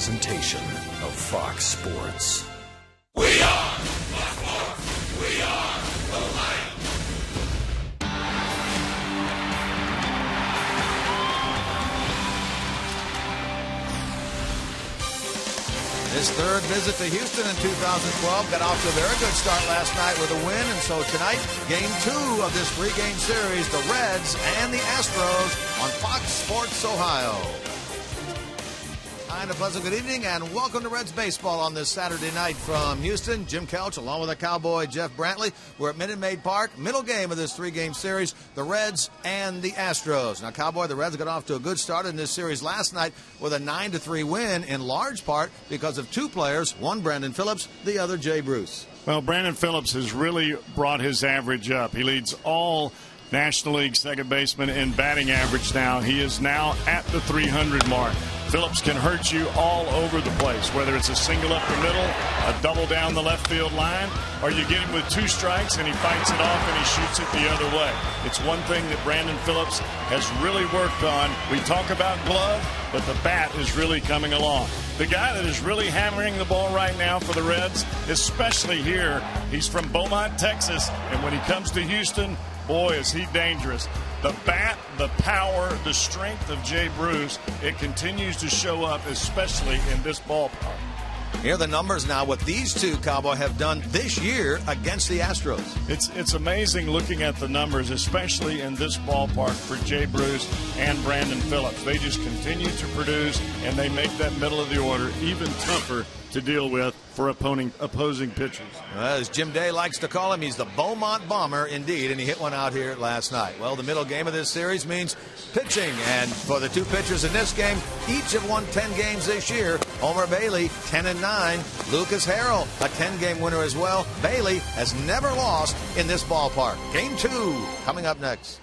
Presentation of Fox Sports. We are Fox Sports. We are the light. His third visit to Houston in 2012 got off to a very good start last night with a win, and so tonight, Game 2 of this three-game series, the Reds and the Astros on Fox Sports Ohio. And a pleasant good evening, and welcome to Reds baseball on this Saturday night from Houston. Jim Couch, along with the Cowboy Jeff Brantley. We're at Minute Maid Park, middle game of this three-game series, the Reds and the Astros. Now, Cowboy, the Reds got off to a good start in this series last night with a 9-3 win, in large part because of two players, one Brandon Phillips, the other Jay Bruce. Well, Brandon Phillips has really brought his average up. He leads all National League second baseman in batting average now. He is now at the 300 mark. Phillips can hurt you all over the place, whether it's a single up the middle, a double down the left field line, or you get him with two strikes and he fights it off and he shoots it the other way. It's one thing that Brandon Phillips has really worked on. We talk about glove, but the bat is really coming along. The guy that is really hammering the ball right now for the Reds, especially here, he's from Beaumont, Texas, and when he comes to Houston, boy, is he dangerous. The bat, the power, the strength of Jay Bruce, it continues to show up, especially in this ballpark. Here are the numbers now, what these two, Cowboy, have done this year against the Astros. It's amazing looking at the numbers, especially in this ballpark for Jay Bruce and Brandon Phillips. They just continue to produce, and they make that middle of the order even tougher to deal with for opposing pitchers. As Jim Day likes to call him, he's the Beaumont Bomber indeed, and he hit one out here last night. Well, the middle game of this series means pitching, and for the two pitchers in this game, each have won 10 games this year. Homer Bailey, 10-9. Lucas Harrell, a 10-game winner as well. Bailey has never lost in this ballpark. Game 2 coming up next.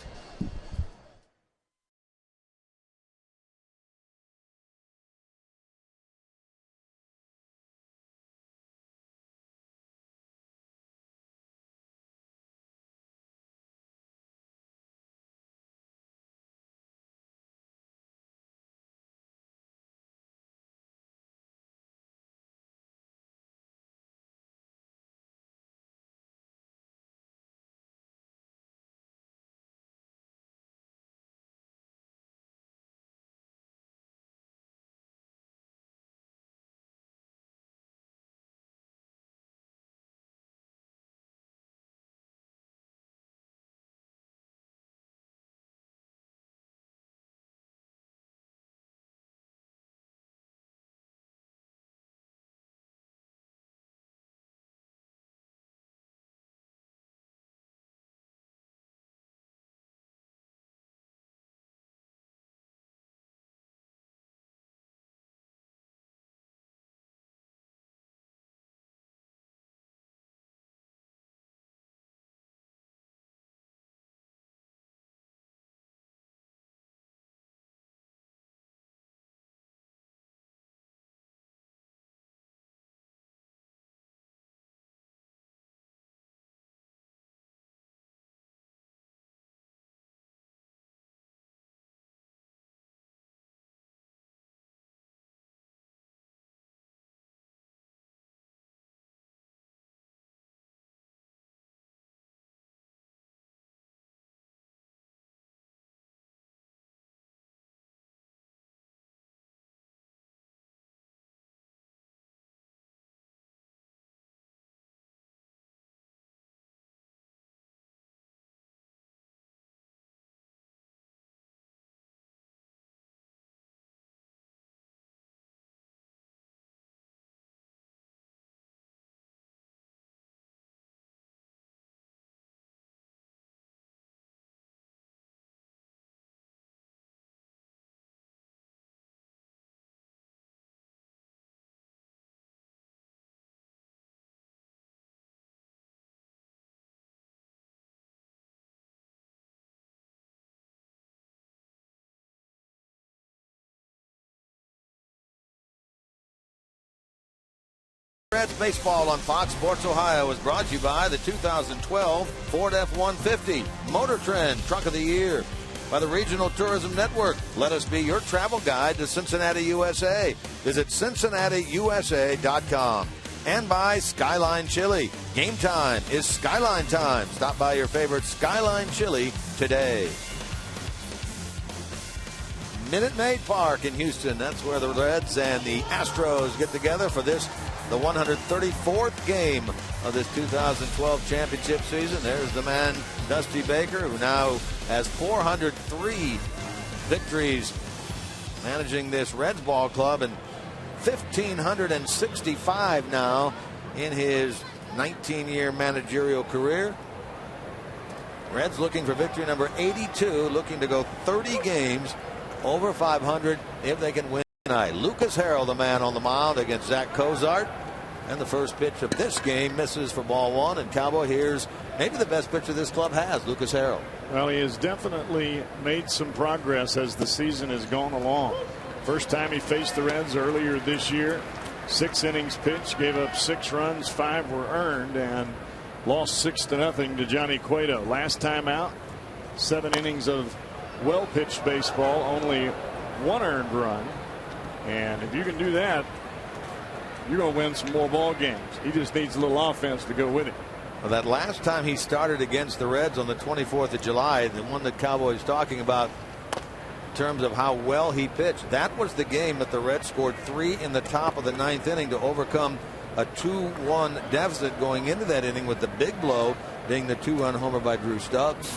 Reds baseball on Fox Sports Ohio is brought to you by the 2012 Ford F-150 Motor Trend Truck of the Year. by the Regional Tourism Network. Let us be your travel guide to Cincinnati, USA. Visit CincinnatiUSA.com. And by Skyline Chili. Game time is Skyline time. Stop by your favorite Skyline Chili today. Minute Maid Park in Houston. That's where the Reds and the Astros get together for this, the 134th game of this 2012 championship season. There's the man, Dusty Baker, who now has 403 victories managing this Reds ball club and 1,565 now in his 19-year managerial career. Reds looking for victory number 82, looking to go 30 games over 500 if they can win tonight. Lucas Harrell, the man on the mound against Zach Cozart. And the first pitch of this game misses for ball one. And Cowboy here's maybe the best pitcher this club has, Lucas Harrell. Well, he has definitely made some progress as the season has gone along. First time he faced the Reds earlier this year. 6 innings pitched, gave up 6 runs, 5 were earned, and lost 6-0 to Johnny Cueto. Last time out, 7 innings of well-pitched baseball, only 1 earned run. And if you can do that, you're going to win some more ball games. He just needs a little offense to go with it. Well, that last time he started against the Reds on the 24th of July, the one that Cowboys talking about in terms of how well he pitched, that was the game that the Reds scored 3 in the top of the 9th inning to overcome a 2-1 deficit going into that inning, with the big blow being the 2-run homer by Drew Stubbs.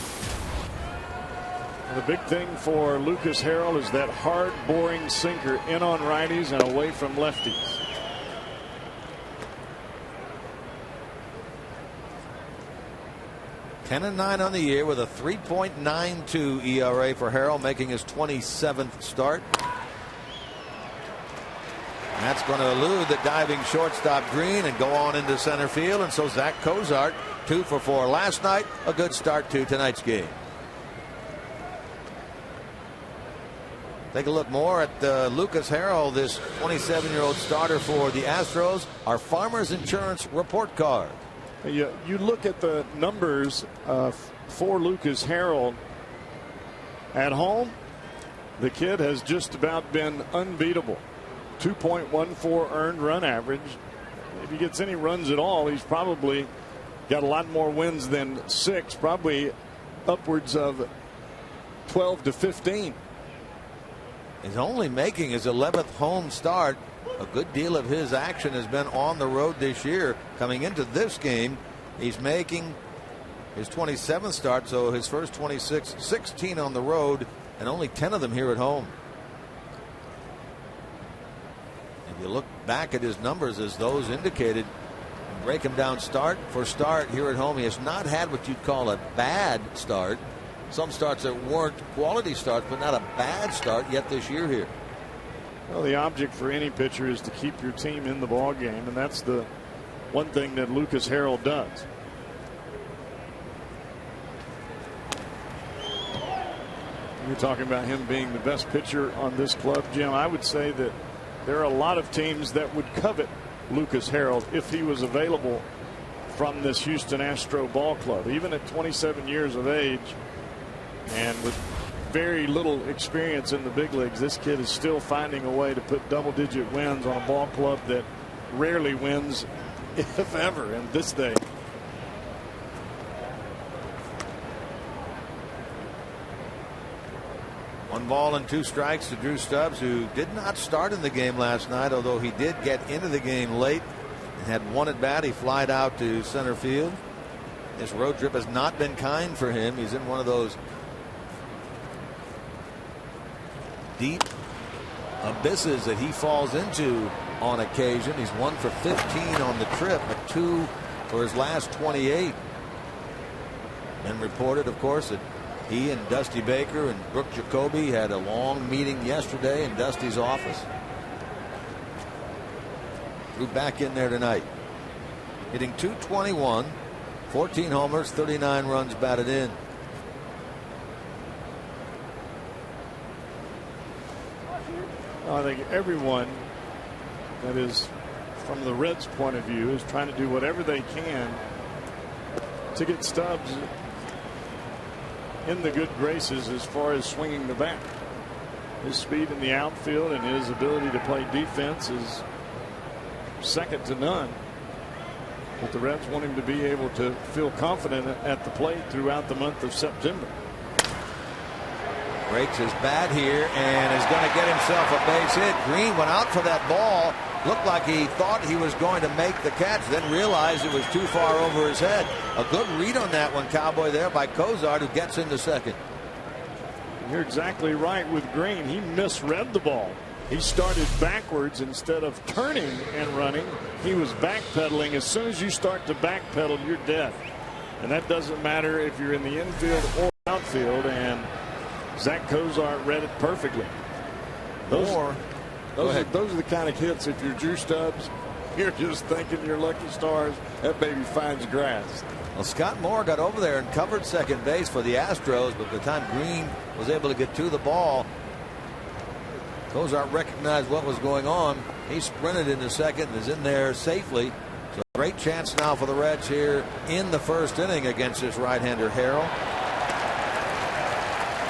The big thing for Lucas Harrell is that hard, boring sinker in on righties and away from lefties. (10-9) on the year with a 3.92 ERA for Harrell, making his 27th start. And that's going to elude the diving shortstop Green and go on into center field. And so Zach Cozart 2 for 4 last night. A good start to tonight's game. Take a look more at Lucas Harrell, this 27-year-old starter for the Astros. Our Farmers Insurance report card. You look at the numbers for Lucas Harrell at home. The kid has just about been unbeatable. 2.14 earned run average. If he gets any runs at all, he's probably got a lot more wins than 6, probably upwards of 12 to 15. He's only making his 11th home start. A good deal of his action has been on the road this year. Coming into this game, he's making his 27th start, so his first 16 on the road, and only 10 of them here at home. If you look back at his numbers as those indicated, break him down start for start here at home, he has not had what you'd call a bad start. Some starts that weren't quality starts, but not a bad start yet this year here. Well, the object for any pitcher is to keep your team in the ball game, and that's the one thing that Lucas Harrell does. You're talking about him being the best pitcher on this club, Jim. I would say that there are a lot of teams that would covet Lucas Harrell if he was available from this Houston Astro ball club. Even at 27 years of age and with very little experience in the big leagues, this kid is still finding a way to put double-digit wins on a ball club that rarely wins, if ever, in this day. One ball and 2 strikes to Drew Stubbs, who did not start in the game last night, although he did get into the game late and had 1 at bat. He flied out to center field. This road trip has not been kind for him. He's in one of those deep abysses that he falls into on occasion. He's 1 for 15 on the trip, but 2 for his last 28. And reported, of course, that he and Dusty Baker and Brooke Jacoby had a long meeting yesterday in Dusty's office. Drew back in there tonight, hitting .221, 14 homers, 39 runs batted in. I think everyone that is from the Reds' point of view is trying to do whatever they can to get Stubbs in the good graces as far as swinging the bat. His speed in the outfield and his ability to play defense is second to none. But the Reds want him to be able to feel confident at the plate throughout the month of September. Breaks his bat here and is going to get himself a base hit. Green went out for that ball. Looked like he thought he was going to make the catch, then realized it was too far over his head. A good read on that one, Cowboy, there by Cozart, who gets into second. You're exactly right with Green. He misread the ball. He started backwards instead of turning and running. He was backpedaling. As soon as you start to backpedal, you're dead. And that doesn't matter if you're in the infield or outfield. And Zach Cozart read it perfectly. Those are the kind of hits, if you're Drew Stubbs, you're just thinking your lucky stars, that baby finds grass. Well, Scott Moore got over there and covered second base for the Astros, but by the time Green was able to get to the ball, Cozart recognized what was going on. He sprinted into second and is in there safely. So great chance now for the Reds here in the first inning against this right-hander Harrell.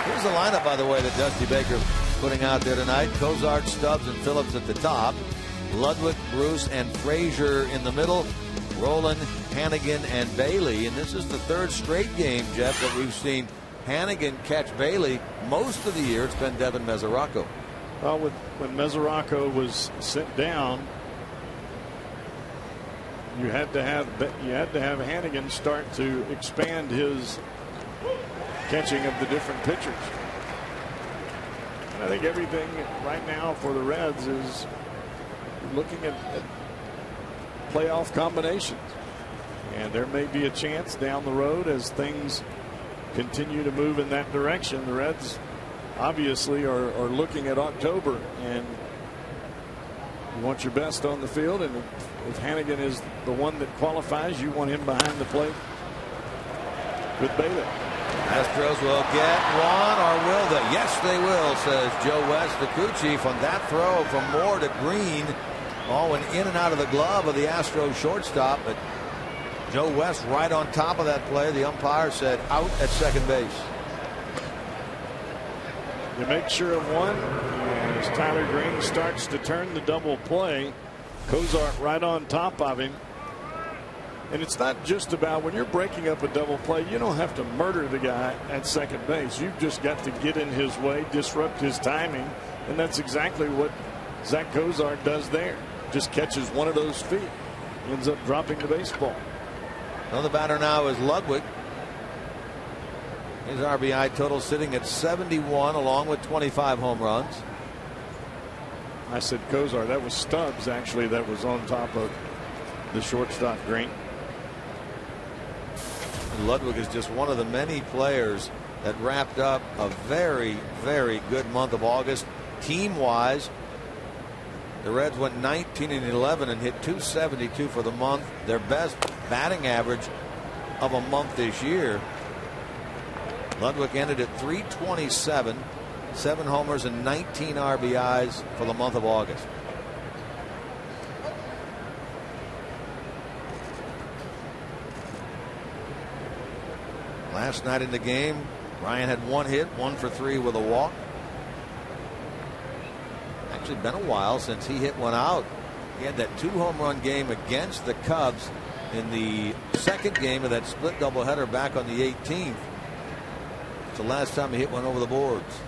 Here's the lineup, by the way, that Dusty Baker putting out there tonight. Cozart, Stubbs, and Phillips at the top. Ludwig, Bruce, and Frazier in the middle. Rowland, Hannigan, and Bailey. And this is the third straight game, Jeff, that we've seen Hannigan catch Bailey. Most of the year it's been Devin Mesoraco. Well, when Mesoraco was sent down, you had to have Hannigan start to expand his catching of the different pitchers. And I think everything right now for the Reds is looking at playoff combinations, and there may be a chance down the road as things continue to move in that direction. The Reds obviously are looking at October, and you want your best on the field, and if Hannigan is the one that qualifies, you want him behind the plate with Bailey. Astros will get one, or will they? Yes, they will, says Joe West. The crew chief on that throw from Moore to Green. All went in and out of the glove of the Astros shortstop, but Joe West right on top of that play. The umpire said out at second base. You make sure of one, and as Tyler Green starts to turn the double play, Cozart right on top of him. And it's not just about when you're breaking up a double play, you don't have to murder the guy at second base. You've just got to get in his way, disrupt his timing, and that's exactly what Zach Cozart does there. Just catches one of those feet, ends up dropping the baseball. Well, the batter now is Ludwig. His RBI total sitting at 71, along with 25 home runs. I said Cozart. That was Stubbs, actually, that was on top of the shortstop Green. Ludwig is just one of the many players that wrapped up a very, very good month of August. Team-wise, the Reds went 19-11 and hit .272 for the month. Their best batting average of a month this year. Ludwig ended at .327, 7 homers and 19 RBIs for the month of August. Last night in the game, Ryan had 1 hit, 1 for 3 with a walk. Actually been a while since he hit one out. He had that 2 home run game against the Cubs in the second game of that split doubleheader back on the 18th. It's the last time he hit one over the boards.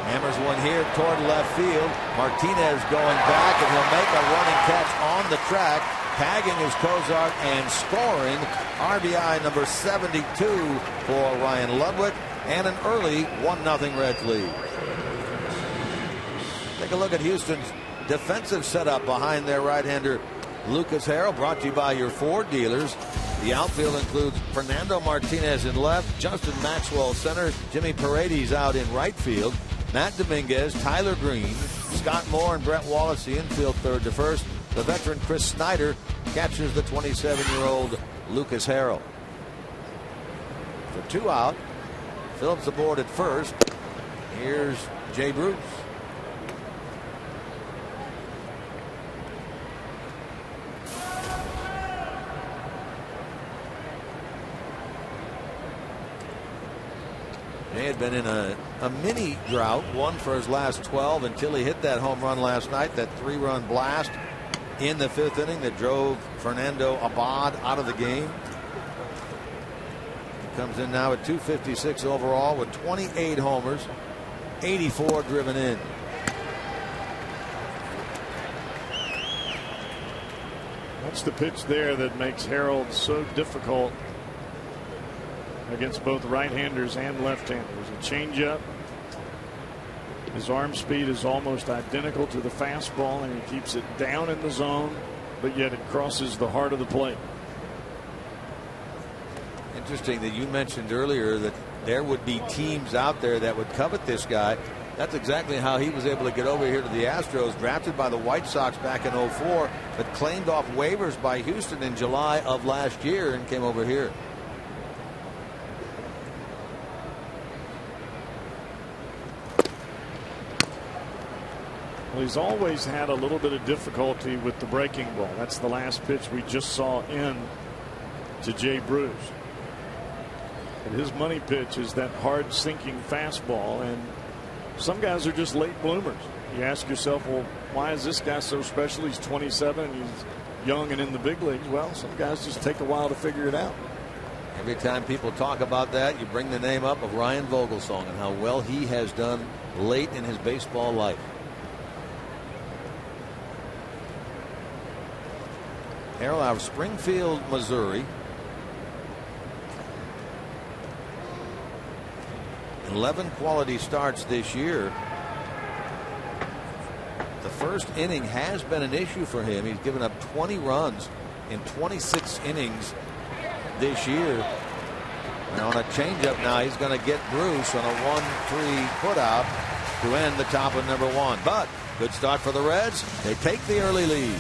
Hammers one here toward left field. Martinez going back, and he'll make a running catch on the track. Tagging is Cozart and scoring RBI number 72 for Ryan Ludwig, and an early 1-0 Reds lead. Take a look at Houston's defensive setup behind their right-hander Lucas Harrell, brought to you by your Ford dealers. The outfield includes Fernando Martinez in left, Justin Maxwell center, Jimmy Paredes out in right field, Matt Dominguez, Tyler Green, Scott Moore, and Brett Wallace the infield third to first. The veteran Chris Snyder captures the 27-year-old Lucas Harrell. For 2 out, Phillips aboard at first. Here's Jay Bruce. had been in a mini drought, one for his last 12 until he hit that home run last night, that 3-run blast in the 5th inning that drove Fernando Abad out of the game. He comes in now at 256 overall with 28 homers, 84 driven in. That's the pitch there that makes Harold so difficult against both right-handers and left-handers. A changeup. His arm speed is almost identical to the fastball, and he keeps it down in the zone, but yet it crosses the heart of the plate. Interesting that you mentioned earlier that there would be teams out there that would covet this guy. That's exactly how he was able to get over here to the Astros, drafted by the White Sox back in 04, but claimed off waivers by Houston in July of last year and came over here. Well, he's always had a little bit of difficulty with the breaking ball. That's the last pitch we just saw in to Jay Bruce. And his money pitch is that hard sinking fastball, and some guys are just late bloomers. You ask yourself, well, why is this guy so special? He's 27, he's young and in the big leagues. Well, some guys just take a while to figure it out. Every time people talk about that, you bring the name up of Ryan Vogelsong and how well he has done late in his baseball life. Harold out of Springfield, Missouri. 11 quality starts this year. The first inning has been an issue for him. He's given up 20 runs in 26 innings this year. And on a changeup now, he's going to get Bruce on a 1-3 putout to end the top of number 1. But good start for the Reds. They take the early lead.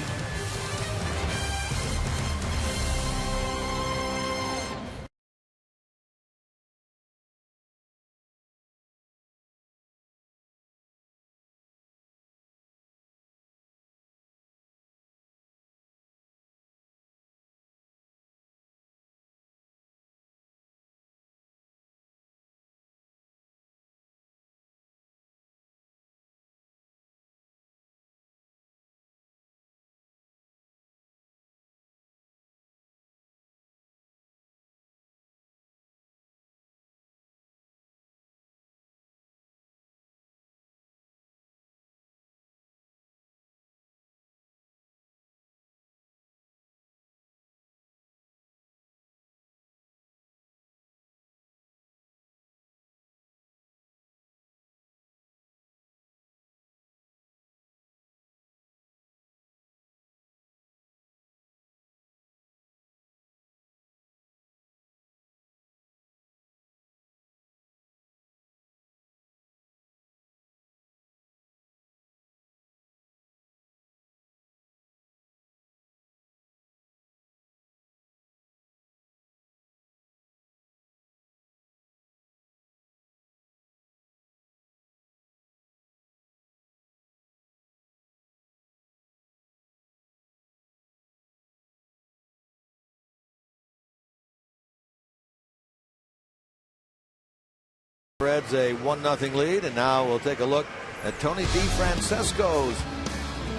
Reds a 1-0 lead, and now we'll take a look at Tony DeFrancesco's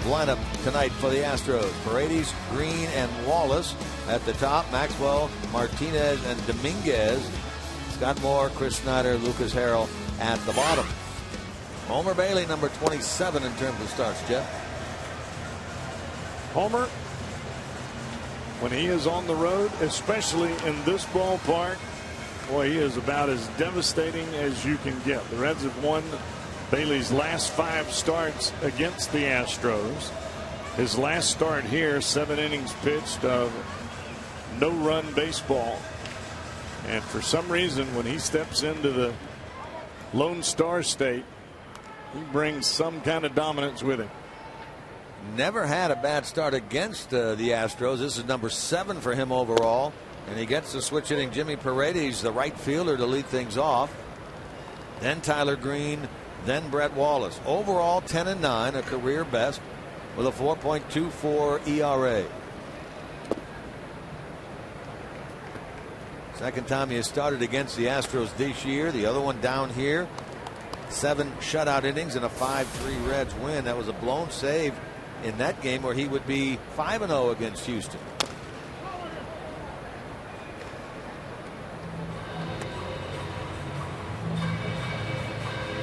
lineup tonight for the Astros. Paredes, Green, and Wallace at the top. Maxwell, Martinez, and Dominguez. Scott Moore, Chris Snyder, Lucas Harrell at the bottom. Homer Bailey, number 27 in terms of starts, Jeff. Homer, when he is on the road, especially in this ballpark, boy, he is about as devastating as you can get. The Reds have won Bailey's last 5 starts against the Astros. His last start here, 7 innings pitched of no-run baseball. And for some reason, when he steps into the Lone Star State, he brings some kind of dominance with him. Never had a bad start against the Astros. This is number 7 for him overall. And he gets the switch hitting Jimmy Paredes, the right fielder, to lead things off. Then Tyler Green, then Brett Wallace. Overall 10-9, a career best with a 4.24 ERA. Second time he has started against the Astros this year. The other one down here. 7 shutout innings and a 5-3 Reds win. That was a blown save in that game where he would be 5-0 against Houston.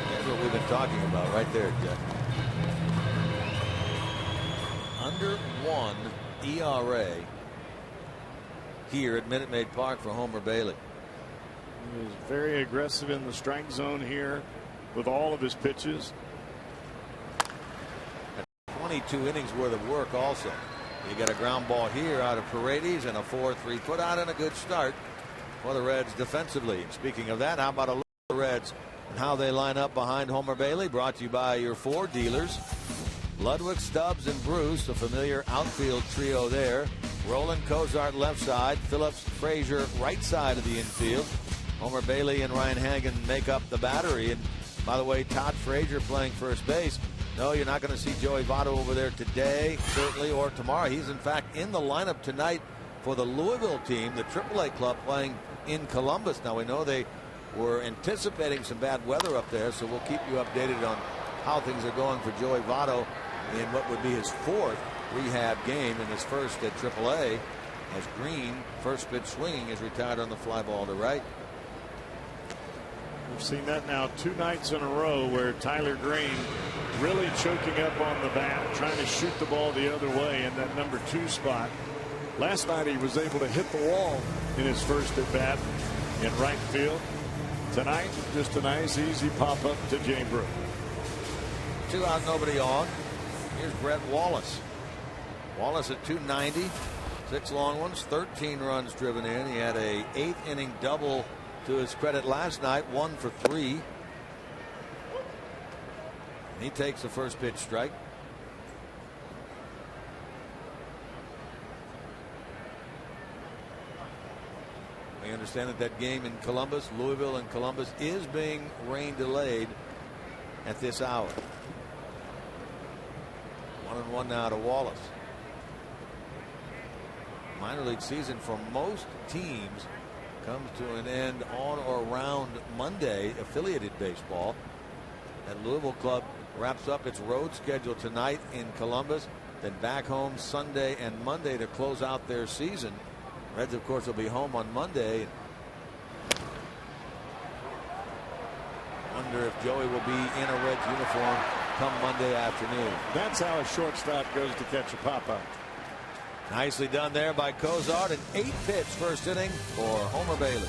That's what we've been talking about right there, Jeff. Under 1 ERA here at Minute Maid Park for Homer Bailey. He was very aggressive in the strike zone here with all of his pitches. 22 innings worth of work also. You got a ground ball here out of Paredes and a 4-3 put out and a good start for the Reds defensively. Speaking of that, how about a look at the Reds and how they line up behind Homer Bailey? Brought to you by your 4 dealers. Ludwig, Stubbs, and Bruce, a familiar outfield trio there. Roland Cozart left side, Phillips, Frazier right side of the infield. Homer Bailey and Ryan Hagan make up the battery. And by the way, Todd Frazier playing first base. No, you're not going to see Joey Votto over there today, certainly, or tomorrow. He's in fact in the lineup tonight for the Louisville team, the AAA club, playing in Columbus. Now we know they were anticipating some bad weather up there, so we'll keep you updated on how things are going for Joey Votto in what would be his 4th rehab game and his first at AAA, as Green, first pitch swinging, is retired on the fly ball to right. We've seen that now 2 nights in a row where Tyler Green really choking up on the bat, trying to shoot the ball the other way in that number 2 spot. Last night he was able to hit the wall in his first at bat in right field. Tonight, just a nice easy pop up to Jay Brew. 2 out, nobody on. Here's Brett Wallace. Wallace at 290, 6 long ones, 13 runs driven in. He had a 8th inning double to his credit last night, 1 for 3. He takes the first pitch strike. We understand that game in Columbus, Louisville and Columbus, is being rain delayed at this hour. 1-1 now to Wallace. Minor league season for most teams comes to an end on or around Monday, affiliated baseball. That Louisville club wraps up its road schedule tonight in Columbus, then back home Sunday and Monday to close out their season. Reds, of course, will be home on Monday. Wonder if Joey will be in a Reds uniform come Monday afternoon. That's how a shortstop goes to catch a pop-up. Nicely done there by Cozart. An 8-pitch first inning for Homer Bailey.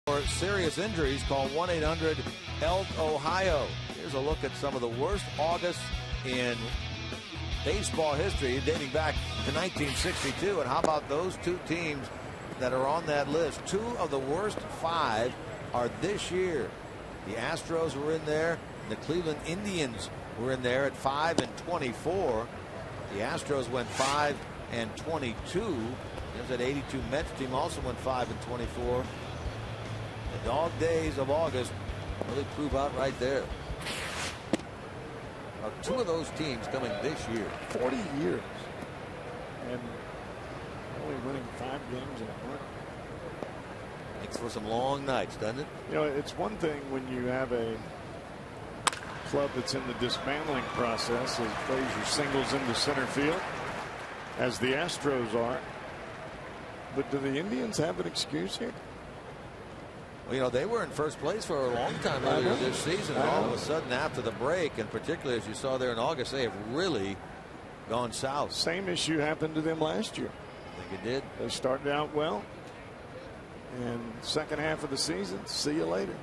For serious injuries, call 1-800-ELK-OHIO. Here's a look at some of the worst August in baseball history dating back to 1962. And how about those two teams that are on that list? 2 of the worst 5 are this year. The Astros were in there. The Cleveland Indians were in there at 5-24. The Astros went 5-22. There's that 82 Mets team also went 5-24. The dog days of August really prove out right there. 2 of those teams coming this year. 40 years. And only winning 5 games in a month. Makes for some long nights, doesn't it? You know, it's one thing when you have a club that's in the dismantling process as plays your singles into center field, as the Astros are. But do the Indians have an excuse here? Well, you know, they were in first place for a long time earlier this season, and all of a sudden after the break, and particularly as you saw there in August, they have really gone south. Same issue happened to them last year. I think it did. They started out well, and second half of the season, see you later.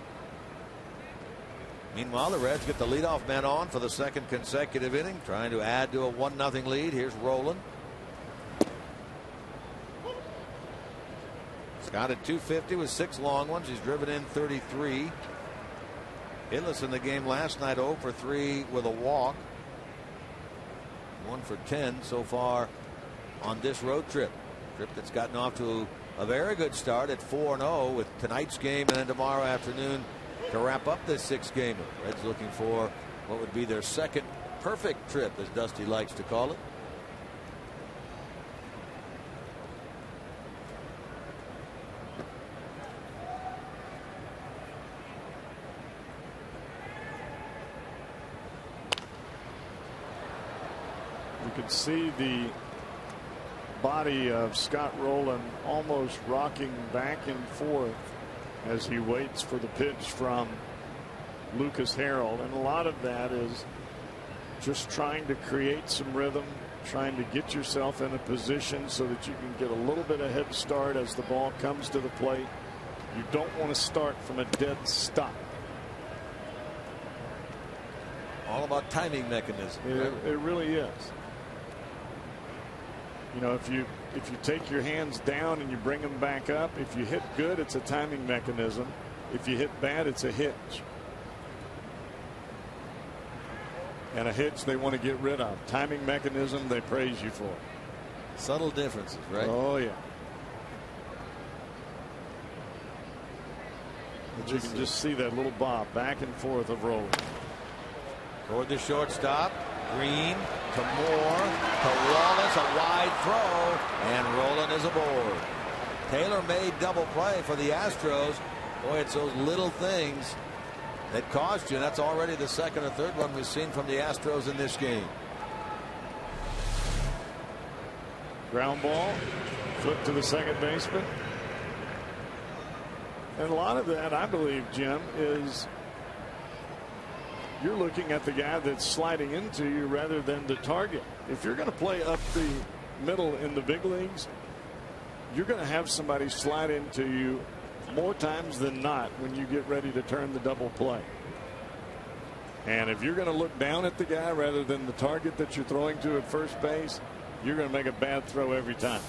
Meanwhile, the Reds get the leadoff man on for the second consecutive inning, trying to add to a 1-0 lead. Here's Rolen. Scott at 250 with 6 long ones. He's driven in 33. Hitless in the game last night, 0 for 3 with a walk. 1 for 10 so far on this road trip. Trip that's gotten off to a very good start at 4-0 with tonight's game and then tomorrow afternoon to wrap up this 6-gamer. Reds looking for what would be their second perfect trip, as Dusty likes to call it. You could see the body of Scott Rolen almost rocking back and forth as he waits for the pitch from Lucas Harrell. And a lot of that is just trying to create some rhythm, trying to get yourself in a position so that you can get a little bit of head start as the ball comes to the plate. You don't want to start from a dead stop. All about timing mechanism. It really is. You know, if you take your hands down and you bring them back up, if you hit good, it's a timing mechanism. If you hit bad, it's a hitch. And a hitch they want to get rid of. Timing mechanism they praise you for. Subtle differences, right? Oh, yeah. But you can just see that little bob back and forth of Rolen. Toward the shortstop. Green to Moore to Wallace, a wide throw, and Rolen is aboard. Taylor-made double play for the Astros. Boy, it's those little things that cost you. That's already the second or third one we've seen from the Astros in this game. Ground ball, flip to the second baseman. And a lot of that, I believe, Jim, is you're looking at the guy that's sliding into you rather than the target. If you're going to play up the middle in the big leagues, you're going to have somebody slide into you more times than not when you get ready to turn the double play. And if you're going to look down at the guy rather than the target that you're throwing to at first base, you're going to make a bad throw every time.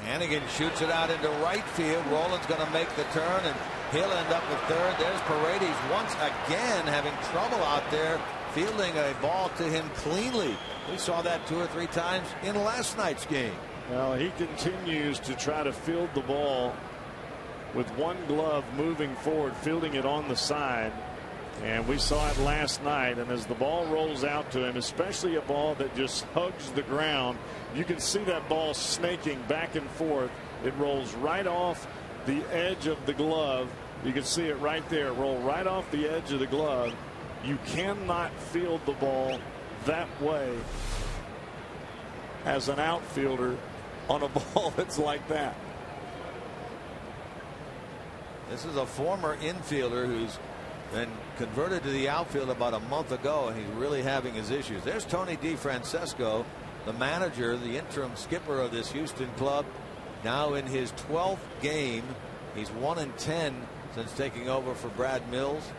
Hannigan shoots it out into right field. Rolen's going to make the turn, and he'll end up with third. There's Paredes once again having trouble out there fielding a ball to him cleanly. We saw that 2 or 3 times in last night's game. Well, he continues to try to field the ball with one glove moving forward, fielding it on the side. And we saw it last night. And as the ball rolls out to him, especially a ball that just hugs the ground, you can see that ball snaking back and forth. It rolls right off the edge of the glove. You can see it right there, roll right off the edge of the glove. You cannot field the ball that way as an outfielder on a ball that's like that. This is a former infielder who's been converted to the outfield about a month ago, and he's really having his issues. There's Tony DeFrancesco, the manager, the interim skipper of this Houston club, now in his 12th game. He's 1-10 since taking over for Brad Mills.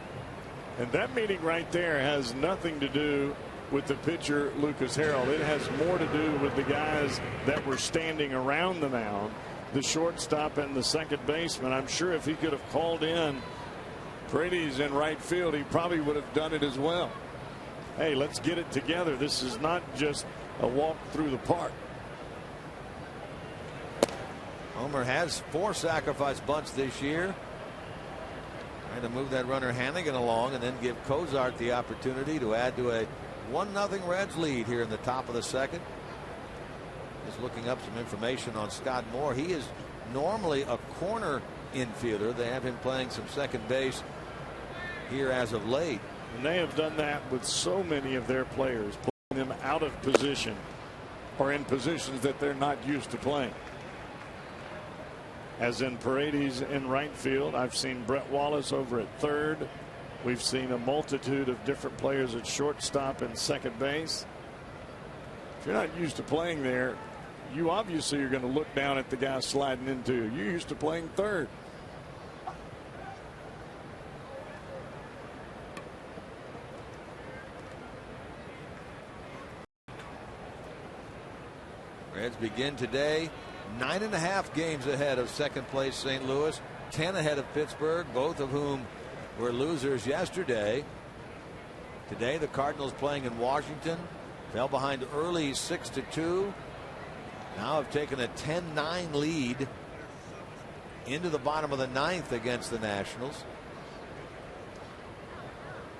And that meeting right there has nothing to do with the pitcher Lucas Harrell. It has more to do with the guys that were standing around the mound, the shortstop and the second baseman. I'm sure if he could have called in Paredes in right field, he probably would have done it as well. Hey, let's get it together. This is not just a walk through the park. Homer has 4 sacrifice bunts this year. Trying to move that runner Hannigan along and then give Cozart the opportunity to add to a 1-0 Reds lead here in the top of the second. Just looking up some information on Scott Moore. He is normally a corner infielder. They have him playing some second base here as of late. And they have done that with so many of their players, putting them out of position or in positions that they're not used to playing. As in Paredes in right field. I've seen Brett Wallace over at third. We've seen a multitude of different players at shortstop and second base. If you're not used to playing there, you obviously are going to look down at the guy sliding into you. You're used to playing third. Reds begin today 9.5 games ahead of second place St. Louis, 10 ahead of Pittsburgh, both of whom were losers yesterday. Today the Cardinals playing in Washington, fell behind early 6-2. Now have taken a 10-9 lead into the bottom of the 9th against the Nationals.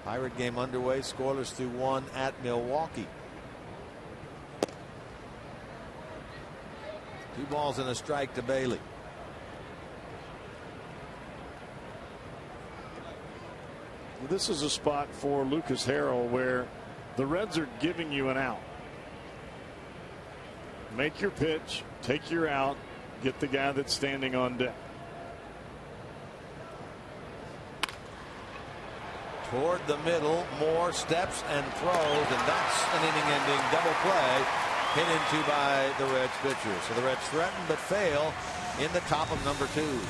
Pirate game underway, scoreless through 1 at Milwaukee. 2 balls and a strike to Bailey. This is a spot for Lucas Harrell where the Reds are giving you an out. Make your pitch, take your out, get the guy that's standing on deck. Toward the middle, Moore steps and throws, and that's an inning-ending double play hit into by the Reds pitcher. So the Reds threaten but fail in the top of number 2.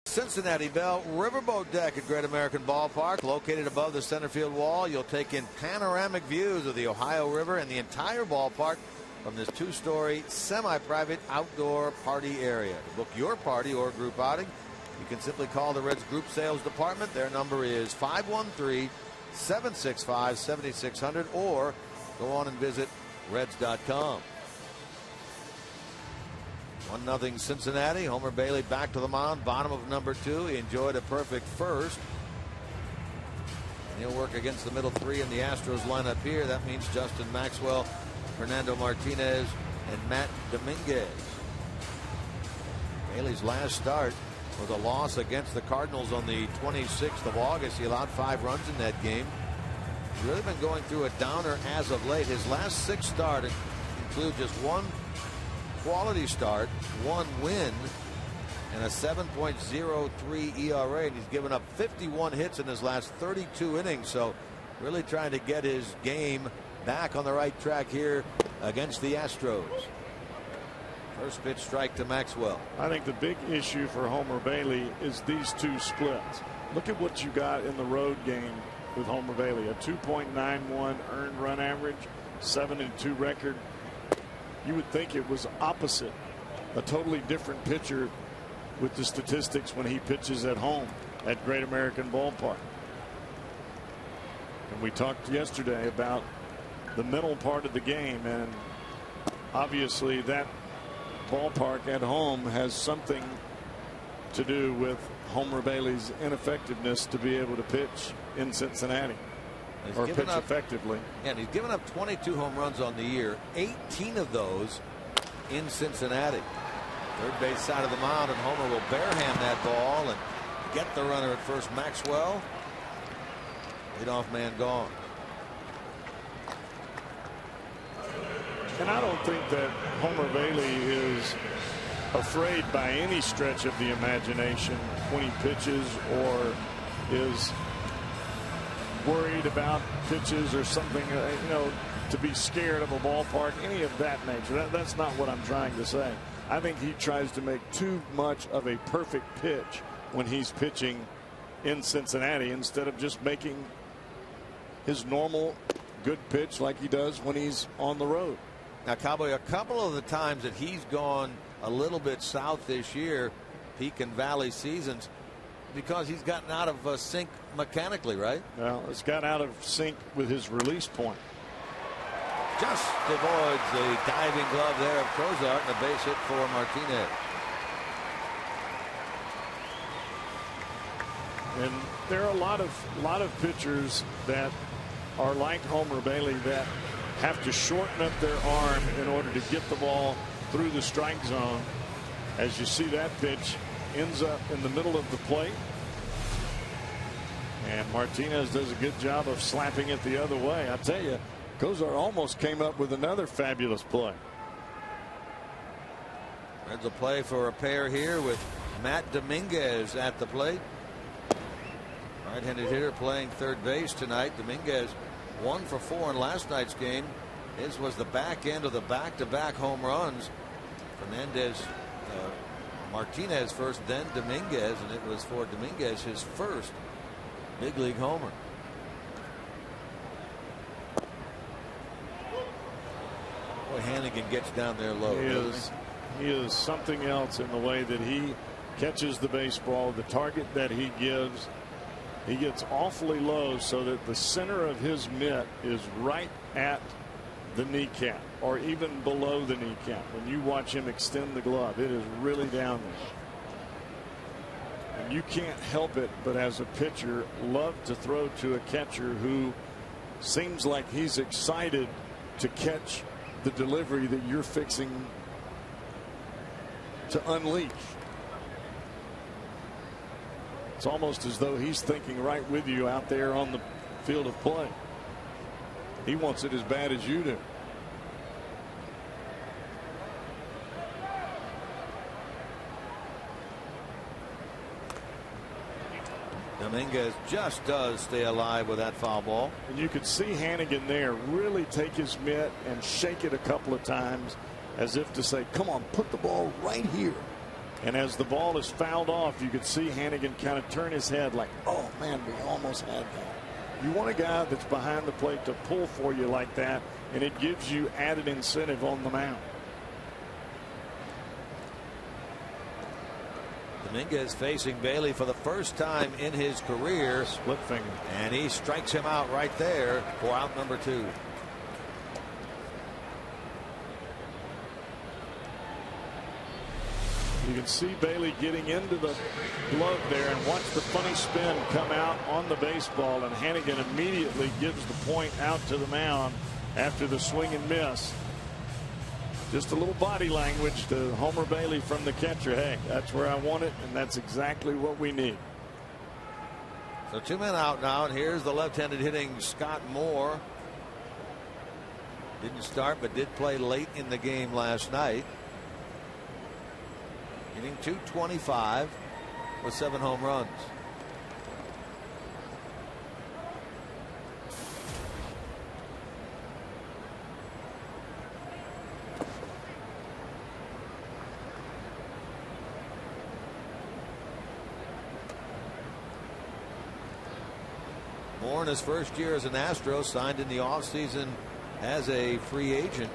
Cincinnati Bell Riverboat Deck at Great American Ballpark, located above the center field wall. You'll take in panoramic views of the Ohio River and the entire ballpark from this 2-story semi-private outdoor party area. To book your party or group outing, you can simply call the Reds Group Sales Department. Their number is 513-765-7600, or go on and visit Reds.com. 1-0 Cincinnati. Homer Bailey back to the mound, bottom of number 2. He enjoyed a perfect first. And he'll work against the middle 3 in the Astros lineup here. That means Justin Maxwell, Fernando Martinez, and Matt Dominguez. Bailey's last start was a loss against the Cardinals on the 26th of August. He allowed 5 runs in that game. He's really been going through a downer as of late. His last 6 starts include just 1 quality start, 1 win, and a 7.03 ERA. And he's given up 51 hits in his last 32 innings. So really trying to get his game back on the right track here against the Astros. First pitch strike to Maxwell. I think the big issue for Homer Bailey is these 2 splits. Look at what you got in the road game with Homer Bailey. A 2.91 earned run average, 7-2 record. You would think it was opposite. A totally different pitcher with the statistics when he pitches at home at Great American Ballpark. And we talked yesterday about the mental part of the game, and obviously that ballpark at home has something to do with Homer Bailey's ineffectiveness to be able to pitch in Cincinnati or pitch effectively. Yeah, and he's given up 22 home runs on the year, 18 of those in Cincinnati. Third base side of the mound, and Homer will barehand that ball and get the runner at first. Maxwell, leadoff man gone. And I don't think that Homer Bailey is afraid by any stretch of the imagination when he pitches, or is worried about pitches or something, you know, to be scared of a ballpark, any of that nature. That's not what I'm trying to say. I think he tries to make too much of a perfect pitch when he's pitching in Cincinnati instead of just making his normal good pitch like he does when he's on the road. Now, Cowboy, a couple of the times that he's gone a little bit south this year, peak and valley seasons, because he's gotten out of sync mechanically, right? Well, it's got out of sync with his release point. Just avoids the diving glove there of Cozart, and a base hit for Martinez. And there are a lot of pitchers that are like Homer Bailey that have to shorten up their arm in order to get the ball through the strike zone. As you see, that pitch ends up in the middle of the plate, and Martinez does a good job of slapping it the other way. I tell you, Cozart almost came up with another fabulous play. There's a play for a pair here with Matt Dominguez at the plate. Right-handed hitter playing third base tonight. Dominguez 1 for 4 in last night's game. His was the back end of the back-to-back home runs. Martinez first, then Dominguez, and it was for Dominguez his first big league homer. Boy, Hannigan gets down there low. He is something else in the way that he catches the baseball, the target that he gives. He gets awfully low so that the center of his mitt is right at the kneecap, or even below the kneecap. When you watch him extend the glove, it is really down there. And you can't help it but, as a pitcher, love to throw to a catcher who seems like he's excited to catch the delivery that you're fixing to unleash. It's almost as though he's thinking right with you out there on the field of play. He wants it as bad as you do. Dominguez just does stay alive with that foul ball. And you could see Hannigan there really take his mitt and shake it a couple of times as if to say, come on, put the ball right here. And as the ball is fouled off, you could see Hannigan kind of turn his head like, oh man, we almost had that. You want a guy that's behind the plate to pull for you like that, and it gives you added incentive on the mound. Dominguez facing Bailey for the first time in his career. Split finger. And he strikes him out right there for out number 2. You can see Bailey getting into the glove there, and watch the funny spin come out on the baseball, and Hannigan immediately gives the point out to the mound after the swing and miss. Just a little body language to Homer Bailey from the catcher. Hey, that's where I want it, and that's exactly what we need. So 2 men out now, and here's the left-handed hitting Scott Moore. Didn't start, but did play late in the game last night. Hitting .225 with 7 home runs. Moore in his first year as an Astros, signed in the offseason as a free agent.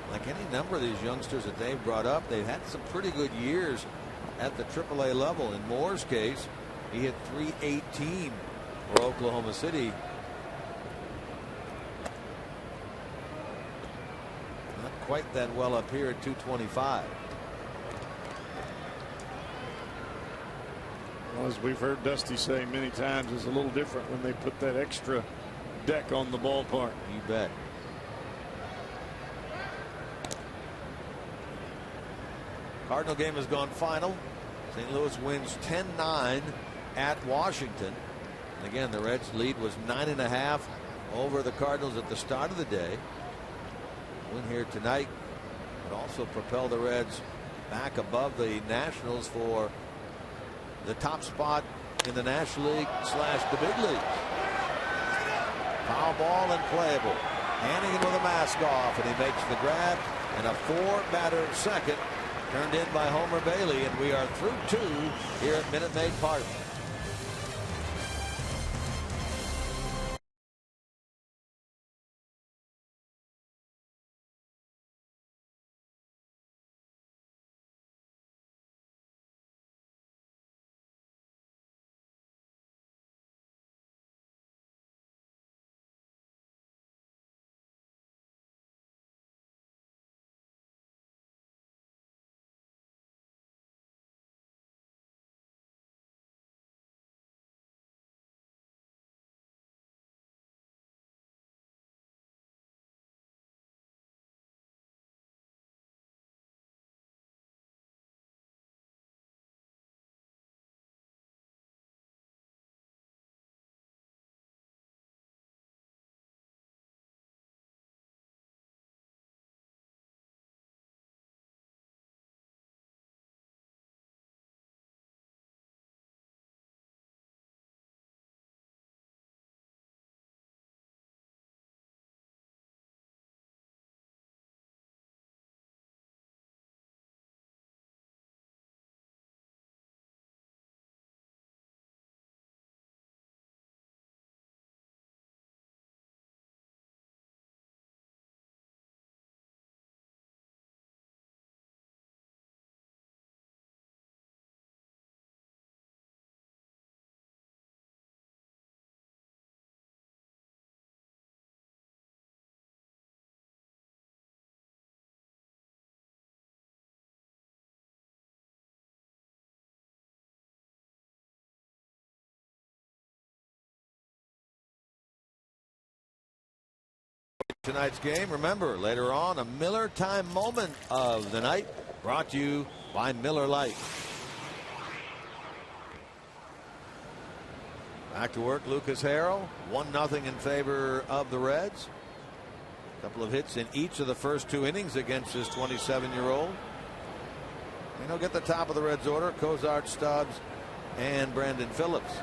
Like any number of these youngsters that they've brought up, they've had some pretty good years at the AAA level. In Moore's case, he hit .318 for Oklahoma City. Not quite that well up here at .225. Well, as we've heard Dusty say many times, it's a little different when they put that extra deck on the ballpark. You bet. Cardinal game has gone final. St. Louis wins 10-9 at Washington. And again, the Reds' lead was 9.5 over the Cardinals at the start of the day. Win here tonight would also propel the Reds back above the Nationals for the top spot in the National League / the big league. Foul ball and playable. Hannigan with a mask off, and he makes the grab, and a 4-batter second turned in by Homer Bailey, and we are through 2 here at Minute Maid Park. Tonight's game, remember, later on, a Miller time moment of the night, brought to you by Miller Lite. Back to work, Lucas Harrell, 1-0 in favor of the Reds. A couple of hits in each of the first 2 innings against his 27-year-old. And he'll get the top of the Reds order: Cozart, Stubbs, and Brandon Phillips.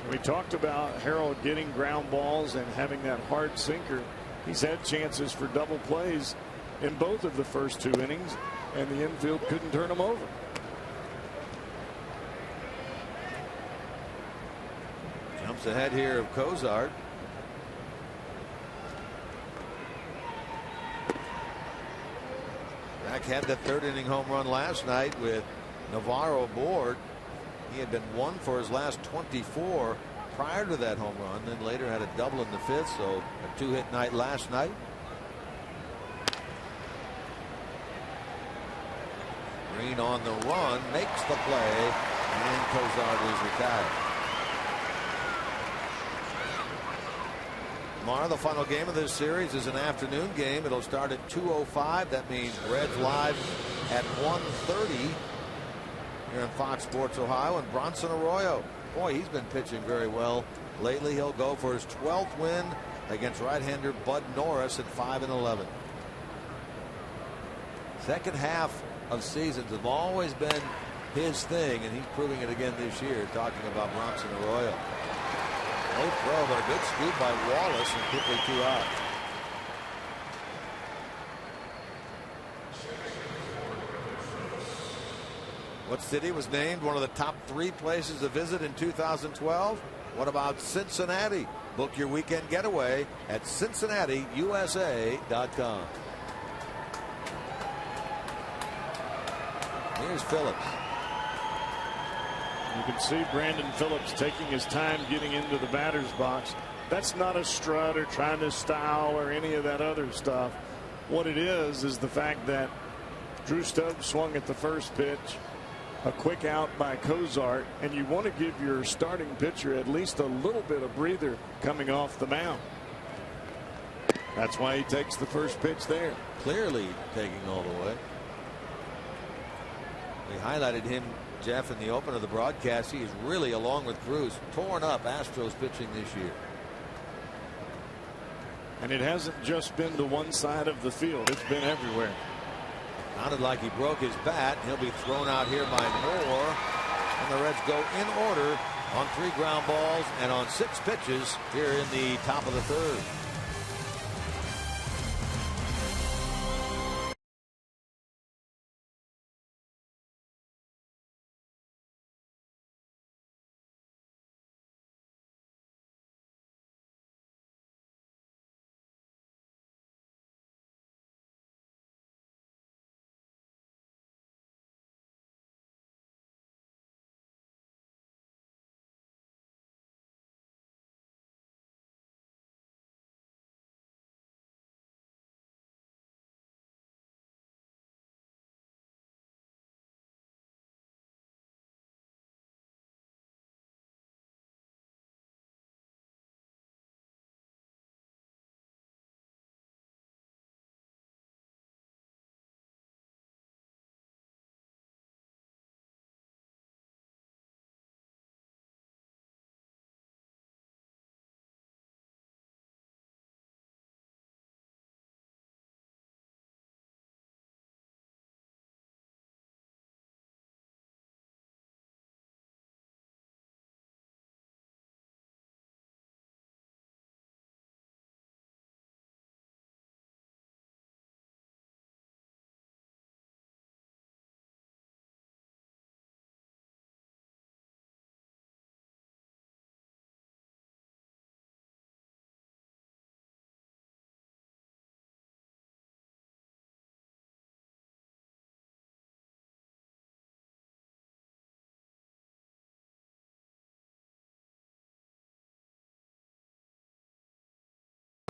We talked about Harold getting ground balls and having that hard sinker. He's had chances for double plays in both of the first 2 innings, and the infield couldn't turn him over. Jumps ahead here of Cozart. Zach had that 3rd inning home run last night with Navarro aboard. He had been 1 for his last 24 prior to that home run, then later had a double in the 5th, so a 2-hit night last night. Green on the run, makes the play, and Cozart is retired. Tomorrow, the final game of this series is an afternoon game. It'll start at 2:05. That means Reds live at 1:30 here on Fox Sports Ohio. And Bronson Arroyo, boy, he's been pitching very well lately. He'll go for his 12th win against right-hander Bud Norris at 5-11. Second half of seasons have always been his thing, and he's proving it again this year. Talking about Bronson Arroyo. No throw, but a good scoop by Wallace, and quickly 2 out. What city was named one of the top 3 places to visit in 2012? What about Cincinnati? Book your weekend getaway at CincinnatiUSA.com. Here's Phillips. You can see Brandon Phillips taking his time getting into the batter's box. That's not a strut or trying to style or any of that other stuff. What it is the fact that Drew Stubbs swung at the first pitch, a quick out by Cozart, and you want to give your starting pitcher at least a little bit of breather coming off the mound. That's why he takes the first pitch there. Clearly taking all the way. We highlighted him, Jeff, in the open of the broadcast. He is really, along with Cruz, torn up Astros pitching this year. And it hasn't just been to one side of the field. It's been everywhere. Sounded like he broke his bat. He'll be thrown out here by Moore. And the Reds go in order on 3 ground balls and on 6 pitches here in the top of the 3rd.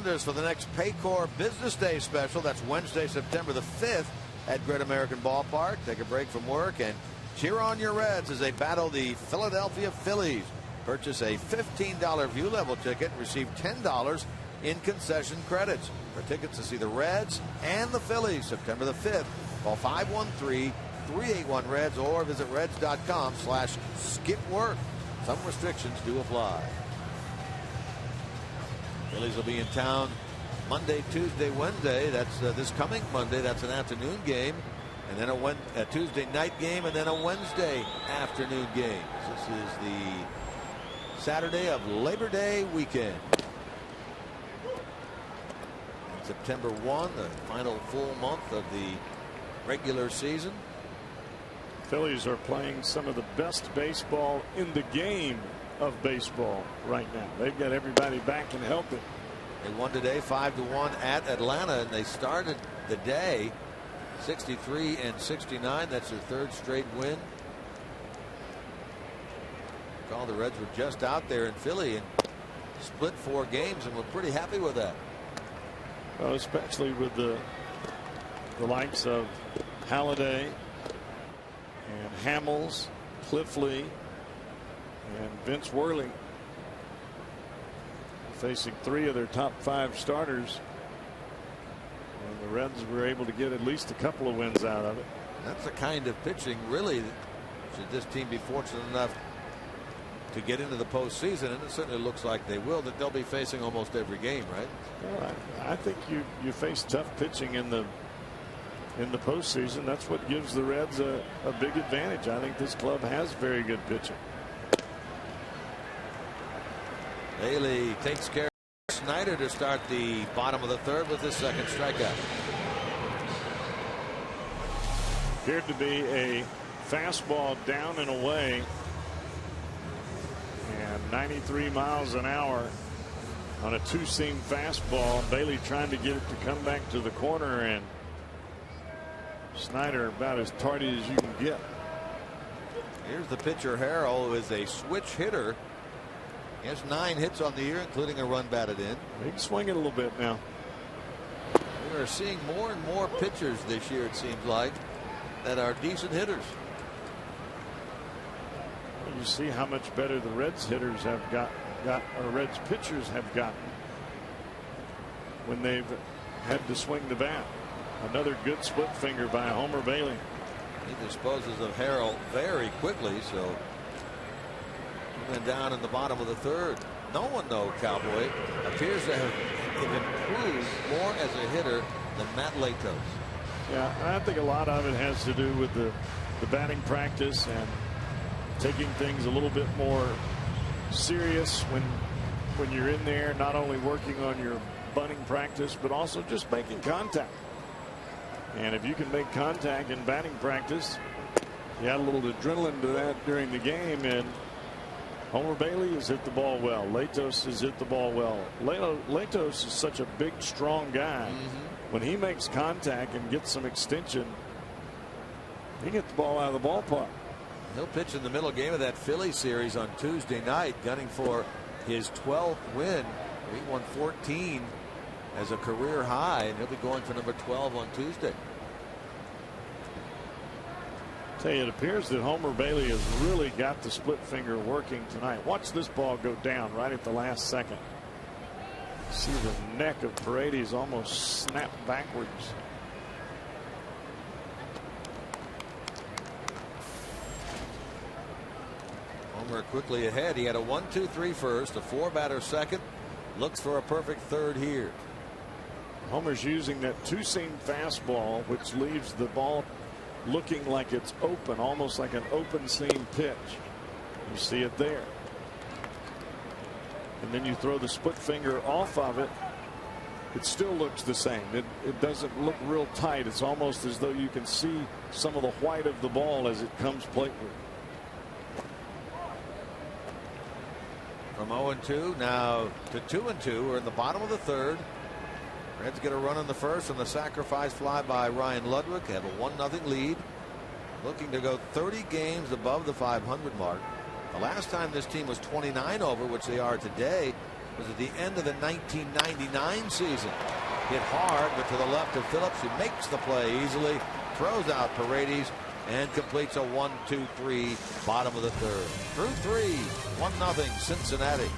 For the next Paycor Business Day special. That's Wednesday, September the 5th at Great American Ballpark. Take a break from work and cheer on your Reds as they battle the Philadelphia Phillies. Purchase a $15 view level ticket and receive $10 in concession credits. For tickets to see the Reds and the Phillies September the 5th, call 513-381-REDS or visit reds.com/skipwork. Some restrictions do apply. Phillies will be in town Monday, Tuesday, Wednesday. That's this coming Monday. That's an afternoon game. And then a Tuesday night game and then a Wednesday afternoon game. This is the Saturday of Labor Day weekend. And September 1, the final full month of the regular season. Phillies are playing some of the best baseball in the game of baseball right now. They've got everybody back and healthy. They won today 5-1 at Atlanta, and they started the day 63-69. That's their 3rd straight win. All the Reds were just out there in Philly and split 4 games, and we're pretty happy with that. Well, especially with the likes of Halladay and Hamels, Cliff Lee, and Vince Worley. facing 3 of their top 5 starters. And the Reds were able to get at least a couple of wins out of it. That's the kind of pitching, really, should this team be fortunate enough to get into the postseason, and it certainly looks like they will, that they'll be facing almost every game, right? Well, I think you face tough pitching in the postseason. That's what gives the Reds a big advantage. I think this club has very good pitching. Bailey takes care of Snyder to start the bottom of the 3rd with his 2nd strikeout. Appeared to be a fastball down and away, and 93 miles an hour on a 2-seam fastball. Bailey trying to get it to come back to the corner, and Snyder about as tardy as you can get. Here's the pitcher, Harrell, who is a switch hitter. He has 9 hits on the year, including a run batted in. He can swing it a little bit now. We are seeing more and more pitchers this year, it seems like, that are decent hitters. You see how much better the Reds hitters have got or Reds pitchers have gotten when they've had to swing the bat. Another good split finger by Homer Bailey. He disposes of Harrell very quickly, so he went down in the bottom of the 3rd. No one, though, Cowboy, appears to have improved more as a hitter than Matt Latos. Yeah, I think a lot of it has to do with the batting practice and taking things a little bit more serious when you're in there, not only working on your bunting practice, but also just making contact. And if you can make contact in batting practice, you add a little adrenaline to that during the game. And Homer Bailey has hit the ball well. Latos has hit the ball well. Latos is such a big, strong guy. When he makes contact and gets some extension, he can get the ball out of the ballpark. He'll pitch in the middle game of that Philly series on Tuesday night, gunning for his 12th win. He won 14 as a career high, and he'll be going for number 12 on Tuesday. Tell you, it appears that Homer Bailey has really got the split finger working tonight. Watch this ball go down right at the last second. See the neck of Paredes almost snap backwards. Homer quickly ahead. He had a 1-2-3 first, a 4-batter second. Looks for a perfect 3rd here. Homer's using that 2-seam fastball, which leaves the ball looking like it's open, almost like an open seam pitch. You see it there. And then you throw the split finger off of it. It still looks the same. It doesn't look real tight. It's almost as though you can see some of the white of the ball as it comes plateward. From 0-2 now to 2-2. We're in the bottom of the 3rd. Reds get a run in the 1st on the sacrifice fly by Ryan Ludwig. Have a 1-0 lead. Looking to go 30 games above the 500 mark. The last time this team was 29 over, which they are today, was at the end of the 1999 season. Hit hard, but to the left of Phillips, who makes the play easily, throws out Paredes, and completes a 1-2-3 bottom of the 3rd. Through 3, 1-0 Cincinnati.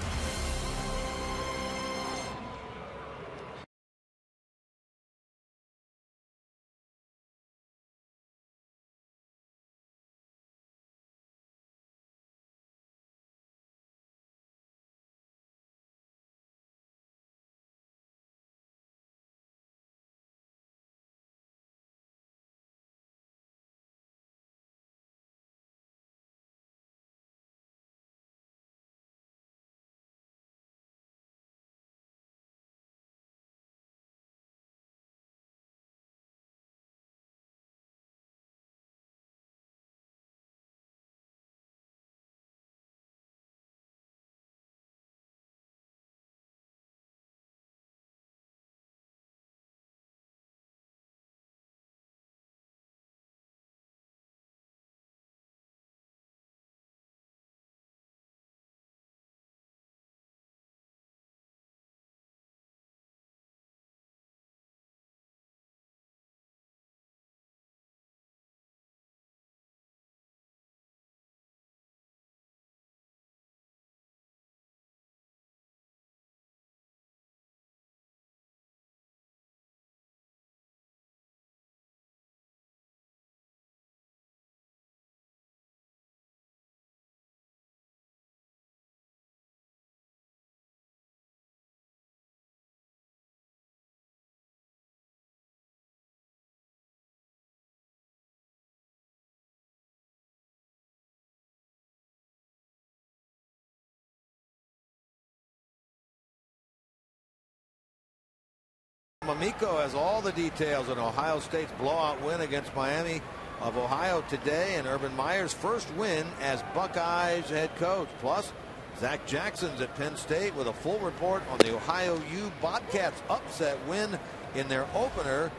Mamico has all the details on Ohio State's blowout win against Miami of Ohio today, and Urban Meyer's first win as Buckeyes head coach. Plus, Zach Jackson's at Penn State with a full report on the Ohio U Bobcats upset win in their opener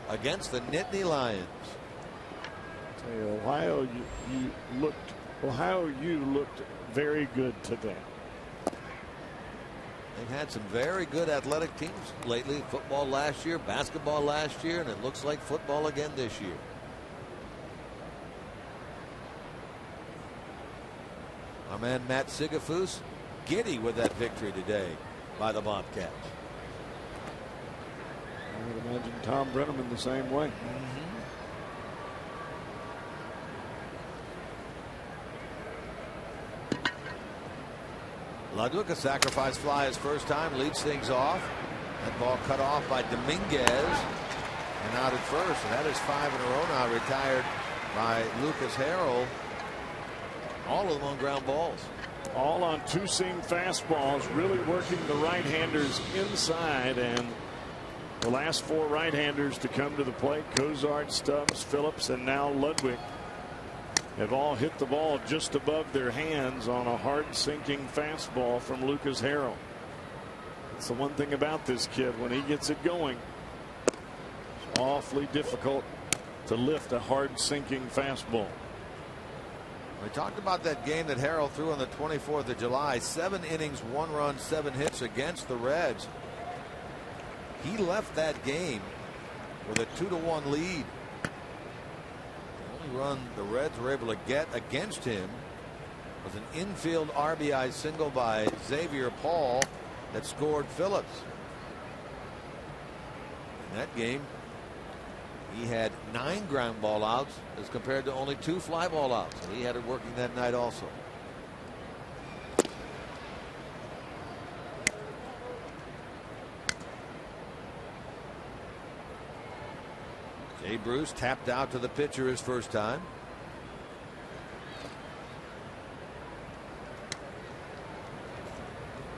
against the Nittany Lions. Ohio U looked very good today. They've had some very good athletic teams lately. Football last year, basketball last year, and it looks like football again this year. Our man Matt Sigafus giddy with that victory today by the Bobcats. I would imagine Tom Brenneman the same way. Ludwig, a sacrifice fly his first time, leads things off. That ball cut off by Dominguez and out at first. And that is 5 in a row now retired by Lucas Harrell. All of them on ground balls. All on two-seam fastballs, really working the right-handers inside, and the last 4 right-handers to come to the plate, Cozart, Stubbs, Phillips, and now Ludwig, have all hit the ball just above their hands on a hard sinking fastball from Lucas Harrell. That's the one thing about this kid. When he gets it going, it's awfully difficult to lift a hard sinking fastball. We talked about that game that Harrell threw on the 24th of July. 7 innings, 1 run, 7 hits against the Reds. He left that game with a 2-1 lead. The only run the Reds were able to get against him was an infield RBI single by Xavier Paul that scored Phillips. In that game, he had 9 ground ball outs as compared to only 2 fly ball outs. So he had it working that night also. Jay Bruce tapped out to the pitcher his first time.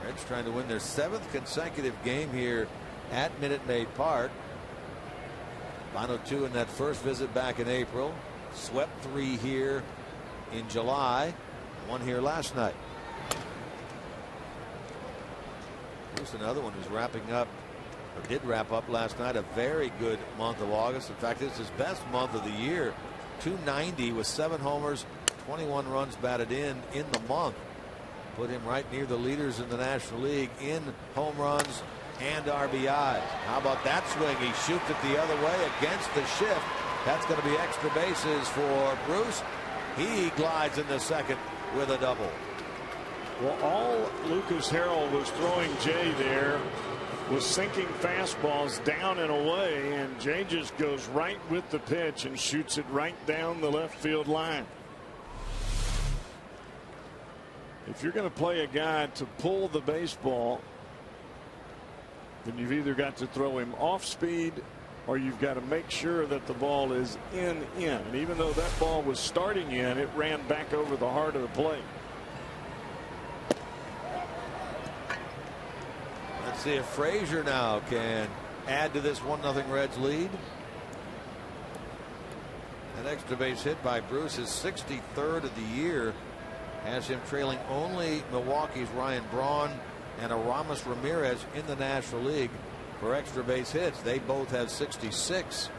Reds trying to win their 7th consecutive game here at Minute Maid Park. Final 2 in that first visit back in April. Swept 3 here in July. 1 here last night. Here's another one who's wrapping up, or did wrap up last night, a very good month of August. In fact, it's his best month of the year. 290 with 7 homers, 21 runs batted in the month. Put him right near the leaders in the National League in home runs and RBIs. How about that swing? He shoots it the other way against the shift. That's going to be extra bases for Bruce. He glides in the second with a double. Well, all Lucas Harrell was throwing Jay there was sinking fastballs down and away, and Jay just goes right with the pitch and shoots it right down the left field line. If you're going to play a guy to pull the baseball, then you've either got to throw him off speed or you've got to make sure that the ball is in. And even though that ball was starting in, it ran back over the heart of the plate. Let's see if Frazier now can add to this 1-0 Reds lead. An extra base hit by Bruce, his 63rd of the year, has him trailing only Milwaukee's Ryan Braun and Aramis Ramirez in the National League for extra base hits. They both have 66.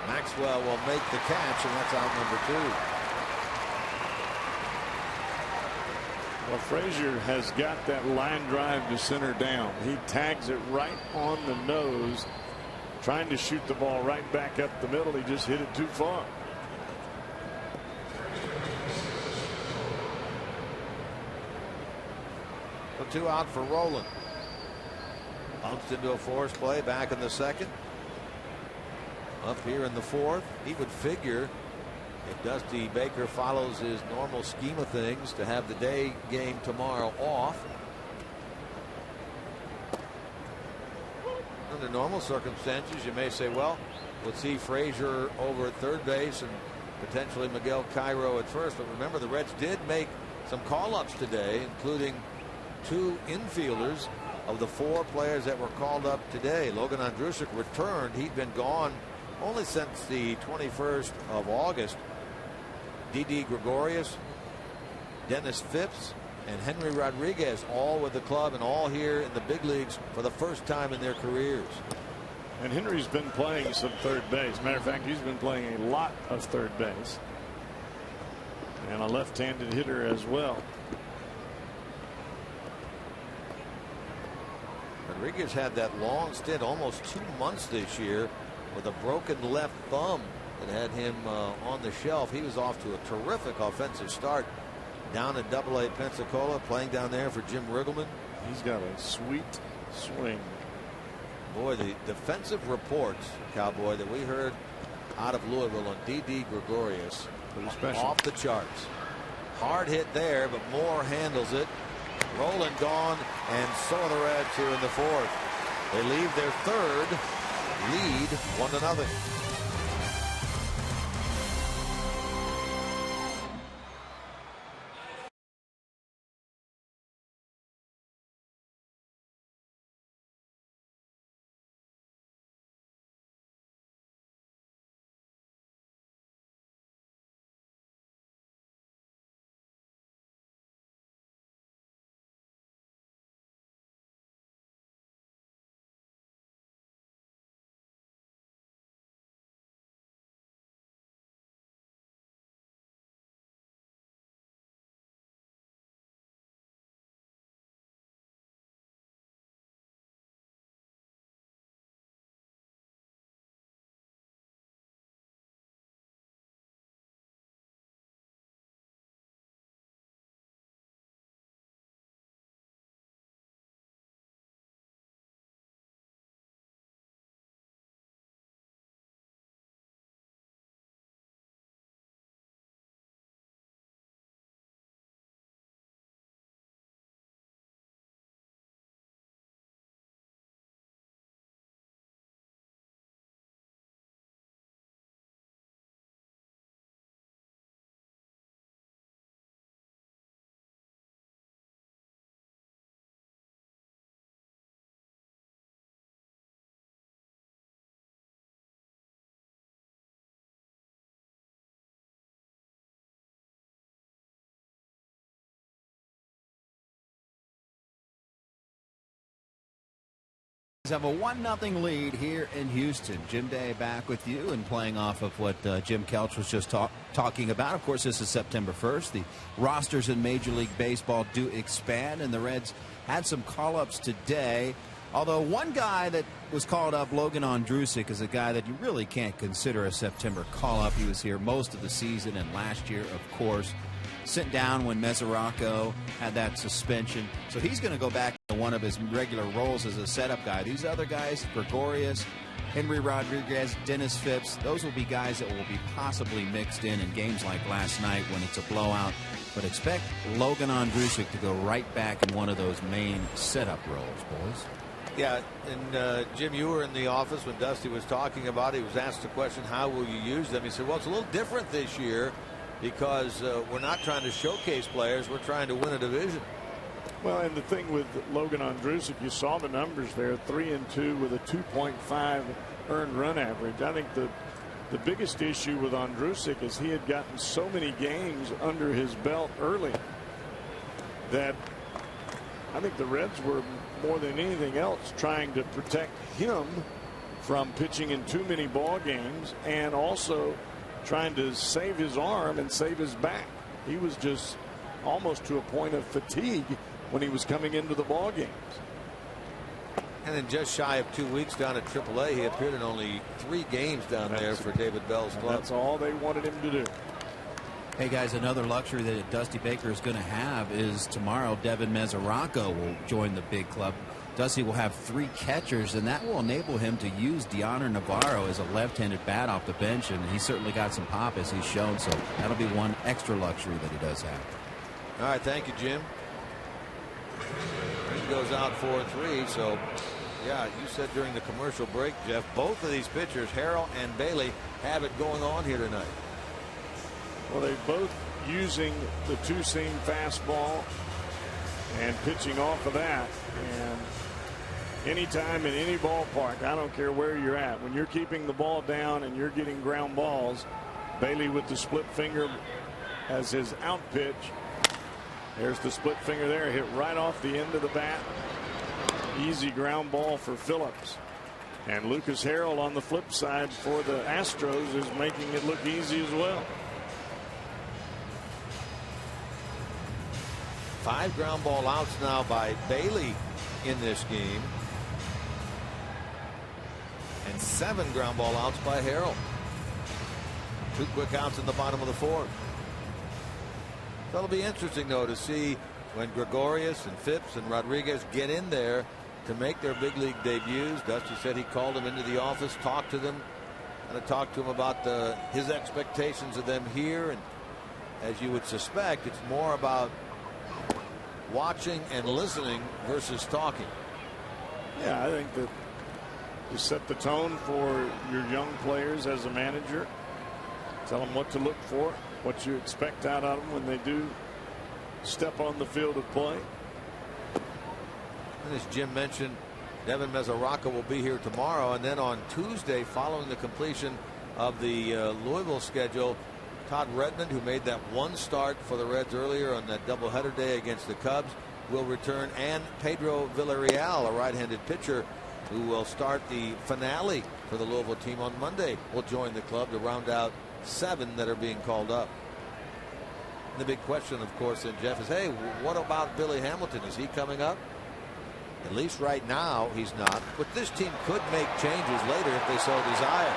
Maxwell will make the catch, and that's out number 2. Well, Frazier has got that line drive to center down. He tags it right on the nose, trying to shoot the ball right back up the middle. He just hit it too far. So 2 out for Roland. Bounced into a force play back in the second. Up here in the 4th. He would figure, if Dusty Baker follows his normal scheme of things, to have the day game tomorrow off. Under normal circumstances, you may say, well, we'll see Frazier over at third base and potentially Miguel Cairo at first. But remember, the Reds did make some call-ups today, including two infielders of the four players that were called up today. Logan Ondrusek returned. He'd been gone only since the 21st of August. Didi Gregorius, Dennis Phillips, and Henry Rodriguez, all with the club and all here in the big leagues for the first time in their careers. And Henry's been playing some third base. Matter of fact, he's been playing a lot of third base. And a left-handed hitter as well. Rodriguez had that long stint, almost 2 months this year, with a broken left thumb that had him on the shelf. He was off to a terrific offensive start down in AA Pensacola, playing down there for Jim Riggleman. He's got a sweet swing. Boy, the defensive reports, Cowboy, that we heard out of Louisville on Didi Gregorius, off the charts. Hard hit there, but Moore handles it. Rolling gone, and so are the Reds here in the fourth. They leave their third lead 1-0. Have a 1-0 lead here in Houston. Jim Day back with you and playing off of what Jim Kelch was just talking about. Of course, this is September 1st. The rosters in Major League Baseball do expand, and the Reds had some call-ups today. Although one guy that was called up, Logan Ondrusek, is a guy that you really can't consider a September call-up. He was here most of the season, and last year, of course, sent down when Mesoraco had that suspension. So he's going to go back to one of his regular roles as a setup guy. These other guys, Gregorius, Henry Rodriguez, Dennis Phillips, those will be guys that will be possibly mixed in games like last night when it's a blowout. But expect Logan Ondrusek to go right back in one of those main setup roles, boys. Yeah, and Jim, you were in the office when Dusty was talking about it. He was asked the question, how will you use them? He said, well, it's a little different this year because we're not trying to showcase players. We're trying to win a division. Well, and the thing with Logan Ondrusek, you saw the numbers there, 3-2 with a 2.5 earned run average. I think the biggest issue with Ondrusek is he had gotten so many games under his belt early that I think the Reds were more than anything else trying to protect him from pitching in too many ball games and also trying to save his arm and save his back. He was just almost to a point of fatigue when he was coming into the ball games. And then just shy of 2 weeks down at AAA, he appeared in only 3 games down there for David Bell's club. That's all they wanted him to do. Hey guys, another luxury that Dusty Baker is going to have is tomorrow Devin Mesoraco will join the big club. Dusty will have 3 catchers, and that will enable him to use Deoner Navarro as a left-handed bat off the bench, and he's certainly got some pop as he's shown, so that'll be one extra luxury that he does have. All right, thank you, Jim. He goes out 4-3, so yeah, you said during the commercial break, Jeff, both of these pitchers, Harrell and Bailey, have it going on here tonight. Well, they're both using the two-seam fastball and pitching off of that. And anytime in any ballpark, I don't care where you're at, when you're keeping the ball down and you're getting ground balls, Bailey with the split finger as his out pitch. There's the split finger there, hit right off the end of the bat. Easy ground ball for Phillips. And Lucas Harrell on the flip side for the Astros is making it look easy as well. 5 ground ball outs now by Bailey in this game. And 7 ground ball outs by Harrell. 2 quick outs in the bottom of the 4th. That'll be interesting, though, to see when Gregorius and Phillips and Rodriguez get in there to make their big league debuts. Dusty said he called them into the office, talked to them, and talked to them about his expectations of them here. And as you would suspect, it's more about watching and listening versus talking. Yeah, I think that you set the tone for your young players as a manager. Tell them what to look for, what you expect out of them when they do step on the field of play. And as Jim mentioned, Devin Mesoraco will be here tomorrow, and then on Tuesday, following the completion of the Louisville schedule, Todd Redmond, who made that 1 start for the Reds earlier on that doubleheader day against the Cubs, will return, and Pedro Villarreal, a right-handed pitcher who will start the finale for the Louisville team on Monday, will join the club to round out 7 that are being called up. And the big question, of course, then, Jeff, is, hey, what about Billy Hamilton? Is he coming up? At least right now he's not, but this team could make changes later if they so desire.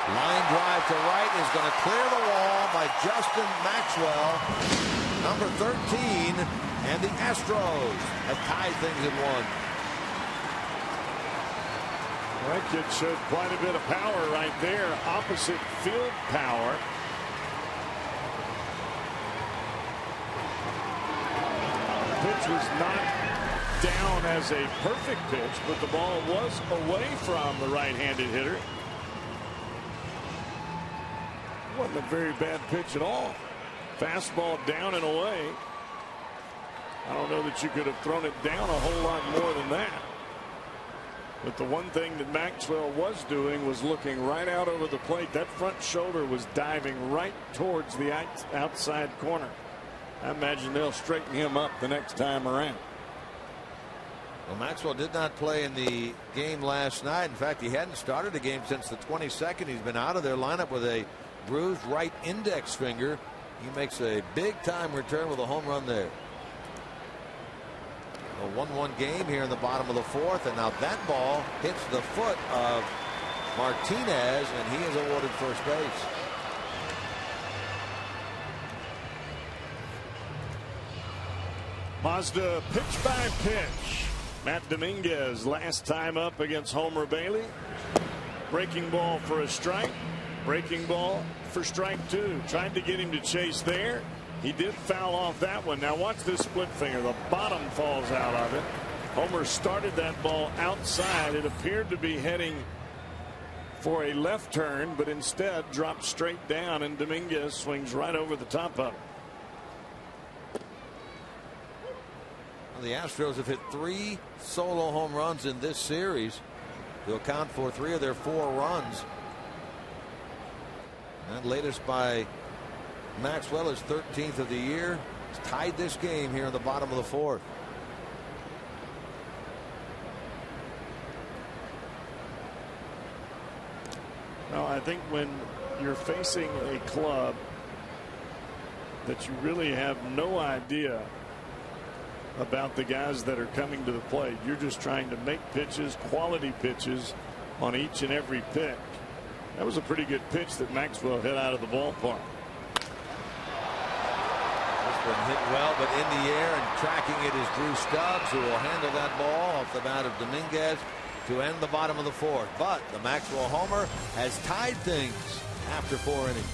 Line drive to right is going to clear the wall by Justin Maxwell, number 13, and the Astros have tied things at 1. Well, that kid showed quite a bit of power right there, opposite field power. The pitch was not down as a perfect pitch, but the ball was away from the right-handed hitter. Wasn't a very bad pitch at all. Fastball down and away. I don't know that you could have thrown it down a whole lot more than that. But the one thing that Maxwell was doing was looking right out over the plate. That front shoulder was diving right towards the outside corner. I imagine they'll straighten him up the next time around. Well, Maxwell did not play in the game last night. In fact, he hadn't started a game since the 22nd. He's been out of their lineup with a bruised right index finger. He makes a big-time return with a home run there. A 1-1 game here in the bottom of the 4th, and now that ball hits the foot of Martinez, and he is awarded first base. Mazda pitch by pitch. Matt Dominguez last time up against Homer Bailey. Breaking ball for a strike. Breaking ball for strike 2. Tried to get him to chase there. He did foul off that one. Now watch this split finger. The bottom falls out of it. Homer started that ball outside. It appeared to be heading for a left turn, but instead dropped straight down, and Dominguez swings right over the top of it. The Astros have hit 3 solo home runs in this series to account for 3 of their 4 runs. That latest by Maxwell is 13th of the year. He's tied this game here in the bottom of the 4th. Well, I think when you're facing a club that you really have no idea about the guys that are coming to the plate, you're just trying to make pitches, quality pitches on each and every pitch. That was a pretty good pitch that Maxwell hit out of the ballpark. This one hit well, but in the air, and tracking it is Drew Stubbs, who will handle that ball off the bat of Dominguez to end the bottom of the 4th. But the Maxwell homer has tied things after 4 innings.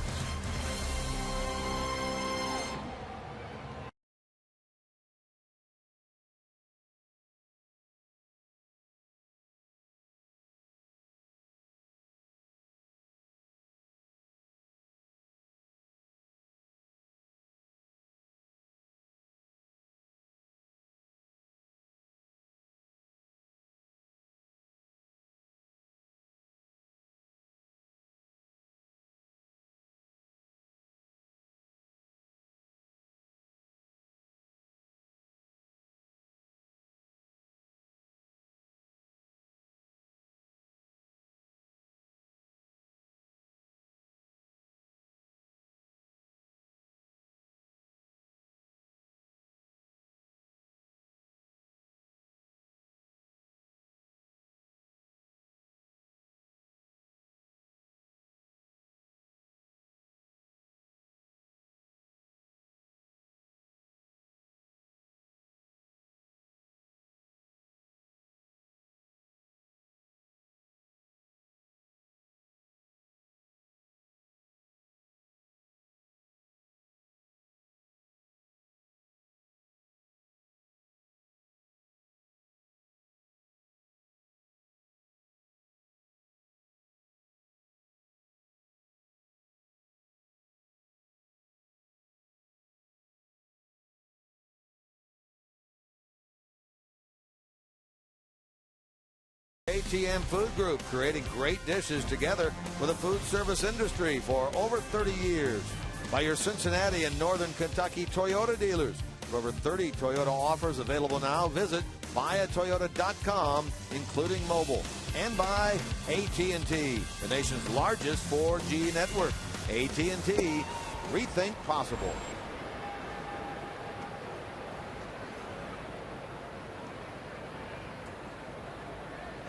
ATM Food Group, creating great dishes together with the food service industry for over 30 years. By your Cincinnati and Northern Kentucky Toyota dealers. For over 30 Toyota offers available now, visit buyatoyota.com, including mobile. And by AT&T, the nation's largest 4G network. AT&T, rethink possible.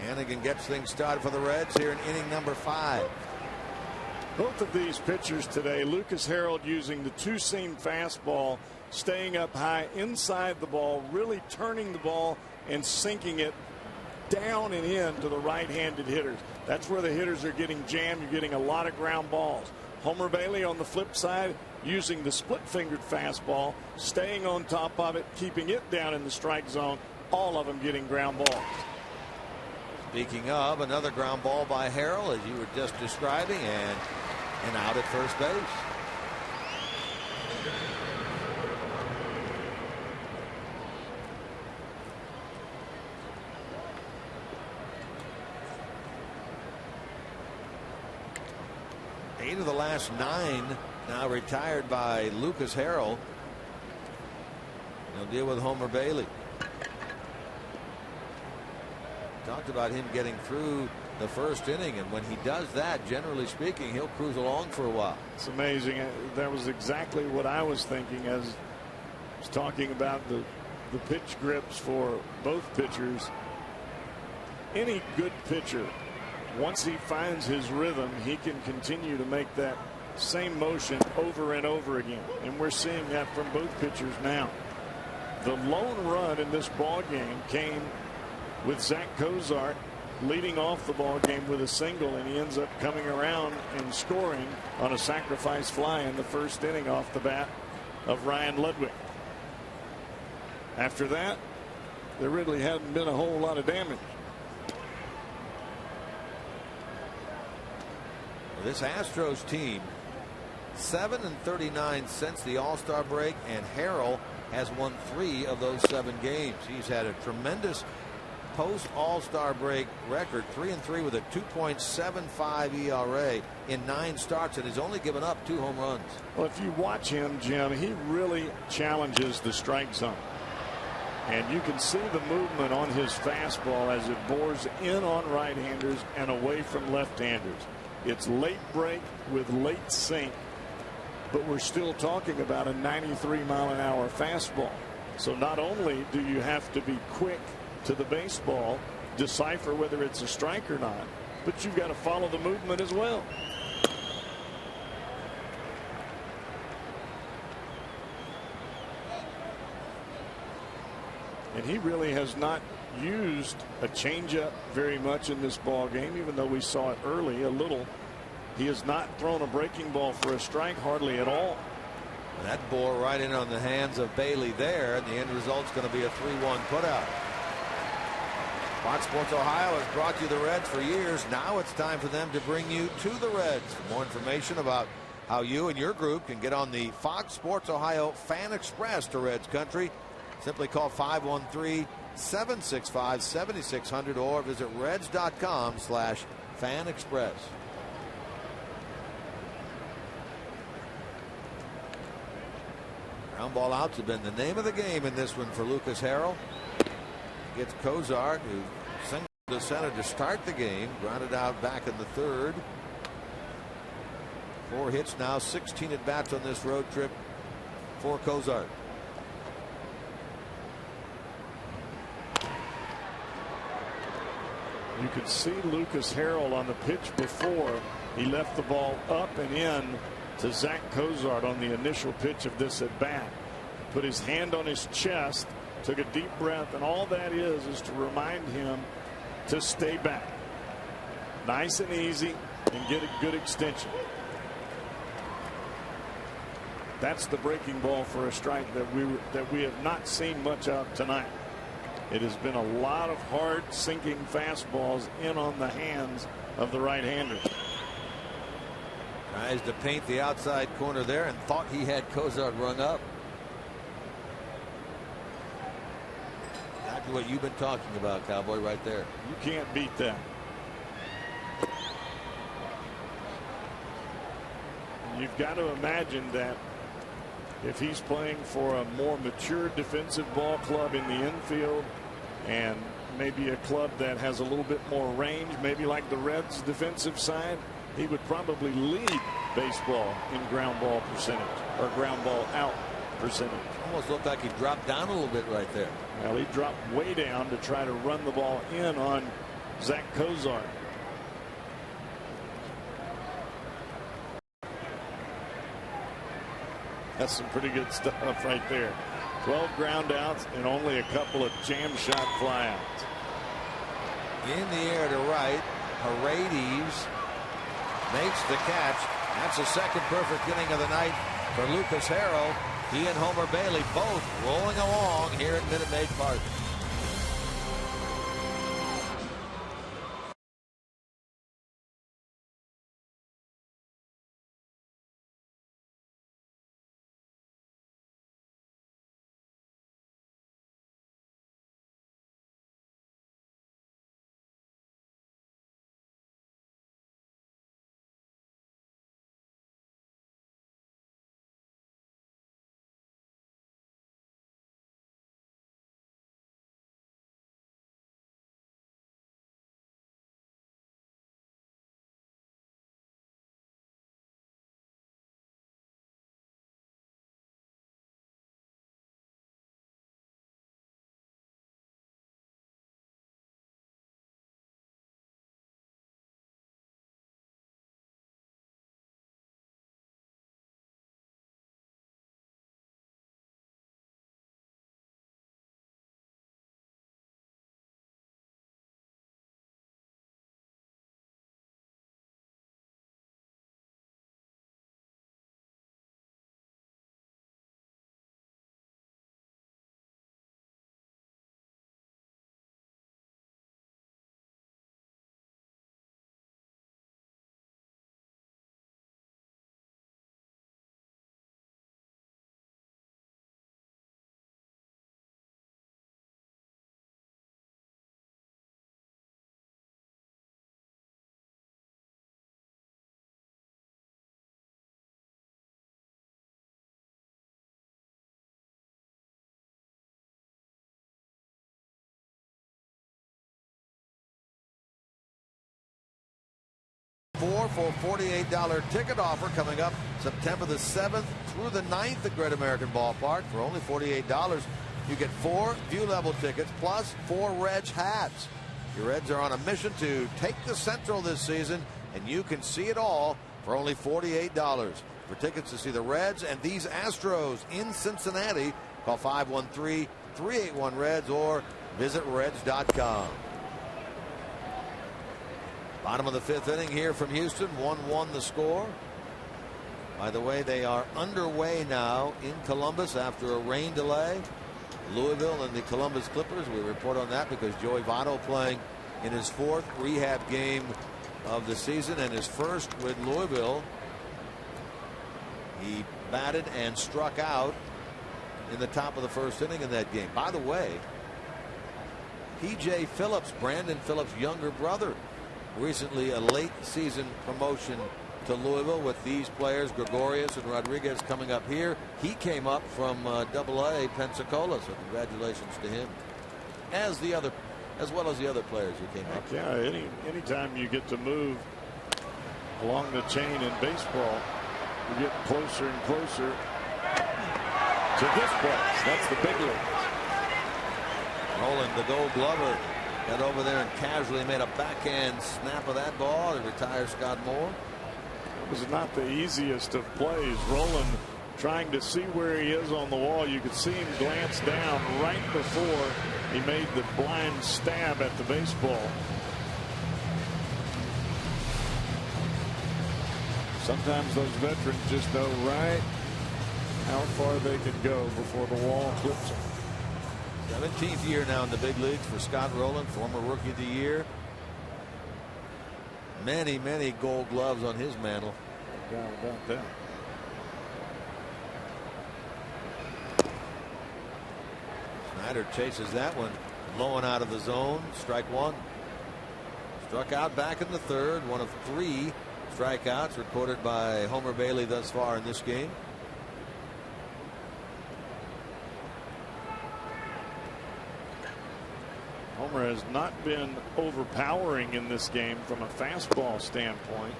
Hannigan gets things started for the Reds here in inning number 5. Both of these pitchers today, Lucas Harrell using the two-seam fastball, staying up high inside the ball, really turning the ball and sinking it down and in to the right-handed hitters. That's where the hitters are getting jammed. You're getting a lot of ground balls. Homer Bailey on the flip side using the split-fingered fastball, staying on top of it, keeping it down in the strike zone. All of them getting ground balls. Speaking of, another ground ball by Harrell, as you were just describing, and out at first base. Eight of the last 9 now retired by Lucas Harrell. He'll deal with Homer Bailey. Talked about him getting through the first inning, and when he does that, generally speaking, he'll cruise along for a while. It's amazing. That was exactly what I was thinking as I was talking about the pitch grips for both pitchers. Any good pitcher, once he finds his rhythm, he can continue to make that same motion over and over again, and we're seeing that from both pitchers now. The lone run in this ball game came with Zach Cozart leading off the ball game with a single, and he ends up coming around and scoring on a sacrifice fly in the first inning off the bat of Ryan Ludwig. After that, there really hadn't been a whole lot of damage. This Astros team, 7-39 since the All-Star break, and Harrell has won 3 of those 7 games. He's had a tremendous post All-Star break record, 3-3 with a 2.75 ERA in 9 starts, and he's only given up 2 home runs. Well, if you watch him, Jim, he really challenges the strike zone, and you can see the movement on his fastball as it bores in on right-handers and away from left-handers. It's late break with late sink, but we're still talking about a 93-mile-an-hour fastball. So not only do you have to be quick to the baseball, decipher whether it's a strike or not, but you've got to follow the movement as well. And he really has not used a changeup very much in this ball game, even though we saw it early a little. He has not thrown a breaking ball for a strike hardly at all. That bore right in on the hands of Bailey there, and the end result's going to be a 3-1 putout. Fox Sports Ohio has brought you the Reds for years. Now it's time for them to bring you to the Reds. For more information about how you and your group can get on the Fox Sports Ohio Fan Express to Reds Country, simply call 513-765-7600 or visit reds.com/Fan Express. Ground ball outs have been the name of the game in this one for Lucas Harrell. He gets Cozart, who singled to center to start the game, grounded out back in the 3rd. 4 hits now, 16 at bats on this road trip for Cozart. You could see Lucas Harrell on the pitch before. He left the ball up and in to Zach Cozart on the initial pitch of this at bat. Put his hand on his chest, took a deep breath, and all that is to remind him to stay back. Nice and easy, and get a good extension. That's the breaking ball for a strike that we have not seen much of tonight. It has been a lot of hard sinking fastballs in on the hands of the right-hander. Tries to paint the outside corner there and thought he had Cozart rung up. Got exactly what you've been talking about, Cowboy, right there. You can't beat that. You've got to imagine that if he's playing for a more mature defensive ball club in the infield and maybe a club that has a little bit more range, maybe like the Reds defensive side, he would probably lead baseball in ground ball percentage or ground ball out percentage. Almost looked like he dropped down a little bit right there. Well, he dropped way down to try to run the ball in on Zach Kozar. That's some pretty good stuff right there. 12 ground outs and only a couple of jam shot flyouts. In the air to right, Paredes makes the catch. That's the second perfect inning of the night for Lucas Harrell. He and Homer Bailey both rolling along here at Minute Maid Park. For $48 ticket offer coming up September the 7th through the 9th at Great American Ballpark. For only $48, you get 4 view level tickets plus 4 Reds hats. Your Reds are on a mission to take the Central this season, and you can see it all for only $48. For tickets to see the Reds and these Astros in Cincinnati, call 513-381-REDS or visit Reds.com. Bottom of the 5th inning here from Houston. 1-1 the score. By the way, they are underway now in Columbus after a rain delay. Louisville and the Columbus Clippers. We report on that because Joey Votto playing in his 4th rehab game of the season and his first with Louisville. He batted and struck out in the top of the 1st inning in that game. By the way, P.J. Phillips, Brandon Phillips' younger brother, recently a late season promotion to Louisville with these players, Gregorius and Rodriguez, coming up here. He came up from Double-A Pensacola, so congratulations to him, as well as the other players who came up. Yeah, anytime you get to move along the chain in baseball, you get closer and closer to this place. That's the big league. Roland, the Gold Glover, got over there and casually made a backhand snap of that ball to retire Scott Moore. It was not the easiest of plays. Roland trying to see where he is on the wall. You could see him glance down right before he made the blind stab at the baseball. Sometimes those veterans just know right how far they can go before the wall clips them. 17th year now in the big leagues for Scott Rolen, former Rookie of the Year. Many Gold Gloves on his mantle. No doubt about that. Snyder chases that one blowing out of the zone. Strike one. Struck out back in the third. One of 3 strikeouts recorded by Homer Bailey thus far in this game. Homer has not been overpowering in this game from a fastball standpoint.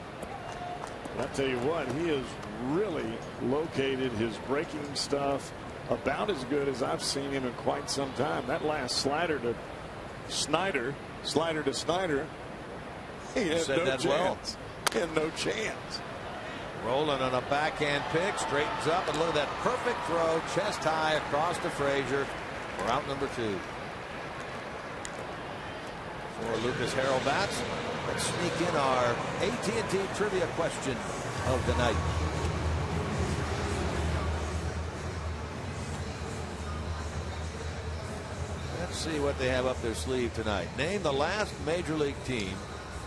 But I'll tell you what, he has really located his breaking stuff about as good as I've seen him in quite some time. That last slider to Snyder, he had no chance. He had no chance. Rolling on a backhand pick, straightens up, and look at that perfect throw, chest high across to Frazier for out number 2. For Lucas Harrell bats, let's sneak in our AT&T trivia question of the night. Let's see what they have up their sleeve tonight. Name the last major league team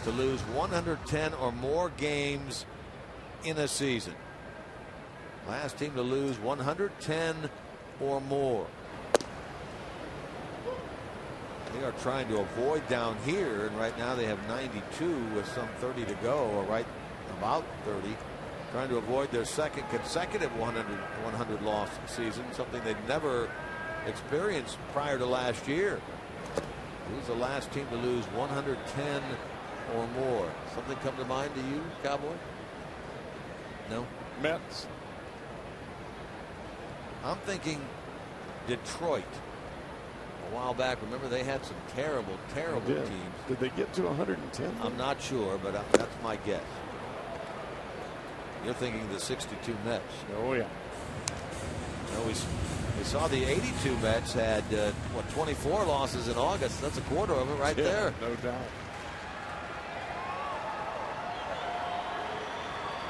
to lose 110 or more games in a season. Last team to lose 110 or more. They are trying to avoid down here, and right now they have 92 with some 30 to go, or right about 30. Trying to avoid their second consecutive 100 loss season, something they'd never experienced prior to last year. Who's the last team to lose 110 or more? Something come to mind to you, Cowboy? No? Mets. I'm thinking Detroit. A while back, remember they had some terrible teams. Did they get to 110? I'm not sure, but that's my guess. You're thinking the 62 Mets. Oh yeah. No, we saw the 82 Mets had 24 losses in August. That's a quarter of it right there. No doubt.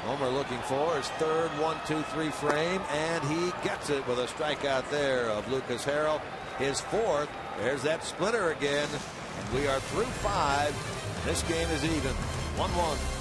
Homer looking for his third 1-2-3 frame, and he gets it with a strikeout there of Lucas Harrell. His fourth. There's that splitter again, and we are through 5. This game is even, 1-1.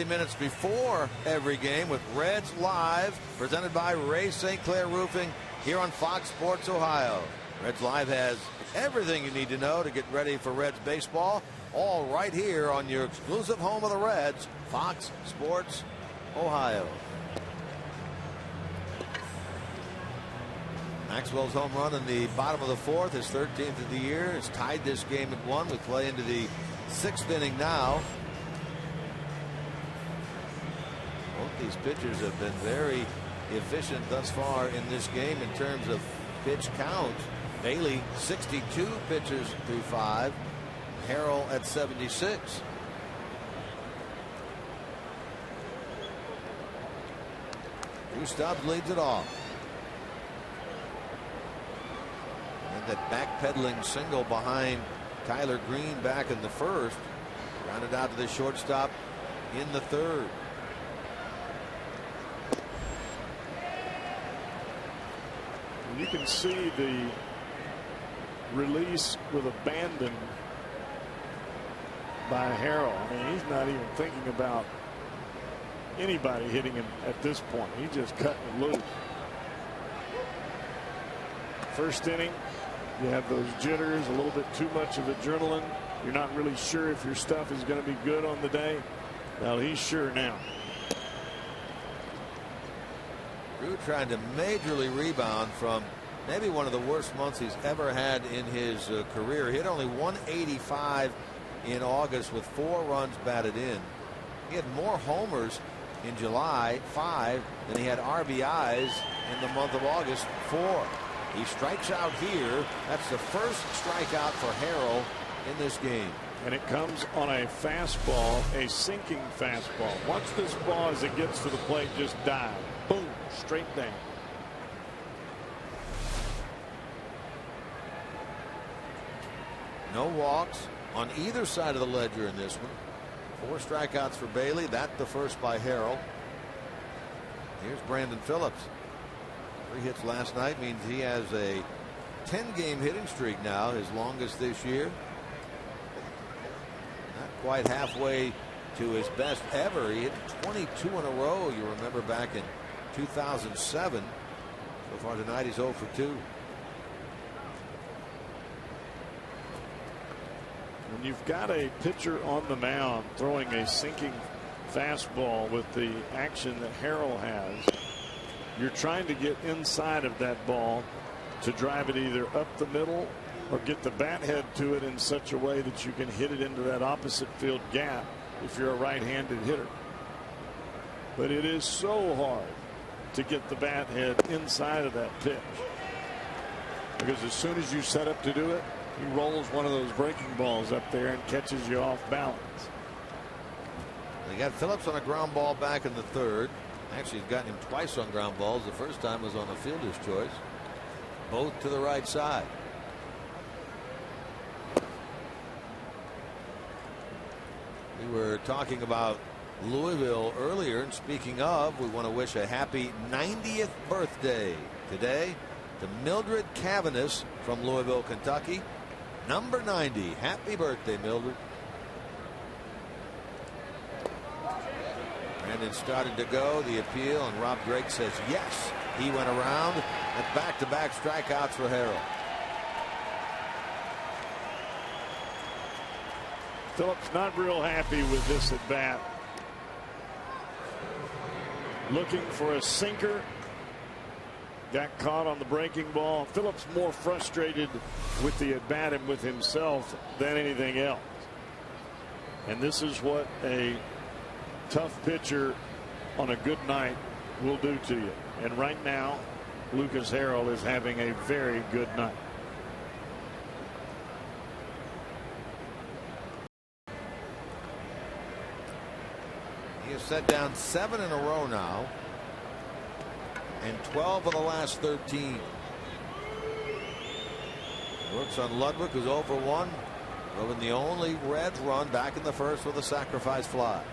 Minutes before every game with Reds Live, presented by Ray St. Clair Roofing here on Fox Sports Ohio. Reds Live has everything you need to know to get ready for Reds baseball, all right here on your exclusive home of the Reds, Fox Sports Ohio. Maxwell's home run in the bottom of the 4th, his 13th of the year, has tied this game at 1. We play into the 6th inning now. Both these pitchers have been very efficient thus far in this game in terms of pitch count. Bailey 62 pitches through 5. Harrell at 76. Drew Stubbs leads it off. And that backpedaling single behind Tyler Green back in the 1st. Grounded out to the shortstop, in the third. You can see the release with abandon by Harrell. I mean, he's not even thinking about anybody hitting him at this point. He's just cutting it loose. First inning, you have those jitters, a little bit too much of adrenaline. You're not really sure if your stuff is going to be good on the day. Well, he's sure now. Drew trying to majorly rebound from maybe one of the worst months he's ever had in his career. He hit only 185 in August with 4 runs batted in. He had more homers in July, 5, than he had RBIs in the month of August, 4. He strikes out here. That's the first strikeout for Harrell in this game. And it comes on a fastball, a sinking fastball. Watch this ball as it gets to the plate just dive. Boom, straight down. No walks on either side of the ledger in this one. 4 strikeouts for Bailey. That's the first by Harrell. Here's Brandon Phillips. 3 hits last night means he has a 10-game hitting streak now, his longest this year. Not quite halfway to his best ever. He hit 22 in a row, you remember, back in 2007. So far tonight he's 0 for 2. When you've got a pitcher on the mound throwing a sinking fastball with the action that Harrell has, you're trying to get inside of that ball to drive it either up the middle or get the bat head to it in such a way that you can hit it into that opposite field gap if you're a right-handed hitter. But it is so hard to get the bat head inside of that pitch, because as soon as you set up to do it, he rolls one of those breaking balls up there and catches you off balance. They got Phillips on a ground ball back in the third. Actually, he's gotten him twice on ground balls. The first time was on a fielder's choice. Both to the right side. We were talking about Louisville earlier, and speaking of, we want to wish a happy 90th birthday today to Mildred Cavanis from Louisville, Kentucky. Number 90. Happy birthday, Mildred. Brandon started to go. The appeal, and Rob Drake says yes. He went around. And back-to-back strikeouts for Harrell. Phillips not real happy with this at bat. Looking for a sinker. Got caught on the breaking ball. Phillips more frustrated with the at bat and with himself than anything else. And this is what a tough pitcher on a good night will do to you. And right now, Lucas Harrell is having a very good night. He has set down 7 in a row now, and 12 of the last 13. Works on Ludwig, who's 0 for 1. Drove the only Reds run back in the first with a sacrifice fly.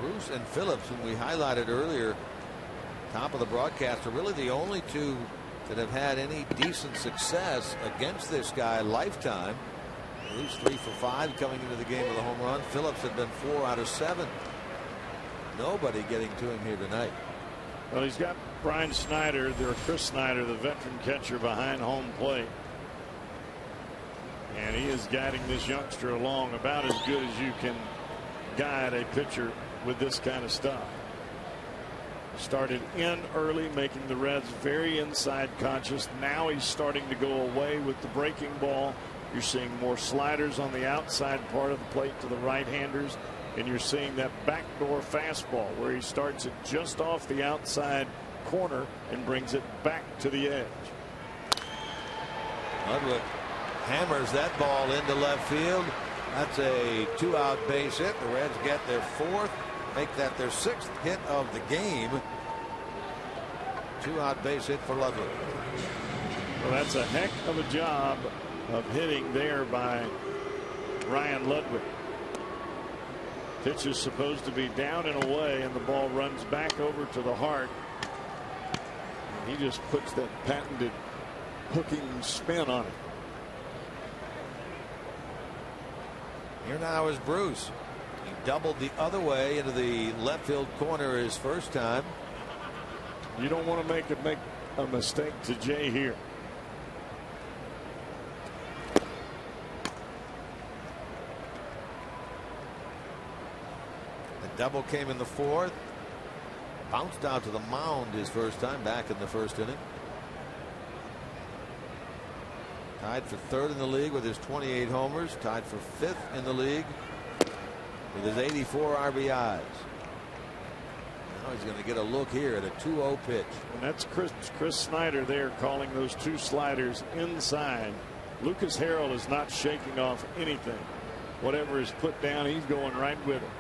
Bruce and Phillips, whom we highlighted earlier, top of the broadcast, are really the only 2 that have had any decent success against this guy lifetime. Bruce 3 for 5 coming into the game with a home run. Phillips had been 4 out of 7. Nobody getting to him here tonight. Well, he's got Brian Snyder, or Chris Snyder, the veteran catcher, behind home plate. And he is guiding this youngster along about as good as you can guide a pitcher with this kind of stuff. Started in early, making the Reds very inside conscious. Now he's starting to go away with the breaking ball. You're seeing more sliders on the outside part of the plate to the right-handers, and you're seeing that backdoor fastball where he starts it just off the outside corner and brings it back to the edge. Ludwig hammers that ball into left field. That's a 2-out base hit. The Reds get their 4th, make that their 6th hit of the game. 2-out base hit for Ludwig. Well, that's a heck of a job of hitting there by Ryan Ludwig. Pitch is supposed to be down and away, and the ball runs back over to the heart. And he just puts that patented hooking spin on it. Here now is Bruce. He doubled the other way into the left field corner his first time. You don't want to make a mistake to Jay here. The double came in the fourth. Bounced out to the mound his first time back in the first inning. Tied for third in the league with his 28 homers. Tied for fifth in the league with his 84 RBIs. Now he's going to get a look here at a 2-0 pitch. And that's Chris Snyder there calling those two sliders inside. Lucas Harrell is not shaking off anything. Whatever is put down, he's going right with it.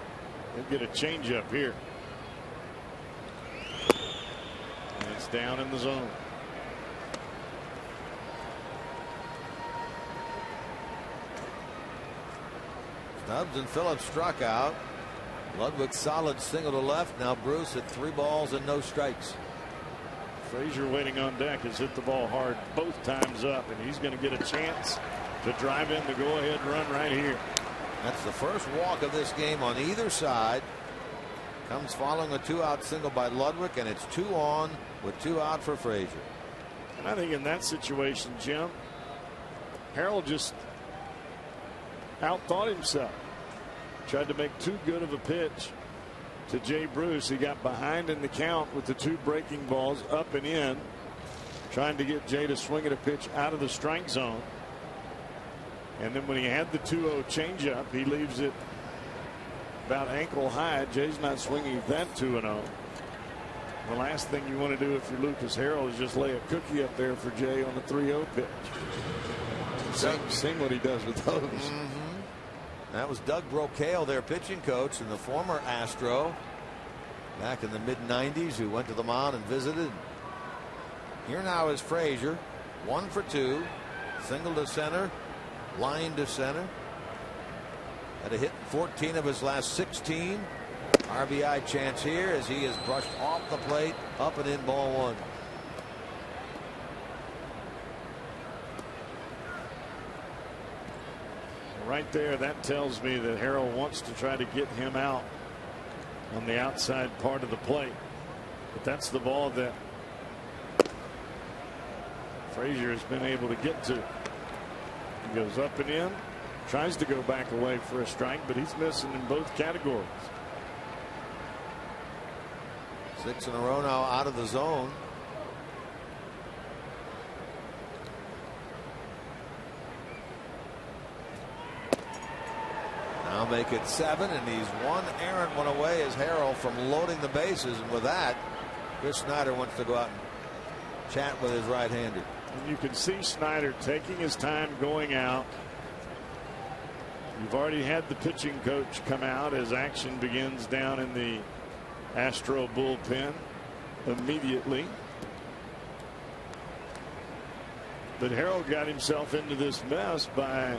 He'll get a changeup here. And it's down in the zone. Stubbs and Phillips struck out. Ludwig solid single to left. Now Bruce at 3 balls and no strikes. Frazier waiting on deck has hit the ball hard both times up, and he's going to get a chance to drive in the go-ahead run right here. That's the first walk of this game on either side. Comes following a 2-out single by Ludwig, and it's 2 on with 2 out for Frazier. And I think in that situation, Jim, Harrell just outthought himself. Tried to make too good of a pitch to Jay Bruce. He got behind in the count with the 2 breaking balls up and in, trying to get Jay to swing at a pitch out of the strike zone. And then when he had the 2-0 changeup, he leaves it about ankle high. Jay's not swinging that 2-0. The last thing you want to do if you're Lucas Harrell is just lay a cookie up there for Jay on the 3-0 pitch. Seeing what he does with those. That was Doug Brocail, their pitching coach, and the former Astro back in the mid-90s, who went to the mound and visited. Here now is Frazier. 1 for 2. Single to center. Line to center. Had a hit in 14 of his last 16. RBI chance here as he is brushed off the plate. Up and in, ball 1. Right there, that tells me that Harrell wants to try to get him out on the outside part of the plate. But that's the ball that Frazier has been able to get to. He goes up and in, tries to go back away for a strike, but he's missing in both categories. 6 in a row now out of the zone. Now make it 7, and he's 1 errant one away as Harrell from loading the bases. And with that, Chris Snyder wants to go out and chat with his right-hander. And you can see Snyder taking his time going out. You've already had the pitching coach come out as action begins down in the Astro bullpen immediately. But Harrell got himself into this mess by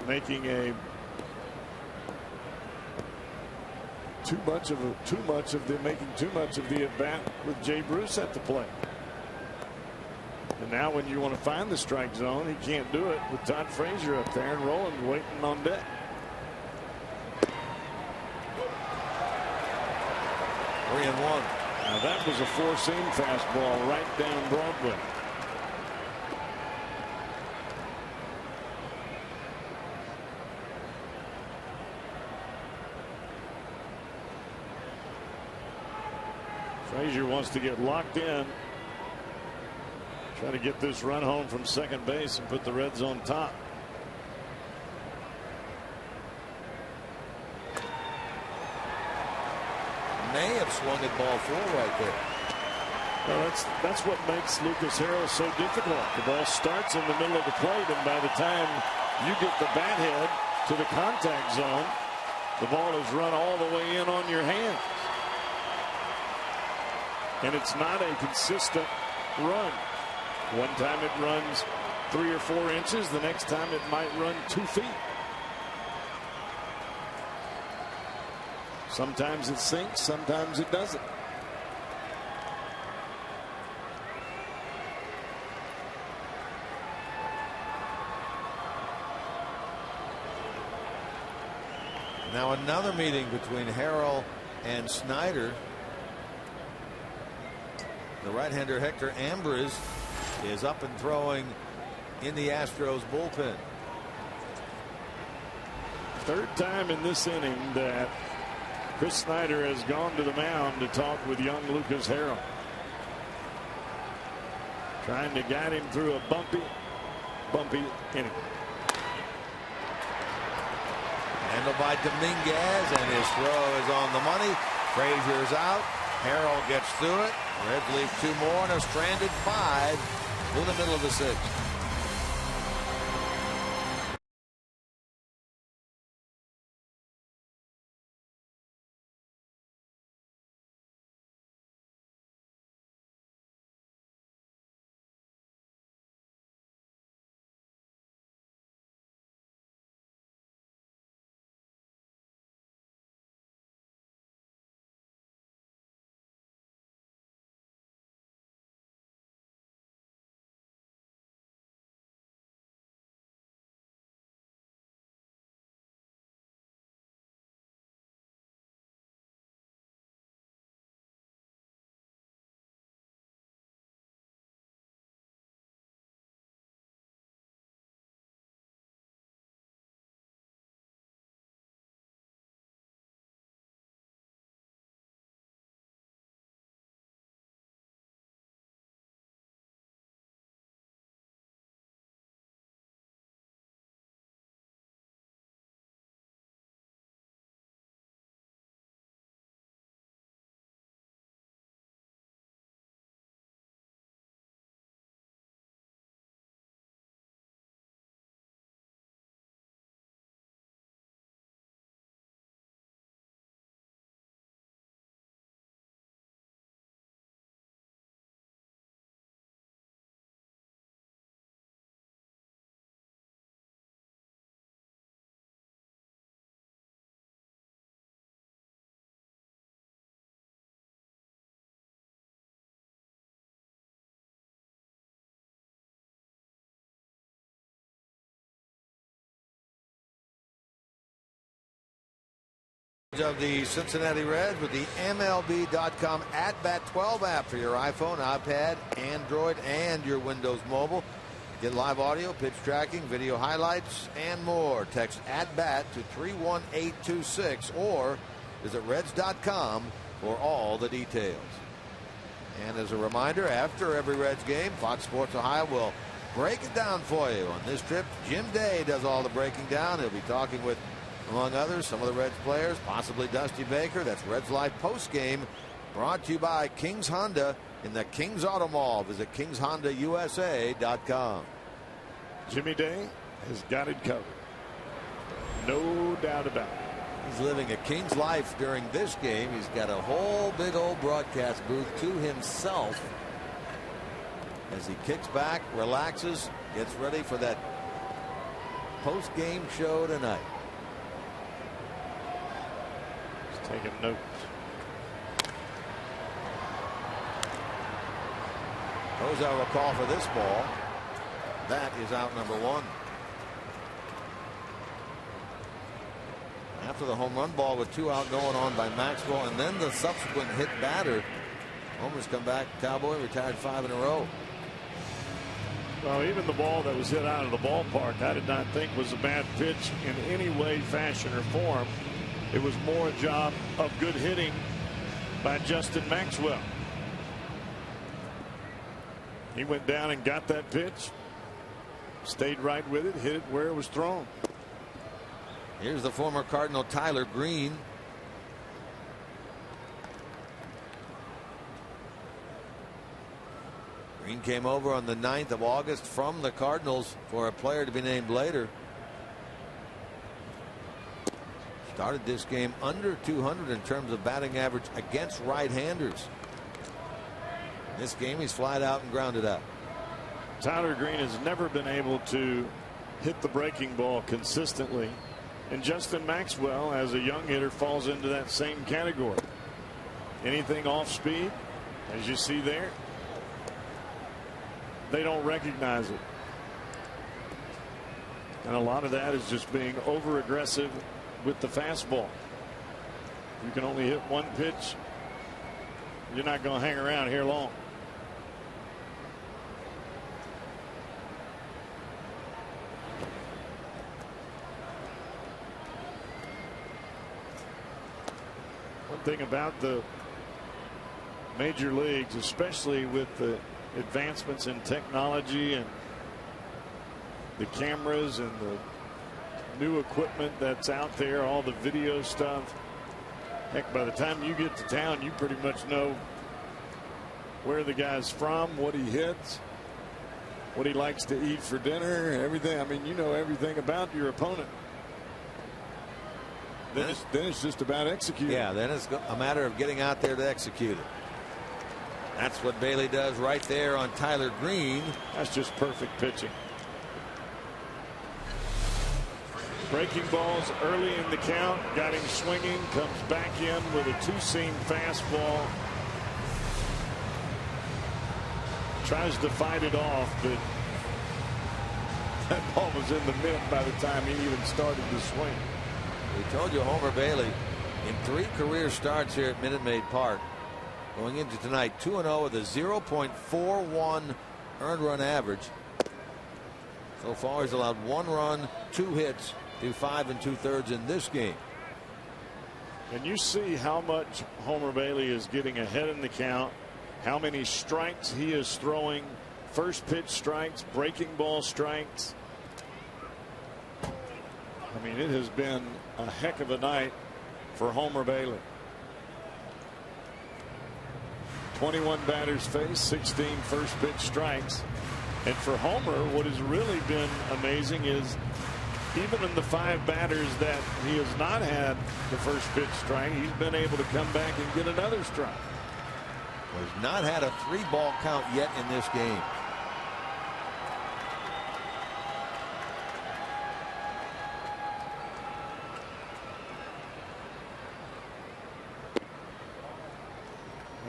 making too much of the at bat with Jay Bruce at the plate. And now when you want to find the strike zone, he can't do it with Todd Frazier up there and Roland waiting on deck. Three and one. Now that was a 4-seam fastball right down Broadway. Frazier wants to get locked in. Try to get this run home from second base and put the Reds on top. May have swung at ball 4 right there. Well, that's what makes Lucas Harrell so difficult. The ball starts in the middle of the plate, and by the time you get the bat head to the contact zone, the ball is run all the way in on your hands. And it's not a consistent run. One time it runs 3 or 4 inches. The next time it might run 2 feet. Sometimes it sinks, sometimes it doesn't. Now another meeting between Harrell and Snyder. The right-hander Hector Ambriz is up and throwing in the Astros bullpen. Third time in this inning that Chris Snyder has gone to the mound to talk with young Lucas Harrell. Trying to guide him through a bumpy inning. Handled by Dominguez, and his throw is on the money. Frazier's out. Harrell gets through it. Reds leave 2 more and a stranded 5 through the middle of the 6th. Of the Cincinnati Reds with the MLB.com @Bat 12 app for your iPhone, iPad, Android, and your Windows Mobile. Get live audio, pitch tracking, video highlights, and more. Text @Bat to 31826 or visit Reds.com for all the details. And as a reminder, after every Reds game, Fox Sports Ohio will break it down for you. On this trip, Jim Day does all the breaking down. He'll be talking with, among others, some of the Reds players, possibly Dusty Baker. That's Reds Live postgame, brought to you by King's Honda in the King's Auto Mall. Visit KingsHondaUSA.com. Jimmy Day has got it covered. No doubt about it. He's living a king's life during this game. He's got a whole big old broadcast booth to himself as he kicks back, relaxes, gets ready for that post-game show tonight. Taking notes. Ozell will call for this ball. That is out number 1. After the home run ball with 2 out going on by Maxwell, and then the subsequent hit batter. Homers come back. Cowboy retired 5 in a row. Well, even the ball that was hit out of the ballpark, I did not think was a bad pitch in any way, fashion, or form. It was more a job of good hitting by Justin Maxwell. He went down and got that pitch, stayed right with it, hit it where it was thrown. Here's the former Cardinal Tyler Green. Green came over on the 9th of August from the Cardinals for a player to be named later. Started this game under 200 in terms of batting average against right-handers. This game he's flied out and grounded out. Tyler Green has never been able to hit the breaking ball consistently, and Justin Maxwell, as a young hitter, falls into that same category. Anything off speed, as you see there, they don't recognize it. And a lot of that is just being over aggressive with the fastball. You can only hit one pitch. You're not going to hang around here long. One thing about the major leagues, especially with the advancements in technology and the cameras and the new equipment that's out there, all the video stuff. Heck, by the time you get to town, you pretty much know where the guy's from, what he hits, what he likes to eat for dinner, everything. I mean, you know everything about your opponent. Then it's just about executing. Yeah, then it's a matter of getting out there to execute it. That's what Bailey does right there on Tyler Green. That's just perfect pitching. Breaking balls early in the count, got him swinging, comes back in with a two-seam fastball. Tries to fight it off, but that ball was in the mitt by the time he even started to swing. We told you Homer Bailey in 3 career starts here at Minute Maid Park. Going into tonight 2-0 with a 0.41 earned run average. So far he's allowed 1 run, 2 hits through 5 2/3 in this game. And you see how much Homer Bailey is getting ahead in the count, how many strikes he is throwing, first pitch strikes, breaking ball strikes. I mean, it has been a heck of a night for Homer Bailey. 21 batters faced, 16 first pitch strikes. And for Homer, what has really been amazing is even in the 5 batters that he has not had the first pitch strike, he's been able to come back and get another strike. Well, he's not had a 3-ball count yet in this game.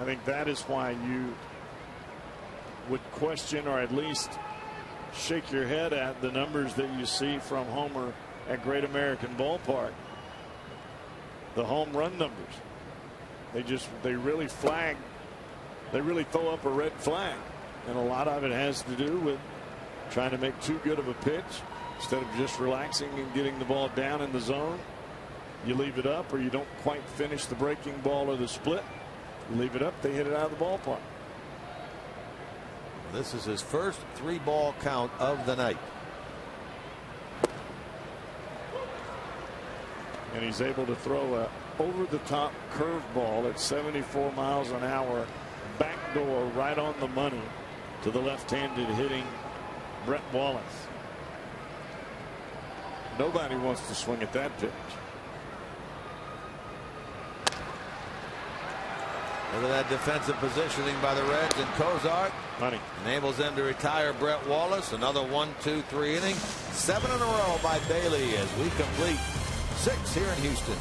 I think that is why you would question, or at least shake your head at, the numbers that you see from Homer at Great American Ballpark. The home run numbers. They really flag. They really throw up a red flag. And a lot of it has to do with trying to make too good of a pitch. Instead of just relaxing and getting the ball down in the zone, you leave it up, or you don't quite finish the breaking ball or the split. You leave it up, they hit it out of the ballpark. This is his first 3-ball count of the night. And he's able to throw a over-the-top curveball at 74 miles an hour, backdoor right on the money to the left-handed hitting Brett Wallace. Nobody wants to swing at that pitch. Look at that defensive positioning by the Reds, and Cozart enables them to retire Brett Wallace. Another 1, 2, 3 inning. 7 in a row by Bailey as we complete 6 here in Houston.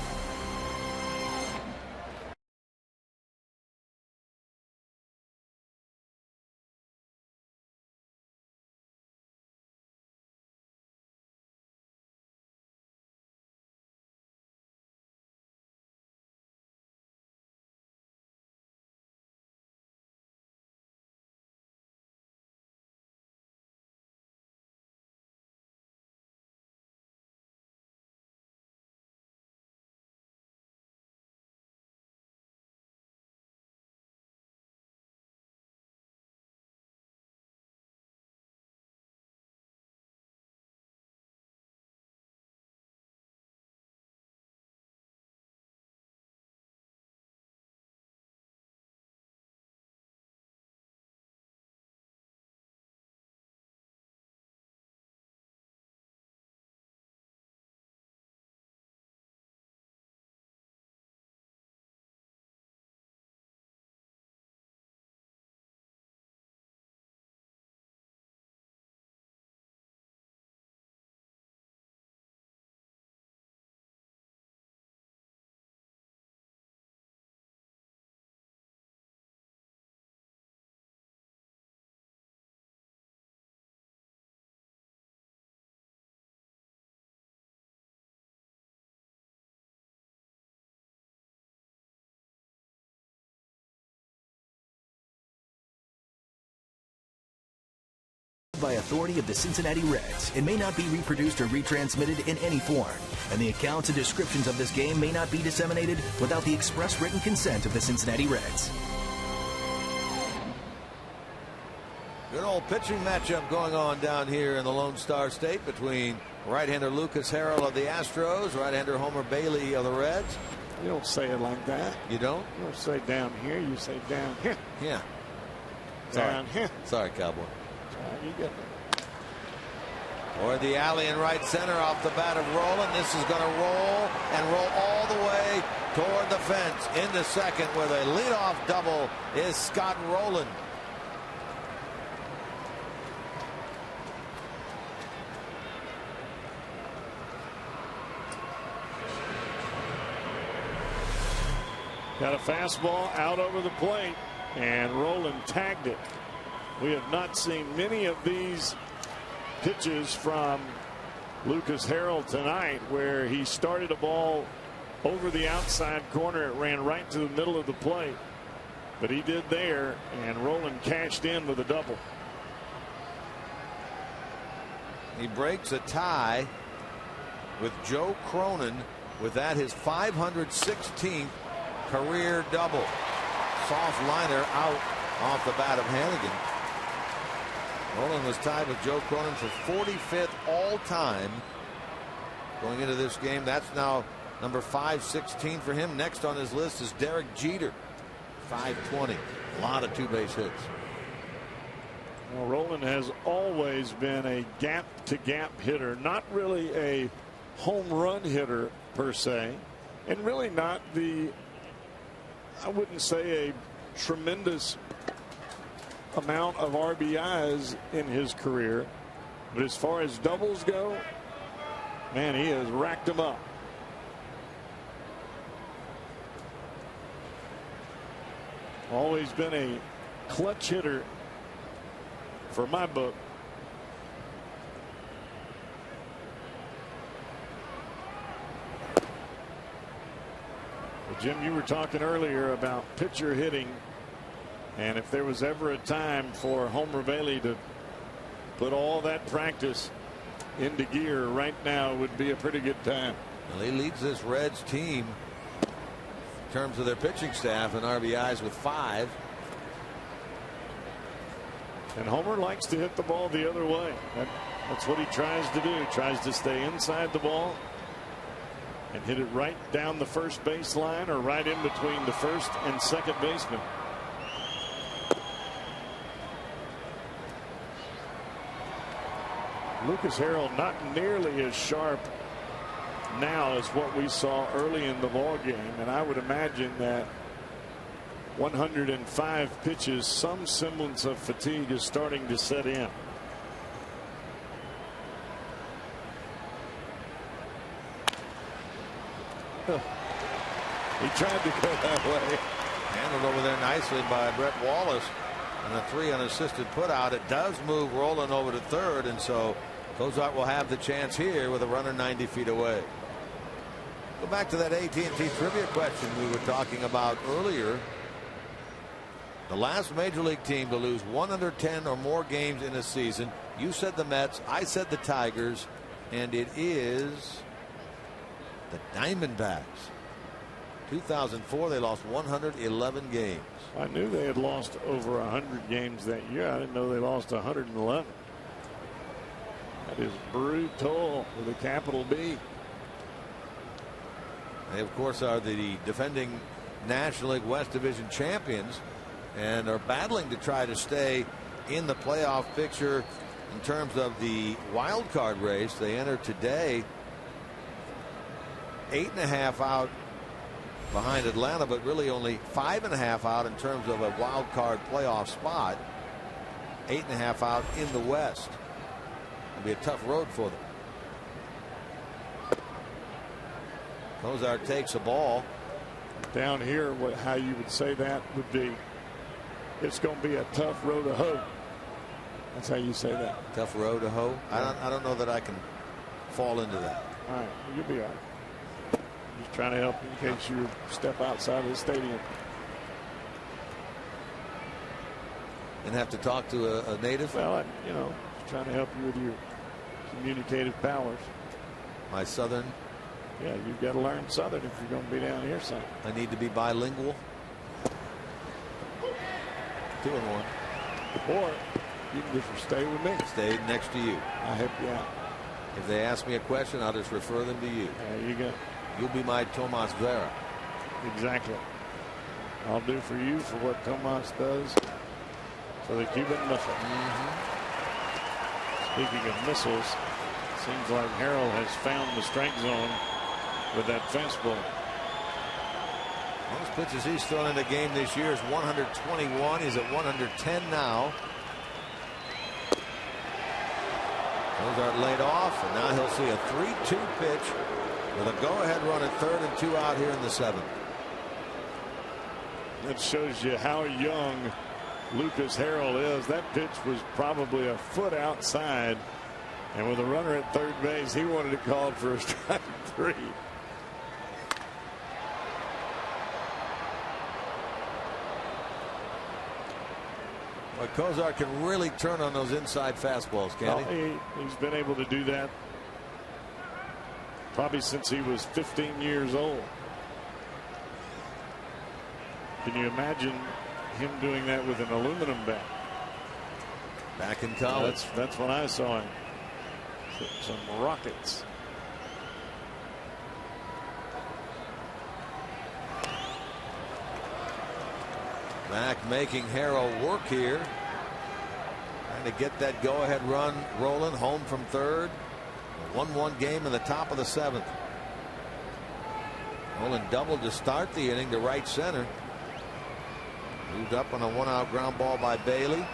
By authority of the Cincinnati Reds, it may not be reproduced or retransmitted in any form, and the accounts and descriptions of this game may not be disseminated without the express written consent of the Cincinnati Reds. Good old pitching matchup going on down here in the Lone Star State between right-hander Lucas Harrell of the Astros, right-hander Homer Bailey of the Reds. You don't say it like that. You don't? You don't say down here. You say down here. Yeah. Down here. Sorry, Cowboy. You get it. Or the alley in right center off the bat of Rowland. This is going to roll and roll all the way toward the fence. Into second with a leadoff double is Scott Rowland. Got a fastball out over the plate, and Rowland tagged it. We have not seen many of these pitches from Lucas Harrell tonight, where he started a ball over the outside corner. It ran right to the middle of the plate, but he did there, and Rowland cashed in with a double. He breaks a tie with Joe Cronin with that his 516th career double. Soft liner out off the bat of Hannigan. Rowland was tied with Joe Cronin for 45th all time going into this game. That's now number 516 for him. Next on his list is Derek Jeter, 520. A lot of two-base hits. Well, Rowland has always been a gap-to-gap hitter, not really a home run hitter per se, and really not the, I wouldn't say a tremendous amount of RBIs in his career, but as far as doubles go, man, he has racked them up. Always been a clutch hitter for my book. Well, Jim, you were talking earlier about pitcher hitting, and if there was ever a time for Homer Bailey to put all that practice into gear, right now would be a pretty good time. Well, he leads this Reds team in terms of their pitching staff and RBIs with 5. And Homer likes to hit the ball the other way. That's what he tries to do. He tries to stay inside the ball and hit it right down the first base line or right in between the first and second baseman. Lucas Harrell not nearly as sharp now as what we saw early in the ball game, and I would imagine that 105 pitches, some semblance of fatigue is starting to set in. He tried to go that way. Handled over there nicely by Brett Wallace, and a 3 unassisted put out. It does move Rowland over to third, and so Cozart will have the chance here with a runner 90 feet away. Go back to that AT&T trivia question we were talking about earlier. The last major league team to lose 110 or more games in a season. You said the Mets, I said the Tigers, and it is the Diamondbacks. 2004, they lost 111 games. I knew they had lost over 100 games that year. I didn't know they lost 111. That is brutal with a capital B. They, of course, are the defending National League West Division champions and are battling to try to stay in the playoff picture in terms of the wild card race. They enter today 8.5 out behind Atlanta, but really only 5.5 out in terms of a wild card playoff spot. 8.5 out in the West. It'll be a tough road for them. Cozart takes a ball. Down here, how you would say that would be, it's going to be a tough road to hoe. That's how you say that. Tough road to hoe. I don't know that I can fall into that. All right, you'll be all right. Just trying to help in case you step outside of the stadium. And have to talk to a native? Well, trying to help you with your communicative powers. My Southern. Yeah, you've got to learn Southern if you're going to be down here, son. I need to be bilingual. 2-1. Or you can just stay with me. Stay next to you. I'll help you out. If they ask me a question, I'll just refer them to you. There you go. You'll be my Tomas Vera. Exactly. I'll do for you for what Tomas does for the Cuban missile. Speaking of missiles, seems like Harrell has found the strike zone with that fastball. Most pitches he's thrown in the game this year is 121. He's at 110 now. Cozart laid off, and now he'll see a 3-2 pitch with a go-ahead run at third and 2 out here in the 7th. That shows you how young Lucas Harrell is. That pitch was probably a foot outside, and with a runner at third base, he wanted it called for a strike 3. But Cozart can really turn on those inside fastballs, can't he? He's been able to do that probably since he was 15 years old. Can you imagine him doing that with an aluminum bat? Back in college. That's when I saw him. Some rockets. Mack making Harrell work here. Trying to get that go-ahead run rolling. Home from third. A 1-1 game in the top of the 7th. Nolan doubled to start the inning to right center. Moved up on a 1-out ground ball by Bailey.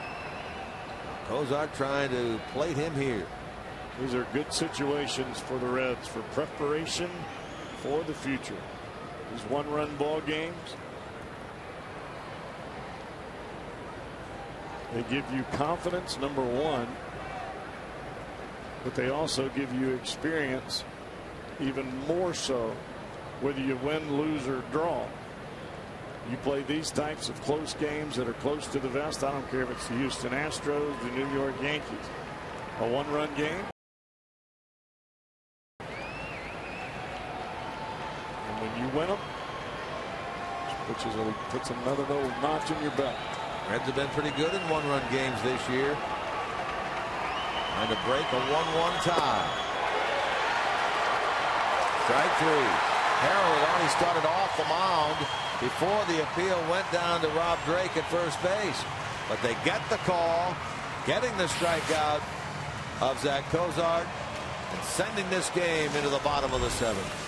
Cozart trying to plate him here. These are good situations for the Reds for preparation for the future. These 1-run ball games. They give you confidence, number one, but they also give you experience, even more so, whether you win, lose, or draw. You play these types of close games that are close to the vest. I don't care if it's the Houston Astros, the New York Yankees. A 1-run game. And when you win them, puts another little notch in your belt. Reds have been pretty good in 1-run games this year. Trying to break a 1-1 tie. Strike 3. Harrell had already started off the mound before the appeal went down to Rob Drake at first base. But they get the call, getting the strikeout of Zach Cozart and sending this game into the bottom of the 7th.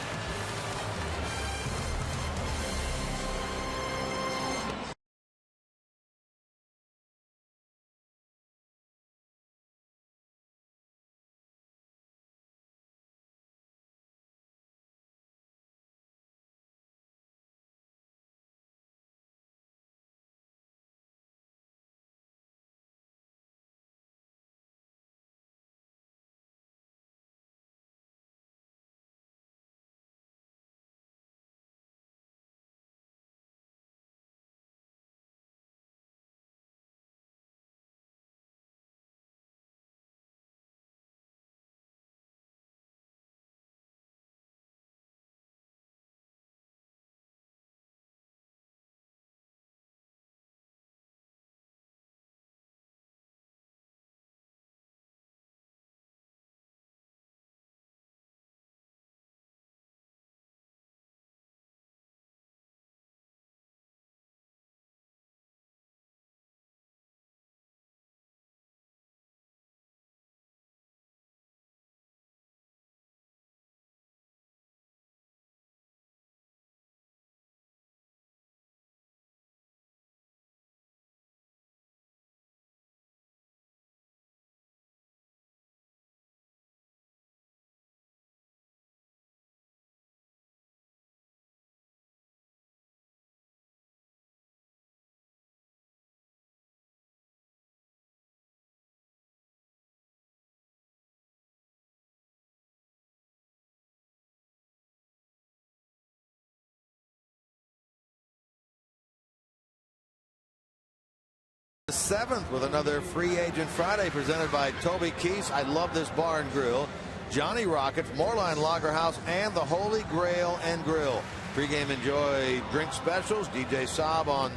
The 7th with another Free Agent Friday presented by Toby Keith. I love this bar and grill. Johnny Rockets, Moorline Lager House, and the Holy Grail and Grill. Pre-game enjoy drink specials, DJ Saab on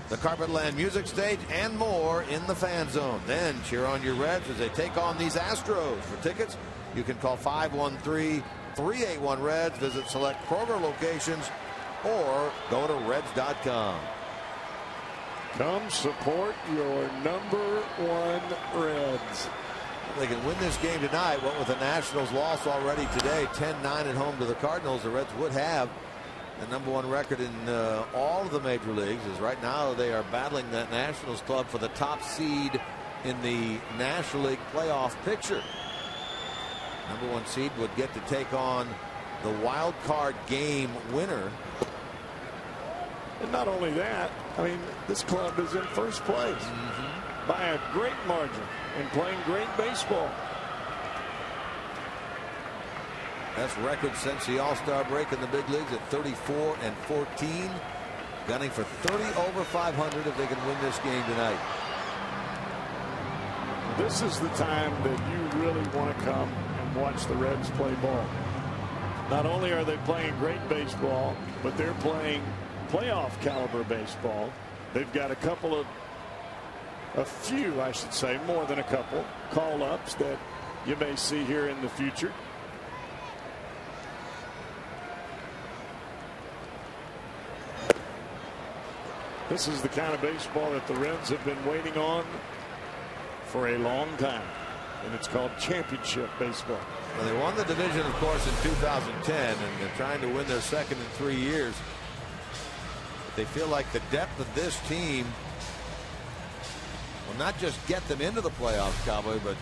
the Carpetland Music Stage, and more in the Fan Zone. Then cheer on your Reds as they take on these Astros. For tickets, you can call 513-381-REDS, visit select Kroger locations, or go to Reds.com. Come support your #1 Reds. They can win this game tonight. What with the Nationals loss already today, 10-9 at home to the Cardinals, the Reds would have the #1 record in all of the major leagues. As right now they are battling that Nationals club for the top seed in the National League playoff picture. #1 seed would get to take on the wild card game winner. And not only that, I mean, this club is in first place by a great margin and playing great baseball. That's record since the All-Star break in the big leagues at 34-14. Gunning for 30 over 500 if they can win this game tonight. This is the time that you really want to come and watch the Reds play ball. Not only are they playing great baseball, but they're playing playoff caliber baseball. They've got a few, I should say, more than a couple call-ups that you may see here in the future. This is the kind of baseball that the Reds have been waiting on for a long time, and it's called championship baseball. Well, they won the division, of course, in 2010, and they're trying to win their second in 3 years. They feel like the depth of this team will not just get them into the playoffs, Cowboy, but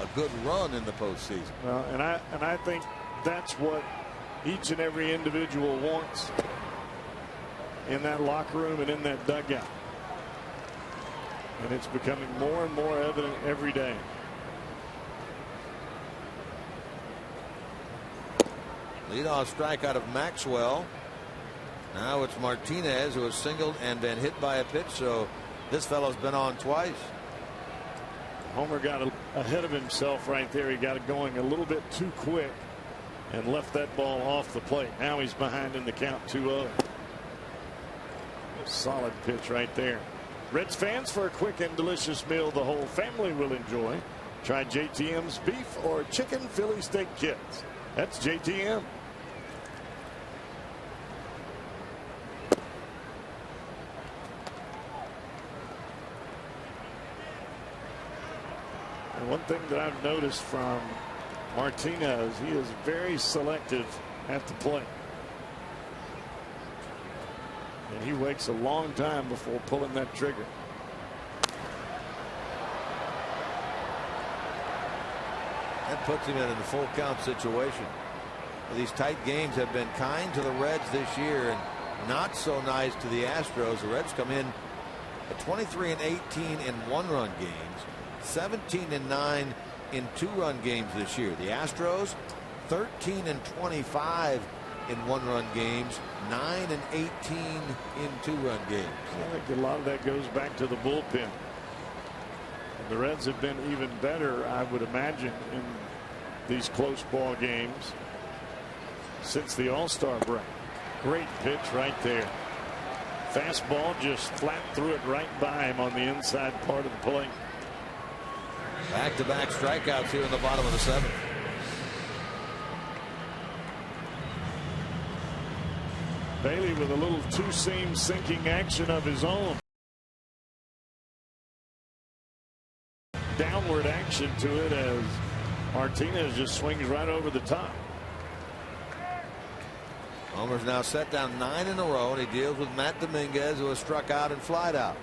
a good run in the postseason. Well, and I think that's what each and every individual wants in that locker room and in that dugout. And it's becoming more and more evident every day. Leadoff strikeout of Maxwell. Now it's Martinez who has singled and been hit by a pitch, so this fellow's been on twice. Homer got ahead of himself right there. He got it going a little bit too quick and left that ball off the plate. Now he's behind in the count 2-0. Solid pitch right there. Reds fans, for a quick and delicious meal the whole family will enjoy, try JTM's beef or chicken Philly steak kits. That's JTM. And one thing that I've noticed from Martinez, he is very selective at the plate. And he waits a long time before pulling that trigger. That puts him in a full count situation. These tight games have been kind to the Reds this year and not so nice to the Astros. The Reds come in at 23-18 in one-run games, 17-9 in two-run games this year. The Astros 13-25 in one-run games, 9-18 in two-run games. I think a lot of that goes back to the bullpen. And the Reds have been even better, I would imagine, in these close ball games since the All-Star break. Great pitch right there. Fastball just flat threw it right by him on the inside part of the plate. Back-to-back strikeouts here in the bottom of the seventh. Bailey with a little two-seam sinking action of his own. Downward action to it as Martinez just swings right over the top. Homer's now set down 9 in a row, and he deals with Matt Dominguez, who has struck out and flied out.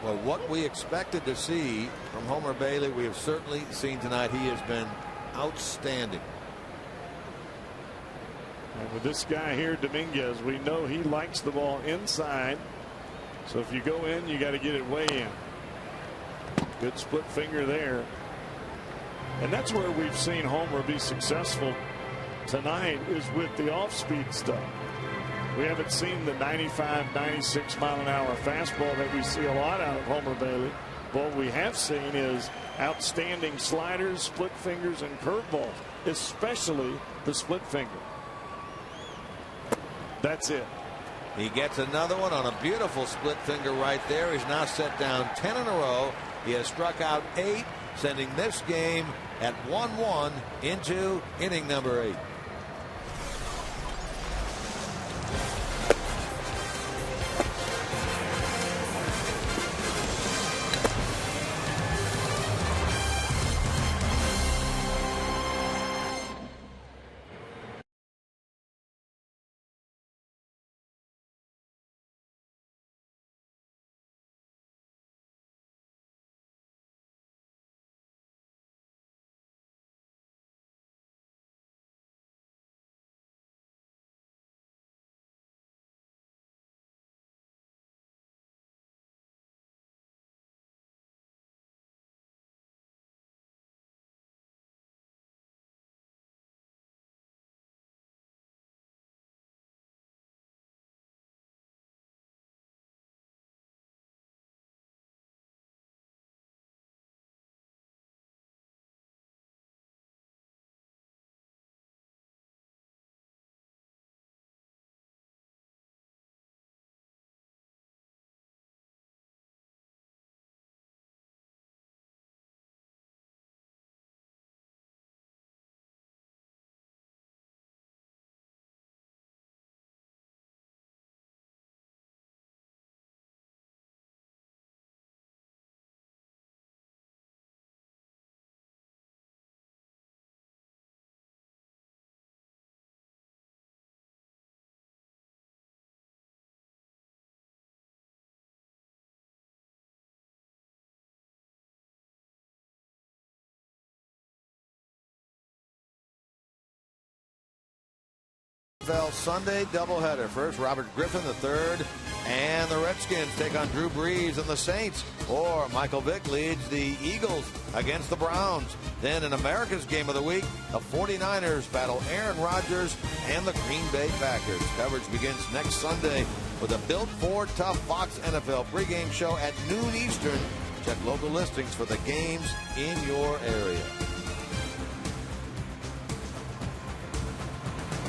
Well, what we expected to see from Homer Bailey, we have certainly seen tonight. He has been outstanding. And with this guy here, Dominguez, we know he likes the ball inside. So if you go in, you got to get it way in. Good split finger there. And that's where we've seen Homer be successful tonight, is with the off-speed stuff. We haven't seen the 95, 96 mile an hour fastball that we see a lot out of Homer Bailey. What we have seen is outstanding sliders, split fingers, and curveballs, especially the split finger. That's it. He gets another one on a beautiful split finger right there. He's now set down 10 in a row. He has struck out 8, sending this game at 1-1 into inning number 8. Sunday doubleheader. First, Robert Griffin III and the Redskins take on Drew Brees and the Saints. Or Michael Vick leads the Eagles against the Browns. Then in America's Game of the Week, the 49ers battle Aaron Rodgers and the Green Bay Packers. Coverage begins next Sunday with a Built for Tough Fox NFL pregame show at noon Eastern. Check local listings for the games in your area.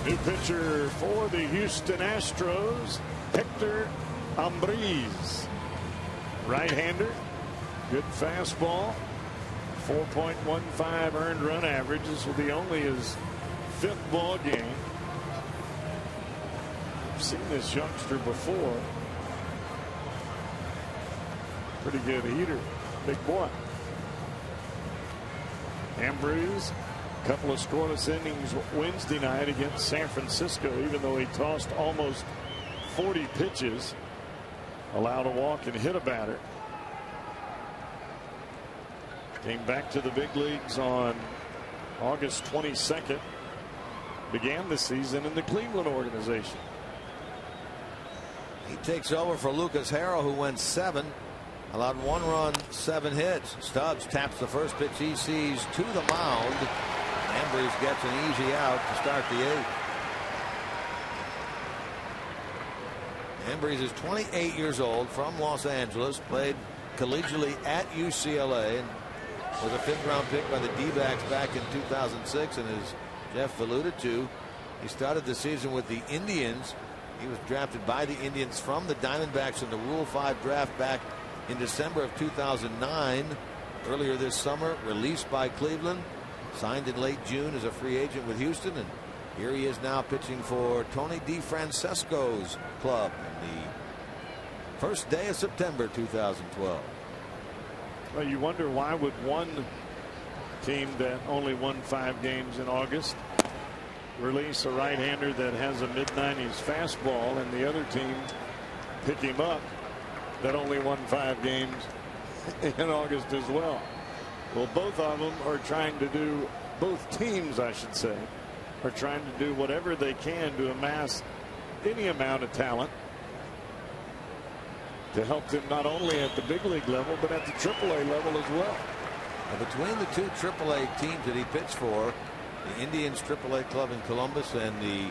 New pitcher for the Houston Astros, Hector Ambriz. Right-hander, good fastball, 4.15 earned run average. This will be only his 5th ball game. I've seen this youngster before. Pretty good heater, big boy. Ambriz. Couple of scoreless innings Wednesday night against San Francisco, even though he tossed almost 40 pitches, allowed a walk and hit a batter. Came back to the big leagues on August 22nd. Began the season in the Cleveland organization. He takes over for Lucas Harrell, who went 7. Allowed 1 run, 7 hits. Stubbs taps the first pitch he sees to the mound. Ambriz gets an easy out to start the 8th. Ambriz is 28 years old, from Los Angeles, played collegiately at UCLA, and was a 5th-round pick by the D-backs back in 2006. And as Jeff alluded to, he started the season with the Indians. He was drafted by the Indians from the Diamondbacks in the Rule 5 draft back in December of 2009. Earlier this summer, released by Cleveland. Signed in late June as a free agent with Houston, and here he is now pitching for Tony DeFrancesco's club in the first day of September 2012. Well, you wonder why would one team that only won 5 games in August release a right-hander that has a mid-90s fastball, and the other team pick him up that only won 5 games in August as well. Well, both of them are trying to do, both teams, I should say, are trying to do whatever they can to amass any amount of talent to help them not only at the big league level, but at the AAA level as well. And between the 2 AAA teams that he pitched for, the Indians AAA club in Columbus and the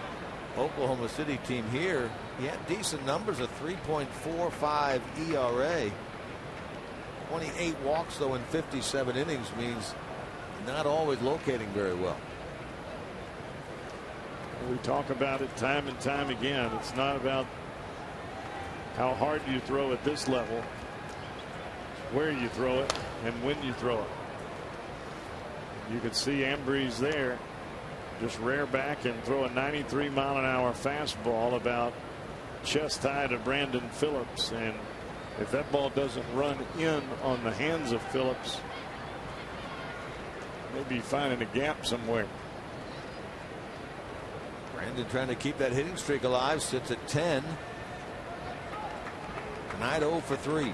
Oklahoma City team here, he had decent numbers, a 3.45 ERA. 28 walks, though, in 57 innings means not always locating very well. We talk about it time and time again. It's not about how hard you throw at this level, where you throw it, and when you throw it. You can see Ambriz there just rear back and throw a 93-mile-an-hour fastball about chest high to Brandon Phillips, and if that ball doesn't run in on the hands of Phillips, maybe finding a gap somewhere. Brandon trying to keep that hitting streak alive, sits at 10. Tonight 0 for 3.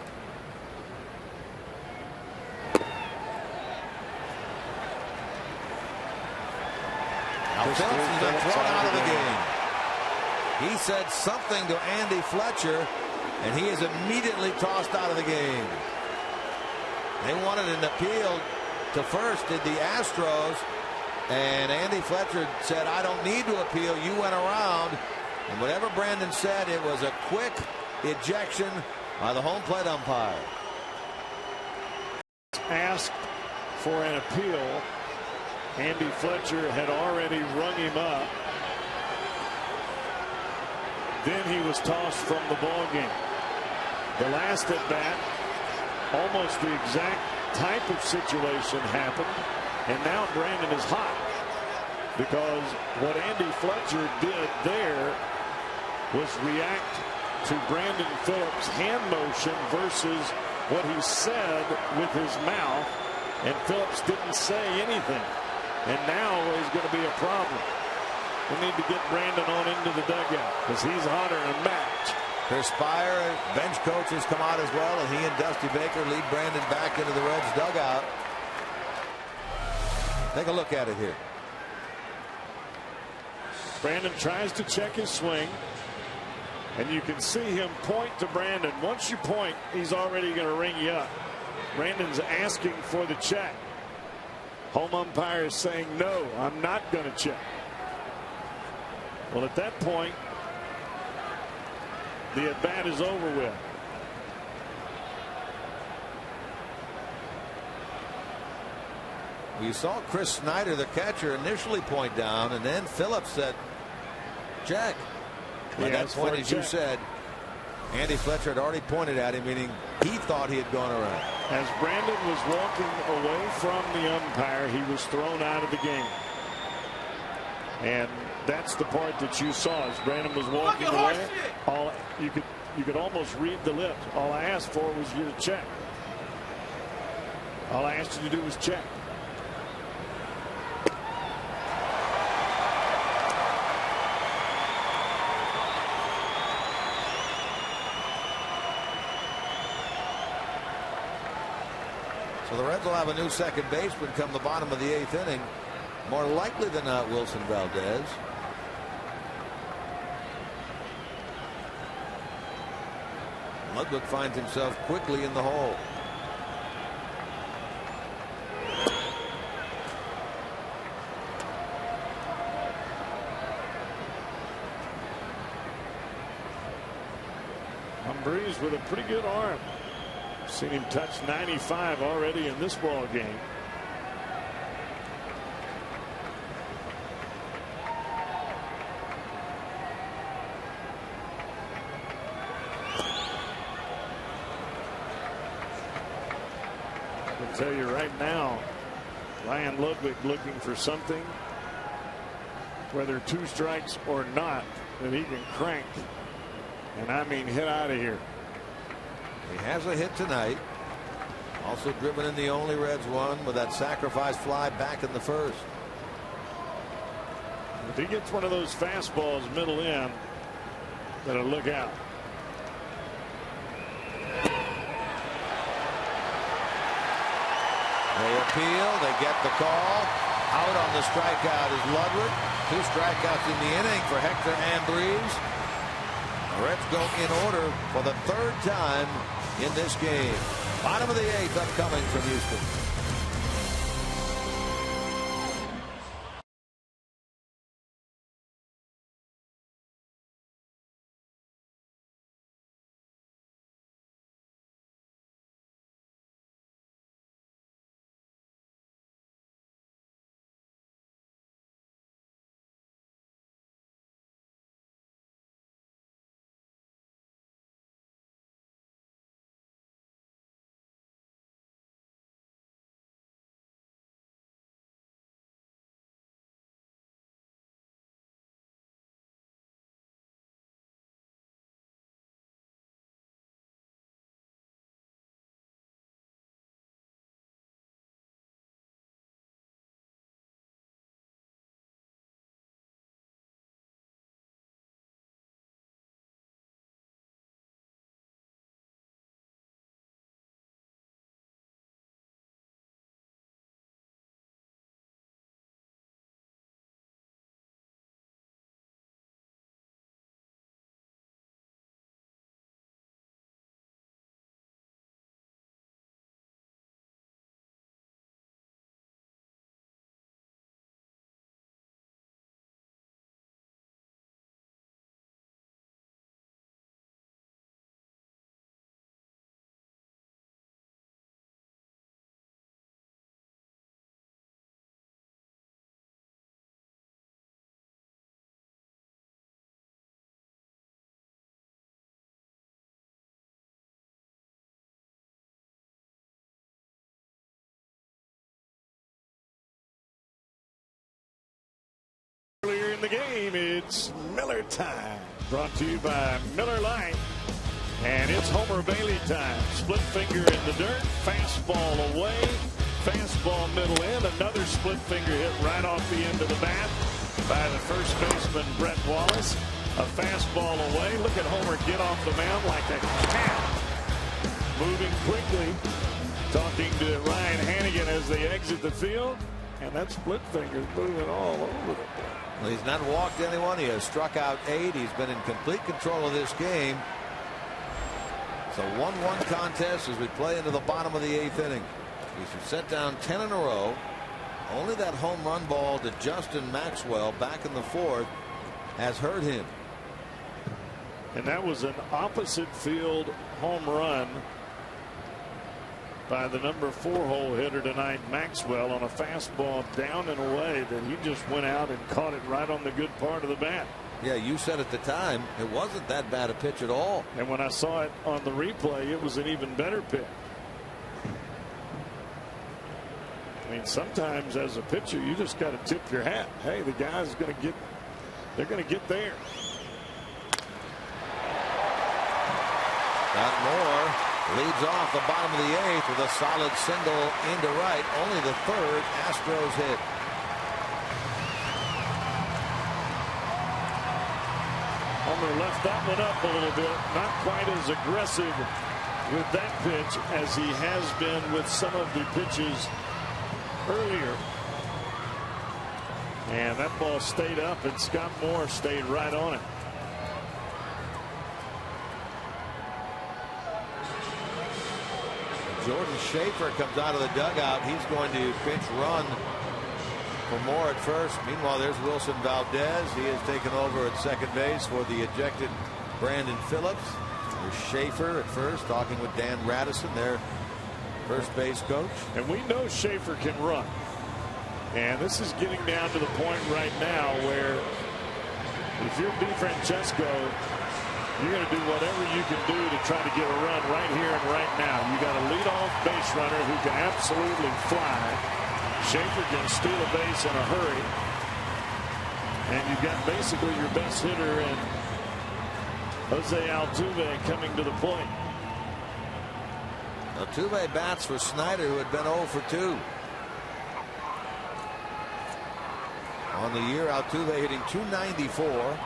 Now Phillips has been thrown out of the game. He said something to Andy Fletcher, and he is immediately tossed out of the game. They wanted an appeal to first, did the Astros, and Andy Fletcher said, I don't need to appeal, you went around. And whatever Brandon said, it was a quick ejection by the home plate umpire. Asked for an appeal. Andy Fletcher had already rung him up. Then he was tossed from the ball game. The last at bat, almost the exact type of situation happened, and now Brandon is hot because what Andy Fletcher did there was react to Brandon Phillips' hand motion versus what he said with his mouth, and Phillips didn't say anything, and now is going to be a problem. We need to get Brandon on into the dugout because he's hotter than Match. Perspire, bench coaches come out as well, and he and Dusty Baker lead Brandon back into the Reds dugout. Take a look at it here. Brandon tries to check his swing, and you can see him point to Brandon. Once you point, he's already going to ring you up. Brandon's asking for the check. Home umpire is saying, no, I'm not going to check. Well, at that point, the at-bat is over with. We saw Chris Snyder, the catcher, initially point down, and then Phillips said, check. At that point, as you said, Andy Fletcher had already pointed at him, meaning he thought he had gone around. As Brandon was walking away from the umpire, he was thrown out of the game. And that's the part that you saw as Brandon was walking away. You could almost read the lips. All I asked for was you to check. All I asked you to do was check. So the Reds will have a new second baseman come the bottom of the 8th inning. More likely than not, Wilson Valdez. Ludwig finds himself quickly in the hole. Ambriz with a pretty good arm. Seen him touch 95 already in this ball game. I can tell you right now, Ryan Ludwig looking for something, whether 2 strikes or not, that he can crank. And I mean hit out of here. He has a hit tonight. Also driven in the only Reds one with that sacrifice fly back in the first. If he gets one of those fastballs middle in, better look out. They appeal. They get the call. Out on the strikeout is Ludwig. 2 strikeouts in the inning for Hector Ambriz. The Reds go in order for the 3rd time in this game. Bottom of the 8th upcoming from Houston. the game. It's Miller time. Brought to you by Miller Lite. And it's Homer Bailey time. Split finger in the dirt. Fastball away. Fastball middle in. Another split finger hit right off the end of the bat by the first baseman, Brett Wallace. A fastball away. Look at Homer get off the mound like a cat. Moving quickly. Talking to Ryan Hannigan as they exit the field. And that split finger is moving all over the place. Well, he's not walked anyone. He has struck out 8. He's been in complete control of this game. It's a 1-1 contest as we play into the bottom of the 8th inning. He's set down 10 in a row. Only that home run ball to Justin Maxwell back in the 4th has hurt him. And that was an opposite field home run by the number 4-hole hitter tonight, Maxwell, on a fastball down and away that he just went out and caught it right on the good part of the bat. Yeah, you said at the time it wasn't that bad a pitch at all. And when I saw it on the replay, it was an even better pitch. I mean, sometimes as a pitcher, you just got to tip your hat. Hey, the guy's going to get, they're going to get there. Got more. Leads off the bottom of the 8th with a solid single into right. Only the 3rd Astros hit. Homer left that one up a little bit. Not quite as aggressive with that pitch as he has been with some of the pitches earlier. And that ball stayed up, and Scott Moore stayed right on it. Jordan Schaefer comes out of the dugout. He's going to pinch run for Moore at first. Meanwhile, there's Wilson Valdez. He has taken over at second base for the ejected Brandon Phillips. There's Schaefer at first, talking with Dan Radisson, their first base coach. And we know Schaefer can run. And this is getting down to the point right now where if you're DeFrancesco, you're going to do whatever you can do to try to get a run right here and right now. You got a leadoff base runner who can absolutely fly. Schaefer can steal a base in a hurry. And you've got basically your best hitter in Jose Altuve coming to the plate. Altuve bats for Snyder, who had been 0 for 2. On the year, Altuve hitting .294.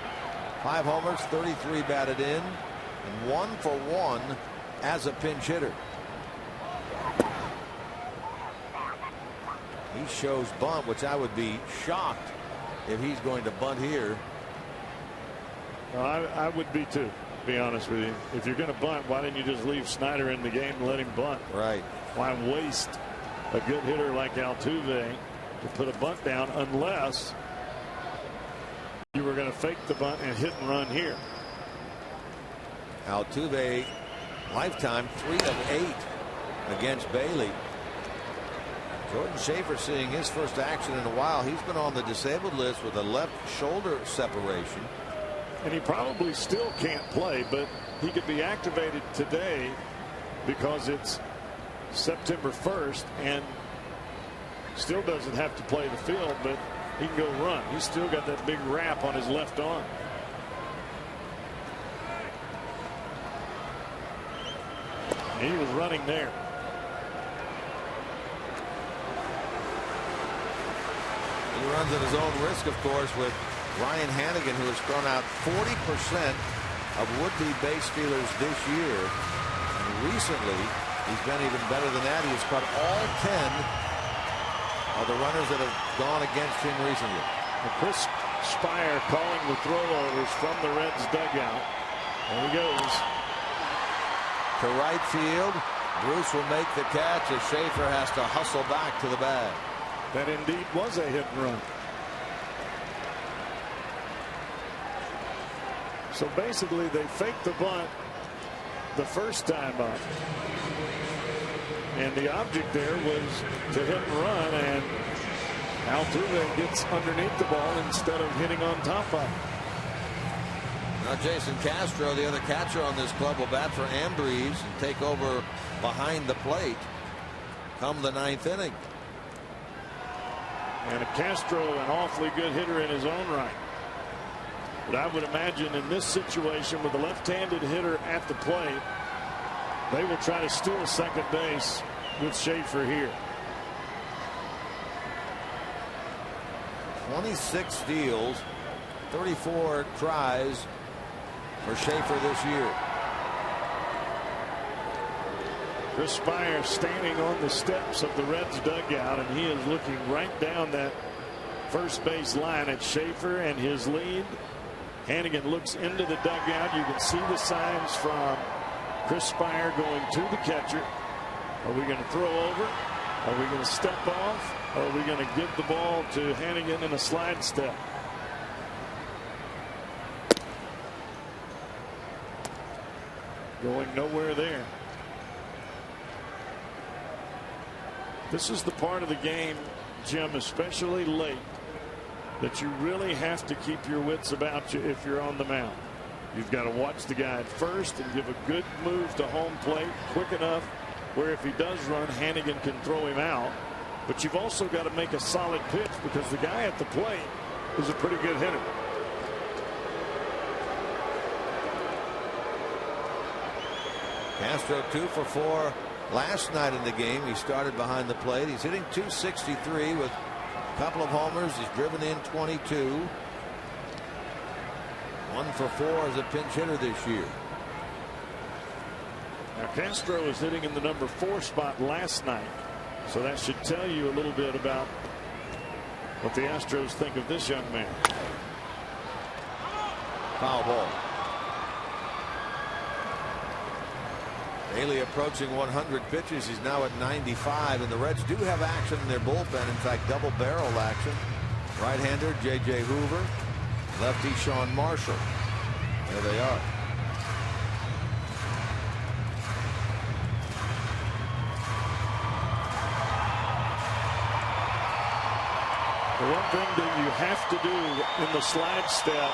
5 homers, 33 batted in, and 1 for 1 as a pinch hitter. He shows bunt, which I would be shocked if he's going to bunt here. Well, I would be too, to be honest with you. If you're going to bunt, why didn't you just leave Snyder in the game and let him bunt? Right. Why waste a good hitter like Altuve to put a bunt down unless you were going to fake the bunt and hit and run here. Altuve, lifetime 3 of 8 against Bailey. Jordan Schaefer seeing his first action in a while. He's been on the disabled list with a left shoulder separation. And he probably still can't play, but he could be activated today because it's September 1st and still doesn't have to play the field, but he can go run. He's still got that big wrap on his left arm. He was running there. He runs at his own risk, of course, with Ryan Hannigan, who has thrown out 40% of would-be base stealers this year. And recently, he's been even better than that. He has caught all 10 of the runners that have gone against him recently. And Chris Spire calling the throwovers from the Reds dugout. There he goes. To right field. Bruce will make the catch as Schaefer has to hustle back to the bag. That indeed was a hit and run. So basically they faked the bunt the first time up. And the object there was to hit and run, and Altuve gets underneath the ball instead of hitting on top of it. Now Jason Castro, the other catcher on this club, will bat for Ambriz and take over behind the plate come the 9th inning. And Castro, an awfully good hitter in his own right. But I would imagine in this situation with a left-handed hitter at the plate, they will try to steal second base with Schaefer here. 26 steals, 34 tries for Schaefer this year. Chris Spire standing on the steps of the Reds dugout, and he is looking right down that first base line at Schaefer and his lead. Hannigan looks into the dugout. You can see the signs from Chris Spire going to the catcher. Are we going to throw over? Are we going to step off? Or are we going to give the ball to Hannigan in a slide step? Going nowhere there. This is the part of the game, Jim, especially late, that you really have to keep your wits about you if you're on the mound. You've got to watch the guy at first and give a good move to home plate quick enough where if he does run, Hannigan can throw him out. But you've also got to make a solid pitch because the guy at the plate is a pretty good hitter. Castro 2 for 4 last night in the game. He started behind the plate. He's hitting .263 with a couple of homers. He's driven in 22. 1 for 4 as a pinch hitter this year. Now Castro was hitting in the number 4 spot last night, so that should tell you a little bit about what the Astros think of this young man. Foul ball. Bailey approaching 100 pitches. He's now at 95, and the Reds do have action in their bullpen. In fact, double barrel action. Right-hander J.J. Hoover, lefty Sean Marshall. There they are. The one thing that you have to do in the slide step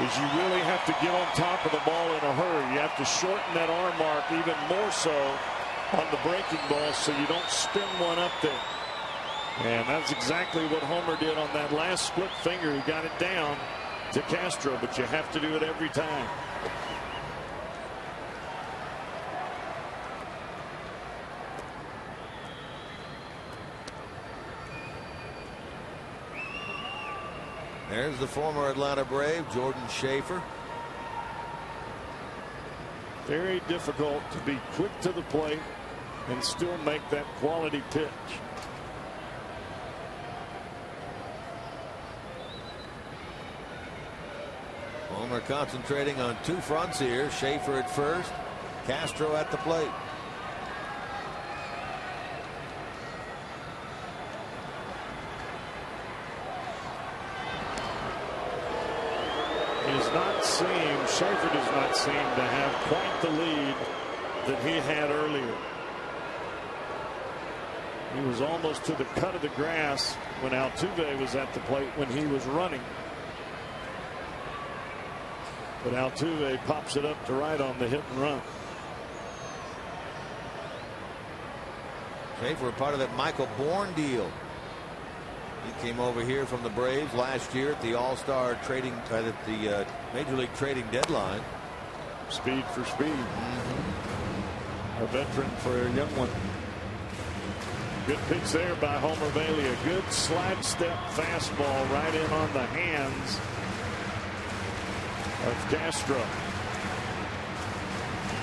is you really have to get on top of the ball in a hurry. You have to shorten that arm mark even more so on the breaking ball so you don't spin one up there. And that's exactly what Homer did on that last split finger. He got it down to Castro, but you have to do it every time. There's the former Atlanta Brave, Jordan Schaefer. Very difficult to be quick to the plate and still make that quality pitch. Homer concentrating on 2 fronts here. Schaefer at first, Castro at the plate. Schaefer does not seem to have quite the lead that he had earlier. He was almost to the cut of the grass when Altuve was at the plate when he was running. But Altuve pops it up to right on the hit and run. Schaefer, part of that Michael Bourne deal. He came over here from the Braves last year at the All-Star trading at the Major League Trading Deadline. Speed for speed. A veteran for a young one. Good pitch there by Homer Bailey. A good slide step fastball right in on the hands of Castro.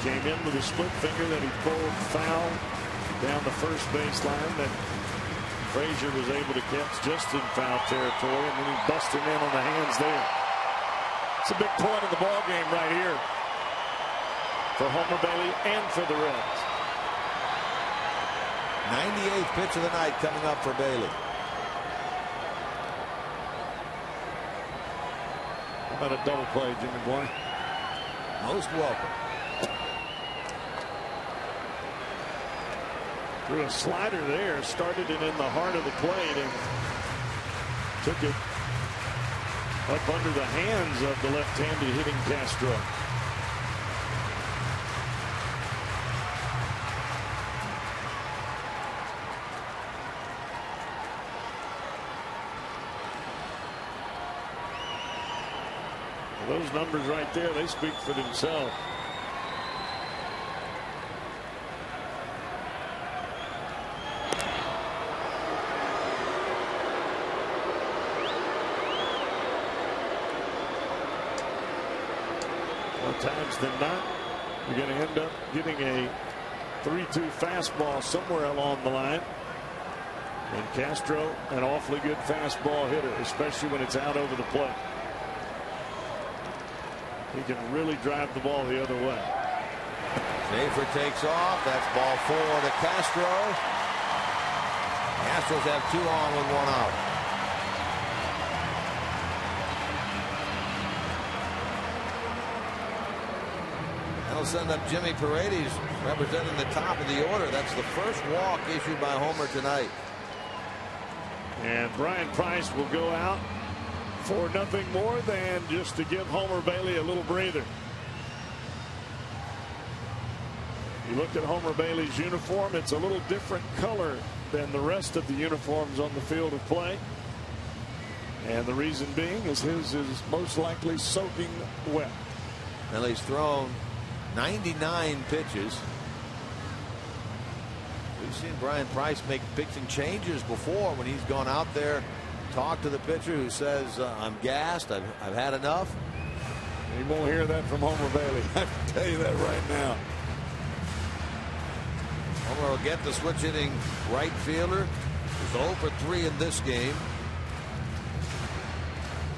Came in with a split finger that he pulled foul down the first baseline that Frazier was able to catch just in foul territory, and then he busted him in on the hands there. It's a big point in the ball game right here for Homer Bailey and for the Reds. 98th pitch of the night coming up for Bailey. How about a double play, Jimmy boy? Most welcome. Threw a slider there, started it in the heart of the plate and took it up under the hands of the left-handed hitting Castro. Those numbers right there, they speak for themselves. More times than not, you're going to end up getting a 3-2 fastball somewhere along the line. And Castro, an awfully good fastball hitter, especially when it's out over the plate. He can really drive the ball the other way. Schaefer takes off. That's ball 4 to Castro. Astros have 2 on with 1 out. That'll send up Jimmy Paredes representing the top of the order. That's the first walk issued by Homer tonight. And Brian Price will go out for nothing more than just to give Homer Bailey a little breather. You look at Homer Bailey's uniform, it's a little different color than the rest of the uniforms on the field of play. And the reason being is his is most likely soaking wet. Well, he's thrown 99 pitches. We've seen Brian Price make pitching changes before when he's gone out there, talked to the pitcher who says, I'm gassed, I've had enough. You won't hear that from Homer Bailey. I can tell you that right now. Homer will get the switch hitting right fielder. He's 0 for 3 in this game.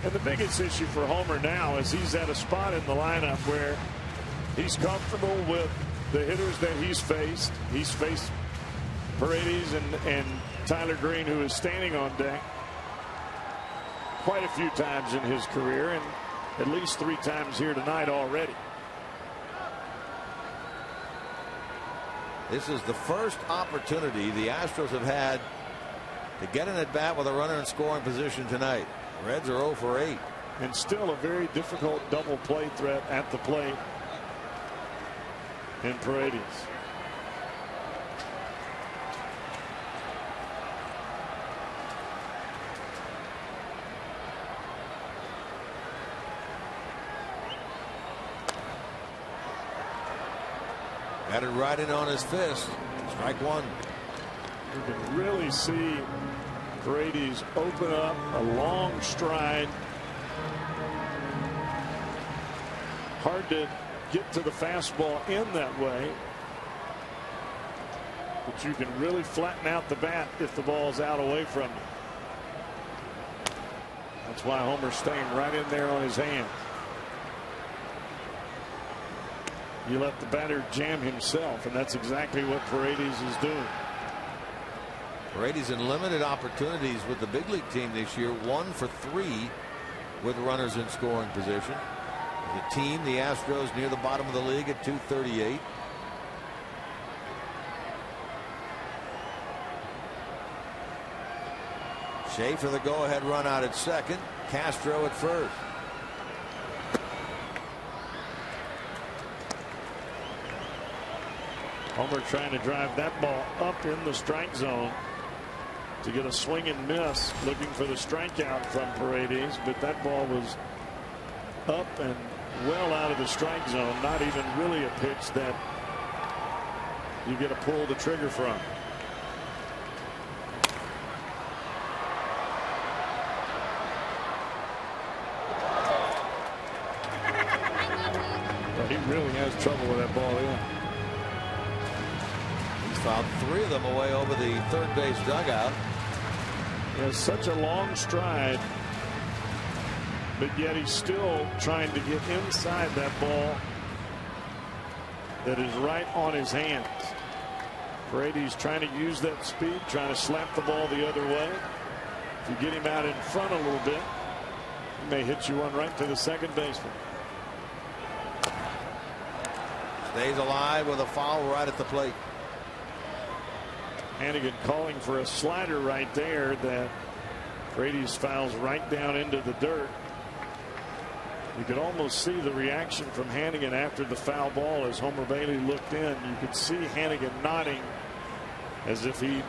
And the biggest issue for Homer now is he's at a spot in the lineup where he's comfortable with the hitters that he's faced. He's faced Paredes and Tyler Green, who is standing on deck quite a few times in his career, and at least 3 times here tonight already. This is the first opportunity the Astros have had to get an at bat with a runner in scoring position tonight. Reds are 0 for 8. And still a very difficult double play threat at the plate in Paredes. Got it right in on his fist. Strike 1. You can really see Paredes open up a long stride. Hard to get to the fastball in that way. But you can really flatten out the bat if the ball's out away from you. That's why Homer's staying right in there on his hands. You let the batter jam himself, and that's exactly what Paredes is doing. Paredes in limited opportunities with the big league team this year, 1 for 3 with runners in scoring position. The team, the Astros, near the bottom of the league at 238. Schaefer the go-ahead run out at second. Castro at first. Homer trying to drive that ball up in the strike zone to get a swing and miss, looking for the strikeout from Paredes, but that ball was up and well out of the strike zone. Not even really a pitch that you get to pull the trigger from. Well, he really has trouble with that ball in. Fouled 3 of them away over the third base dugout. He has such a long stride, but yet he's still trying to get inside that ball that is right on his hands. Paredes trying to use that speed, trying to slap the ball the other way. If you get him out in front a little bit, he may hit you one right to the second baseman. Stays alive with a foul right at the plate. Hannigan calling for a slider right there that Paredes fouls right down into the dirt. You could almost see the reaction from Hannigan after the foul ball as Homer Bailey looked in. You could see Hannigan nodding as if he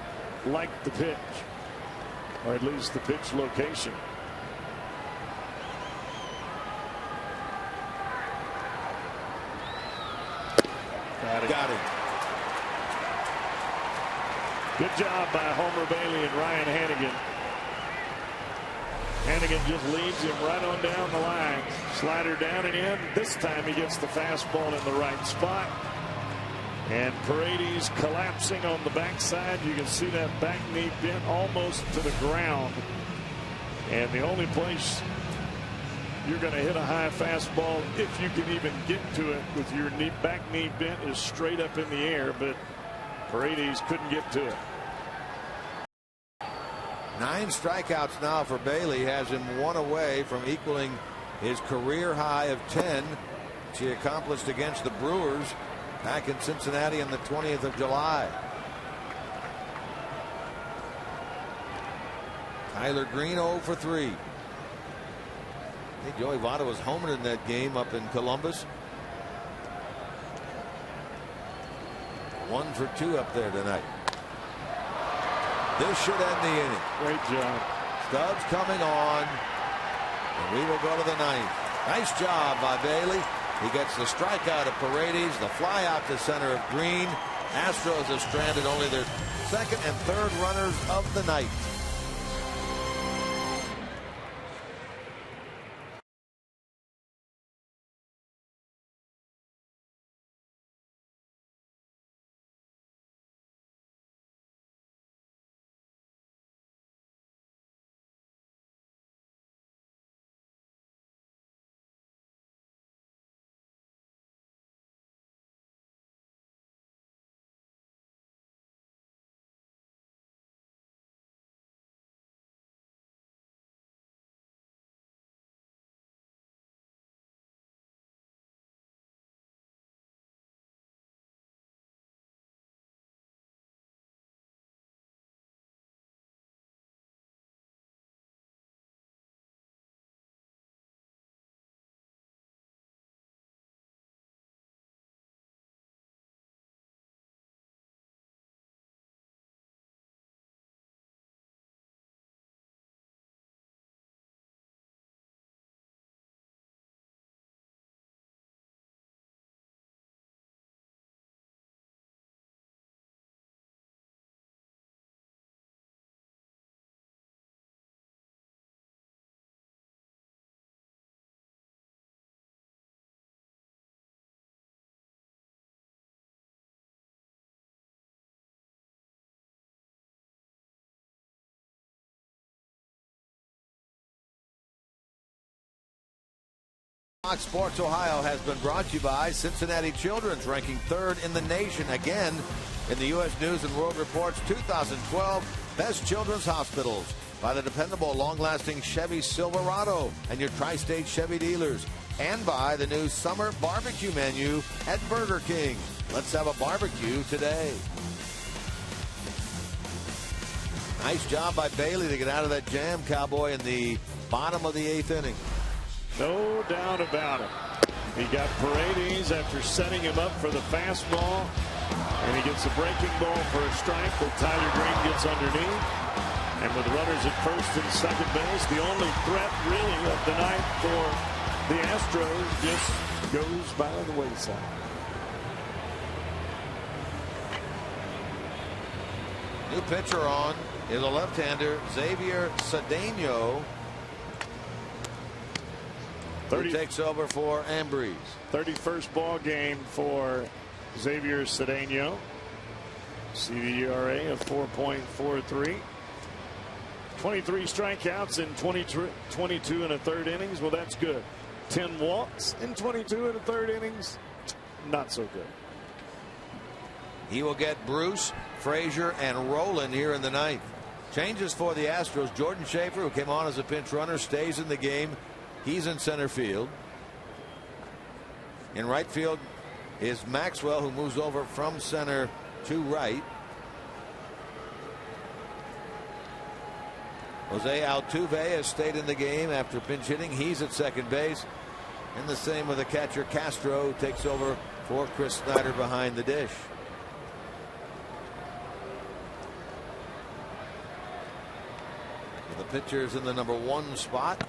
liked the pitch, or at least the pitch location. inning. Good job by Homer Bailey and Ryan Hannigan. Hannigan just leads him right on down the line. Slider down and in. This time he gets the fastball in the right spot. And Paredes collapsing on the backside. You can see that back knee bent almost to the ground. And the only place you're going to hit a high fastball, if you can even get to it with your back knee bent, is straight up in the air. But Paredes couldn't get to it. 9 strikeouts now for Bailey, has him 1 away from equaling his career high of 10, which he accomplished against the Brewers back in Cincinnati on the 20th of July. Tyler Green 0 for 3. I think Joey Votto was homered in that game up in Columbus. 1 for 2 up there tonight. This should end the inning. Great job. Stubbs coming on, and we will go to the 9th. Nice job by Bailey. He gets the strikeout of Paredes, the fly out to center of Green. Astros have stranded only their 2nd and 3rd runners of the night. Fox Sports Ohio has been brought to you by Cincinnati Children's, ranking 3rd in the nation again in the U.S. News and World Report's 2012 Best Children's Hospitals, by the dependable, long-lasting Chevy Silverado and your tri-state Chevy dealers, and by the new summer barbecue menu at Burger King. Let's have a barbecue today. Nice job by Bailey to get out of that jam, Cowboy, in the bottom of the 8th inning. No doubt about it. He got Paredes after setting him up for the fastball, and he gets a breaking ball for a strike that Tyler Green gets underneath. And with runners at first and second base, the only threat really of the night for the Astros just goes by the wayside. New pitcher on is a left-hander, Xavier Cedeno, who takes over for Ambriz. 31st ball game for Xavier Cedeno. See the ERA of 4.43. 23 strikeouts in 22 1/3 innings. Well, that's good. 10 walks in 22 1/3 innings. Not so good. He will get Bruce, Frazier, and Rowland here in the 9th. Changes for the Astros. Jordan Schaefer, who came on as a pinch runner, stays in the game. He's in center field. In right field is Maxwell, who moves over from center to right. Jose Altuve has stayed in the game after pinch hitting. He's at second base. And the same with the catcher Castro, who takes over for Chris Snyder behind the dish. The pitcher's in the number 1 spot.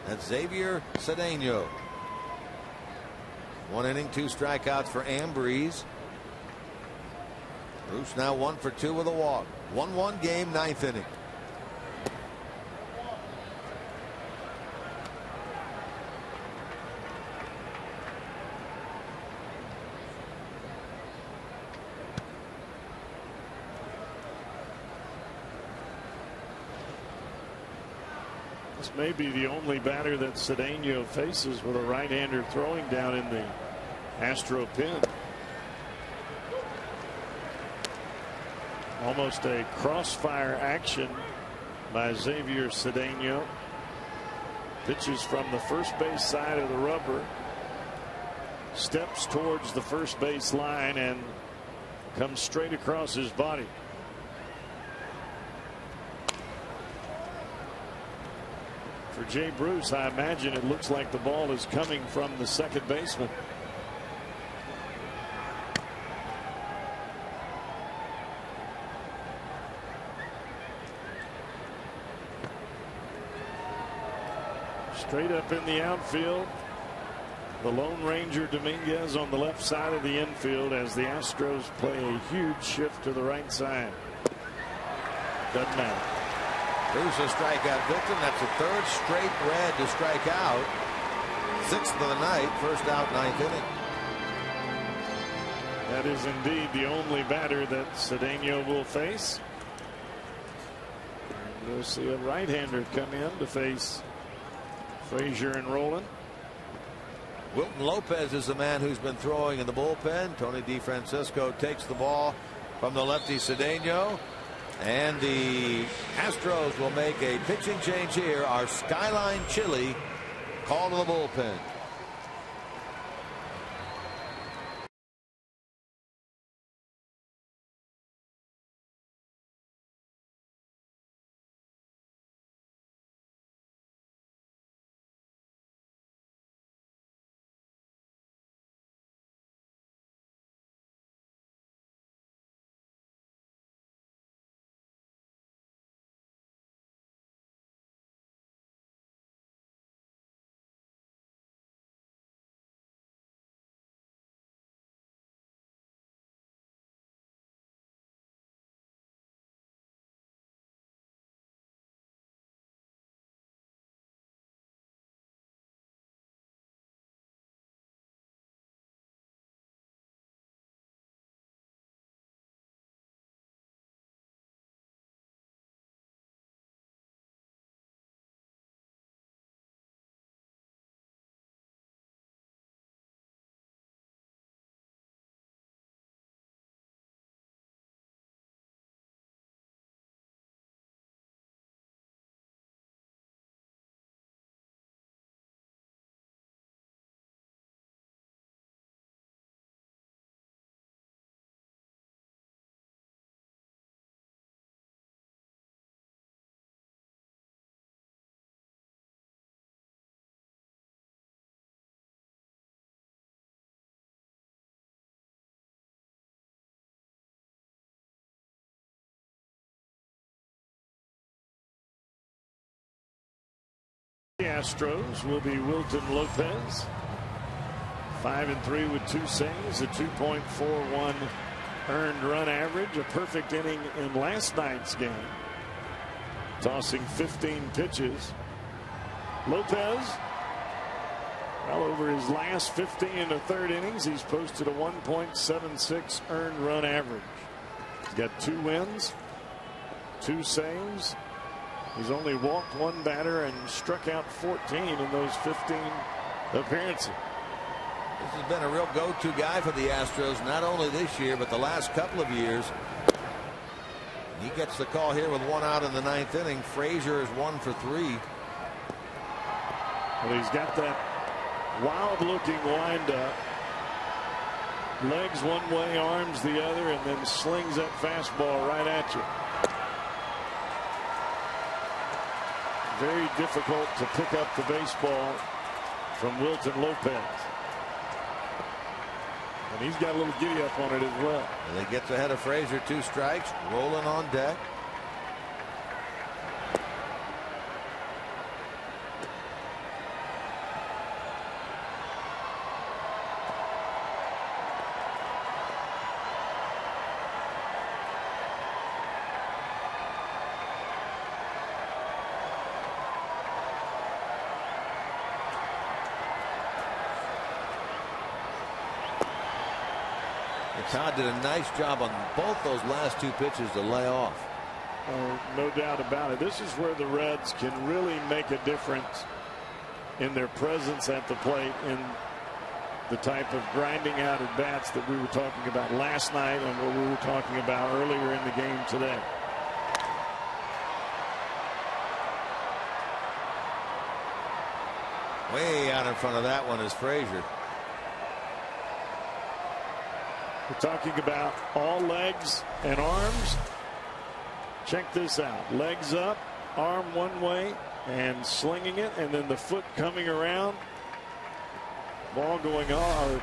That's Xavier Cedeno. 1 inning, 2 strikeouts for Ambriz. Bruce now 1 for 2 with a walk. 1-1 game, 9th inning. This may be the only batter that Cedeno faces with a right-hander throwing down in the Astro pen. Almost a crossfire action by Xavier Cedeno. Pitches from the first base side of the rubber. Steps towards the first base line and comes straight across his body. For Jay Bruce, I imagine it looks like the ball is coming from the second baseman. Straight up in the outfield. The Lone Ranger Dominguez on the left side of the infield as the Astros play a huge shift to the right side. Doesn't matter. Bruce a strikeout victim. That's the 3rd straight red to strike out. 6th of the night. First out, 9th inning. That is indeed the only batter that Cedeno will face. And we'll see a right-hander come in to face Frazier and Rolen. Wilton Lopez is the man who's been throwing in the bullpen. Tony DeFrancisco takes the ball from the lefty Cedeno. And the Astros will make a pitching change here. Our Skyline Chili call to the bullpen. The Astros will be Wilton Lopez. 5-3 with 2 saves, a 2.41 earned run average, a perfect inning in last night's game. Tossing 15 pitches. Lopez, well, over his last 15 and a third innings, he's posted a 1.76 earned run average. He's got 2 wins, 2 saves. He's only walked 1 batter and struck out 14 in those 15 appearances. This has been a real go-to guy for the Astros, not only this year, but the last couple of years. He gets the call here with 1 out in the 9th inning. Frazier is 1 for 3. Well, he's got that wild-looking windup. Legs one way, arms the other, and then slings that fastball right at you. Very difficult to pick up the baseball from Wilton Lopez. And he's got a little giddy up on it as well. And he gets ahead of Frazier, 2 strikes, rolling on deck. Todd did a nice job on both those last two pitches to lay off. No doubt about it. This is where the Reds can really make a difference in their presence at the plate, in the type of grinding out at bats that we were talking about last night and what we were talking about earlier in the game today. Way out in front of that one is Frazier. We're talking about all legs and arms. Check this out. Legs up, arm one way and slinging it, and then the foot coming around. Ball going all, or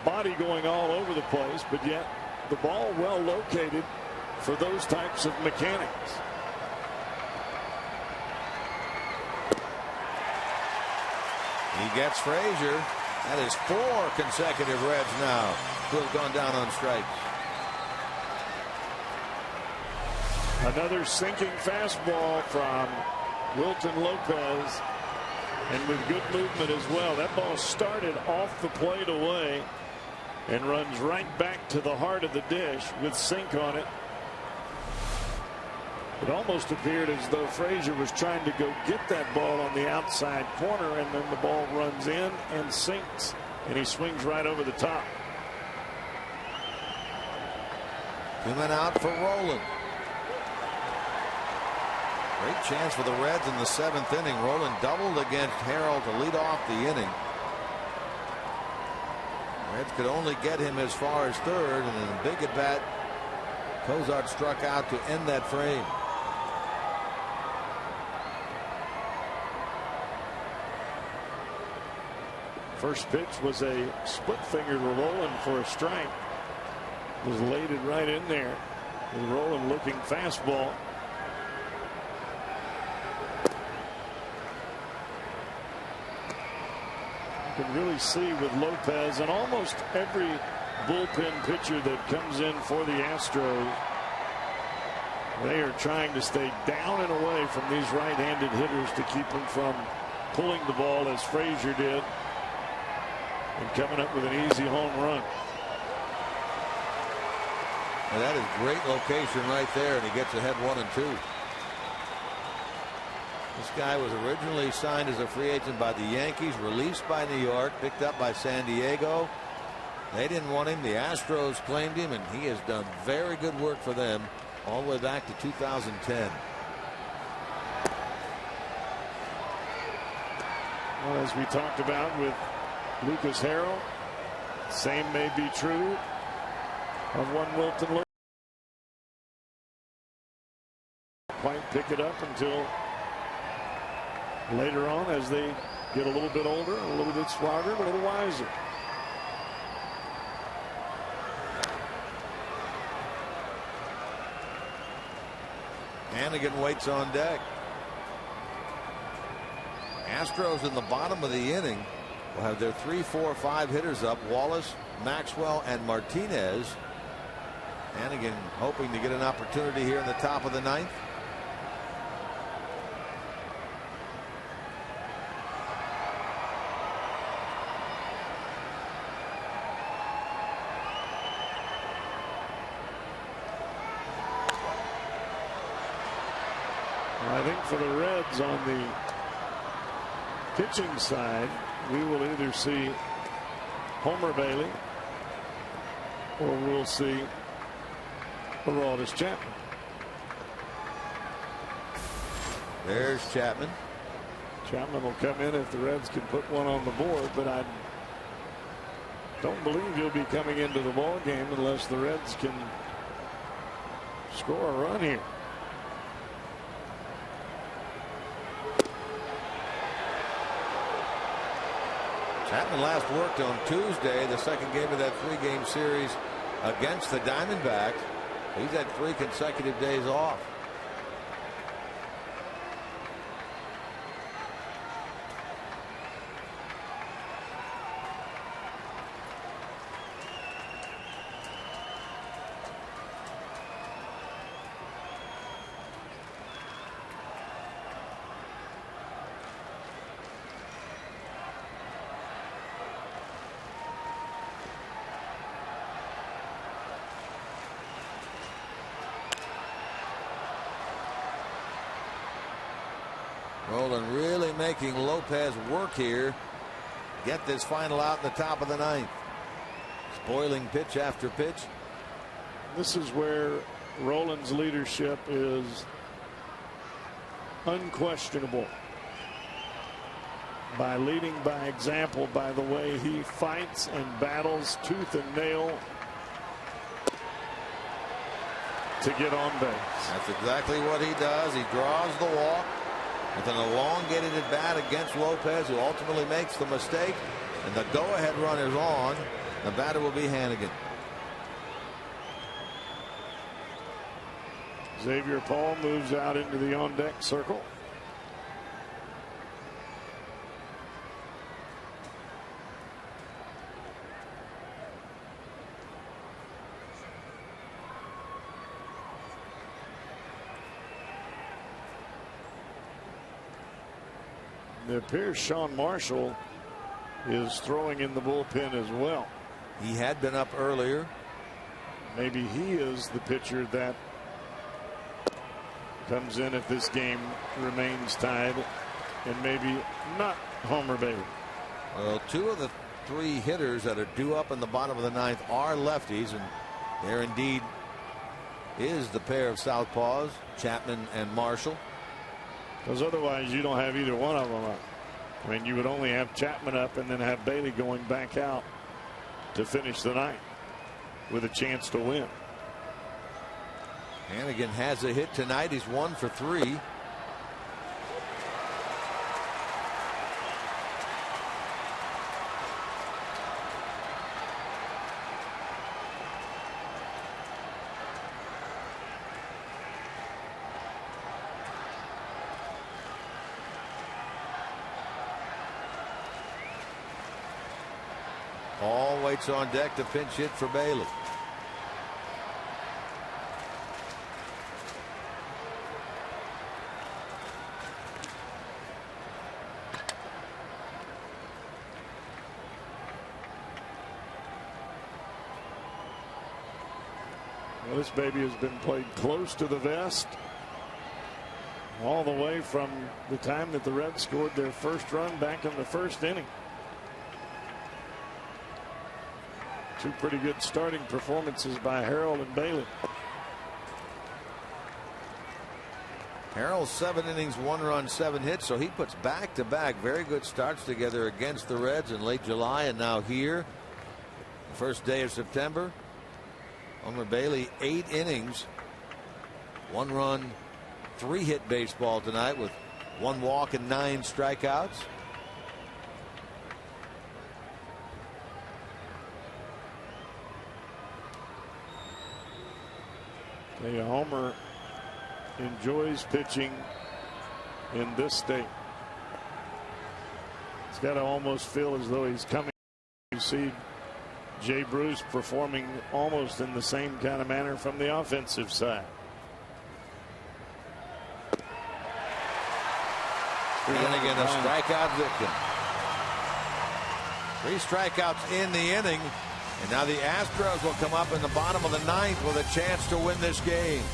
body going all over the place, but yet the ball well located for those types of mechanics. He gets Frazier. That is 4 consecutive Reds now who have gone down on strikes. Another sinking fastball from Wilton Lopez, and with good movement as well. That ball started off the plate away and runs right back to the heart of the dish with sink on it. It almost appeared as though Frazier was trying to go get that ball on the outside corner, and then the ball runs in and sinks, and he swings right over the top. 2 men out for Rowland. Great chance for the Reds in the 7th inning. Rowland doubled against Harrell to lead off the inning. Reds could only get him as far as 3rd, and in a big at bat, Cozart struck out to end that frame. First pitch was a split finger to Rowland for a strike. Was laid it right in there. With Rowland looking fastball. You can really see with Lopez and almost every bullpen pitcher that comes in for the Astros, they are trying to stay down and away from these right-handed hitters to keep them from pulling the ball, as Frazier did, and coming up with an easy home run. And that is great location right there, and he gets ahead 1-2. This guy was originally signed as a free agent by the Yankees, released by New York, picked up by San Diego. They didn't want him. The Astros claimed him, and he has done very good work for them all the way back to 2010. Well, as we talked about with Lucas Harrell, same may be true of one Wilton Lopez. Quite pick it up until later on as they get a little bit older, a little bit smarter, a little wiser. Hannigan waits on deck. Astros in the bottom of the inning will have their 3, 4, 5 hitters up. Wallace, Maxwell, and Martinez. Hannigan hoping to get an opportunity here in the top of the 9th. I think for the Reds on the pitching side, we will either see Homer Bailey or we'll see Aroldis Chapman. There's Chapman. Chapman will come in if the Reds can put one on the board, but I don't believe he'll be coming into the ball game unless the Reds can score a run here. Chapman last worked on Tuesday, the second game of that 3-game series against the Diamondbacks. He's had 3 consecutive days off. Roland really making Lopez work here. Get this final out in the top of the ninth. Spoiling pitch after pitch. This is where Roland's leadership is unquestionable. By leading by example, by the way he fights and battles tooth and nail to get on base. That's exactly what he does. He draws the walk with an elongated at bat against Lopez, who ultimately makes the mistake, and the go-ahead run is on. The batter will be Hannigan. Xavier Paul moves out into the on-deck circle. It appears Sean Marshall is throwing in the bullpen as well. He had been up earlier. Maybe he is the pitcher that comes in if this game remains tied, and maybe not Homer Bailey. Well, two of the three hitters that are due up in the bottom of the ninth are lefties, and there indeed is the pair of southpaws, Chapman and Marshall. Because otherwise you don't have either one of them up. I mean, you would only have Chapman up and then have Bailey going back out to finish the ninth with a chance to win. Hannigan has a hit tonight. He's 1 for 3. All waits on deck to pinch hit for Bailey. Well, this baby has been played close to the vest all the way from the time that the Reds scored their first run back in the first inning. Two pretty good starting performances by Harrell and Bailey. Harrell 7 innings, 1 run, 7 hits, so he puts back-to-back very good starts together against the Reds in late July and now here. First day of September. Homer Bailey 8 innings, 1 run, 3 hit baseball tonight with 1 walk and 9 strikeouts. Homer enjoys pitching in this state. It's got to almost feel as though he's coming. You see Jay Bruce performing almost in the same kind of manner from the offensive side. Hannigan a strikeout victim. 3 strikeouts in the inning. And now the Astros will come up in the bottom of the ninth with a chance to win this game.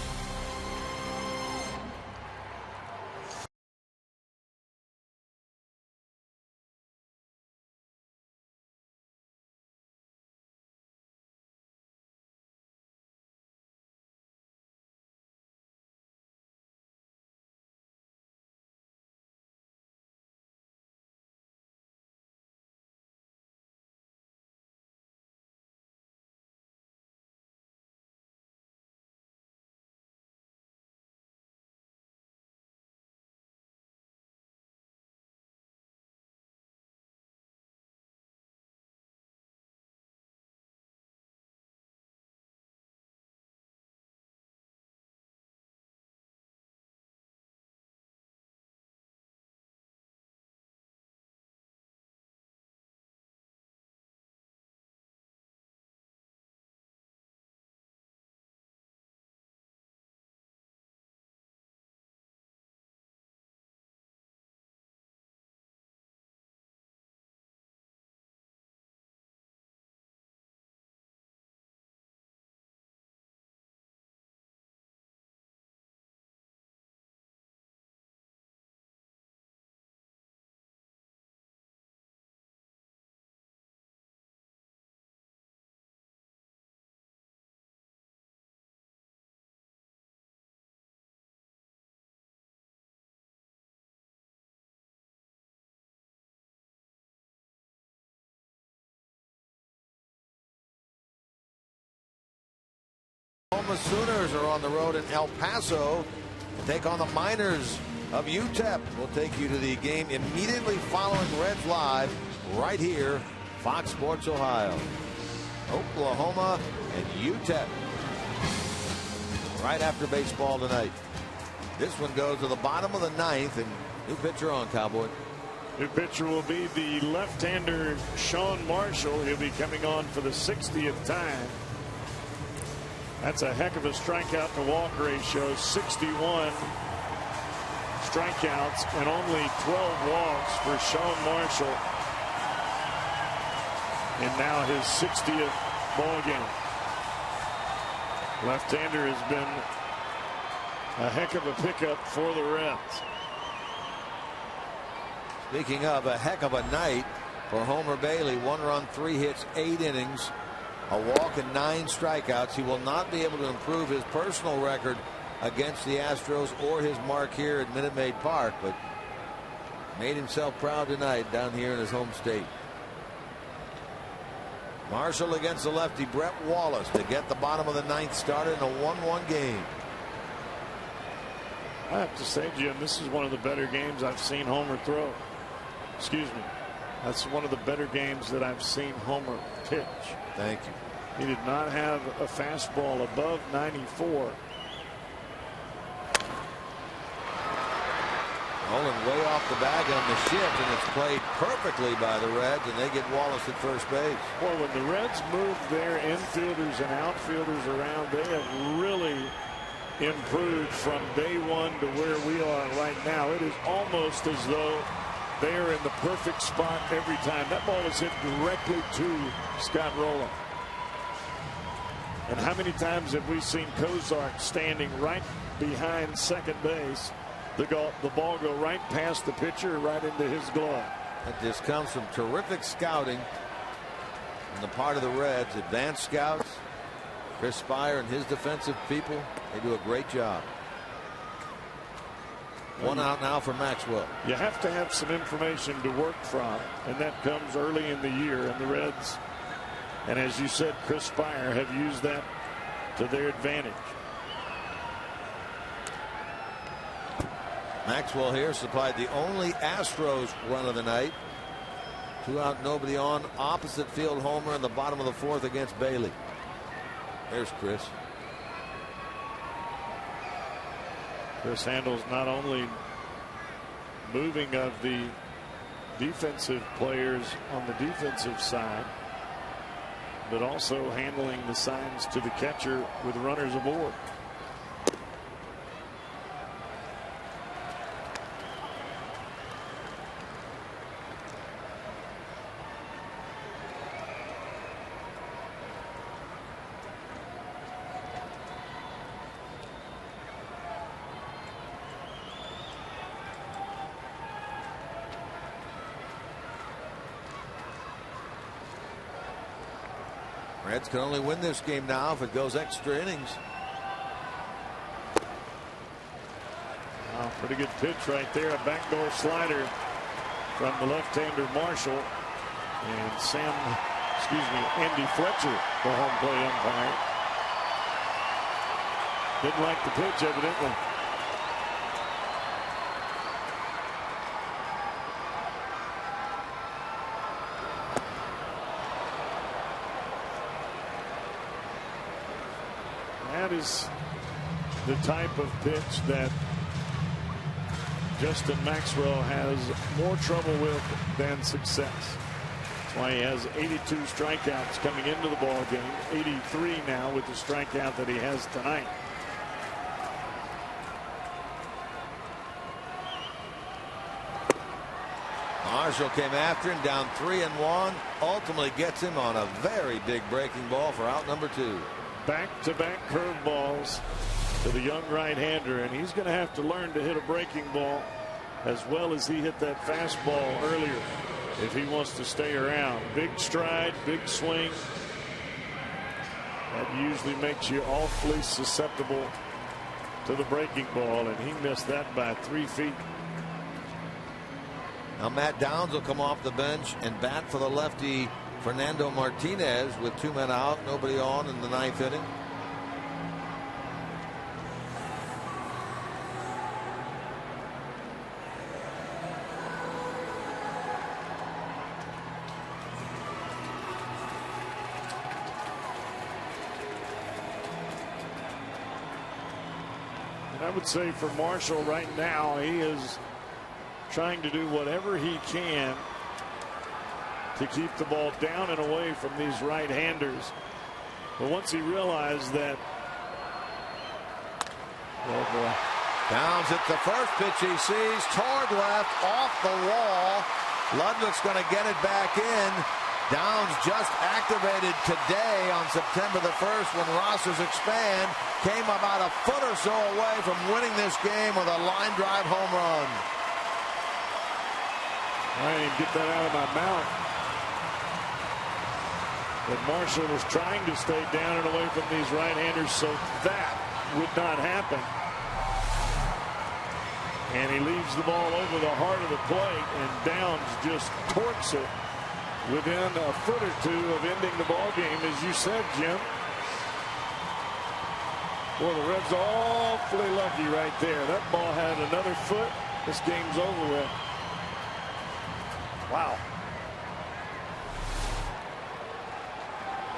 Oklahoma Sooners are on the road in El Paso to take on the Miners of UTEP. We'll take you to the game immediately following Reds Live right here, Fox Sports Ohio. Oklahoma and UTEP right after baseball tonight. This one goes to the bottom of the ninth, and new pitcher on, Cowboy. New pitcher will be the left-hander Sean Marshall. He'll be coming on for the 60th time. That's a heck of a strikeout to walk ratio. 61 strikeouts and only 12 walks for Sean Marshall. And now his 60th ball game. Left-hander has been a heck of a pickup for the Reds. Speaking of a heck of a night for Homer Bailey, 1 run, 3 hits, 8 innings, a walk and 9 strikeouts. He will not be able to improve his personal record against the Astros or his mark here at Minute Maid Park, but made himself proud tonight down here in his home state. Marshall against the lefty Brett Wallace to get the bottom of the ninth started in a 1-1 game. I have to say, Jim, this is one of the better games I've seen Homer throw. Excuse me. That's one of the better games that I've seen Homer pitch. Thank you. He did not have a fastball above 94. Rolling way off the bag on the shift, and it's played perfectly by the Reds, and they get Wallace at first base. Well, when the Reds move their infielders and outfielders around, they have really improved from day one to where we are right now. It is almost as though they are in the perfect spot every time. That ball is hit directly to Scott Rowland. And how many times have we seen Cozart standing right behind second base? The ball go right past the pitcher, right into his glove. That just comes from terrific scouting on the part of the Reds. Advanced scouts, Chris Spire and his defensive people, they do a great job. 1 out now for Maxwell. You have to have some information to work from, and that comes early in the year. And the Reds, and as you said, Chris Spire, have used that to their advantage. Maxwell here supplied the only Astros run of the night. 2 out, nobody on. Opposite field homer in the bottom of the 4th against Bailey. There's Chris. Chris handles not only moving of the defensive players on the defensive side, but also handling the signs to the catcher with runners aboard. Reds can only win this game now if it goes extra innings. Wow, pretty good pitch right there. A backdoor slider from the left-hander Marshall. And Andy Fletcher, the home plate umpire, didn't like the pitch evidently. That is the type of pitch that Justin Maxwell has more trouble with than success. That's why he has 82 strikeouts coming into the ball game, 83 now with the strikeout that he has tonight. Marshall came after him, down 3-1, ultimately gets him on a very big breaking ball for out number 2. Back-to-back curveballs to the young right-hander, and he's going to have to learn to hit a breaking ball as well as he hit that fastball earlier if he wants to stay around. Big stride, big swing. That usually makes you awfully susceptible to the breaking ball, and he missed that by 3 feet. Now Matt Downs will come off the bench and bat for the lefty Fernando Martinez with 2 men out, nobody on in the 9th inning. And I would say for Marshall right now, he is trying to do whatever he can to keep the ball down and away from these right-handers. But once he realized that, oh boy. Downs at the first pitch he sees toward left, off the wall. Ludwig's going to get it back in. Downs just activated today on September the 1st when rosters expand. Came about a foot or so away from winning this game with a line drive home run. I didn't get that out of my mouth. But Marshall was trying to stay down and away from these right-handers so that would not happen. And he leaves the ball over the heart of the plate, and Downs just torques it within a foot or two of ending the ball game, as you said, Jim. Well, the Reds are awfully lucky right there. That ball had another foot. This game's over with. Wow.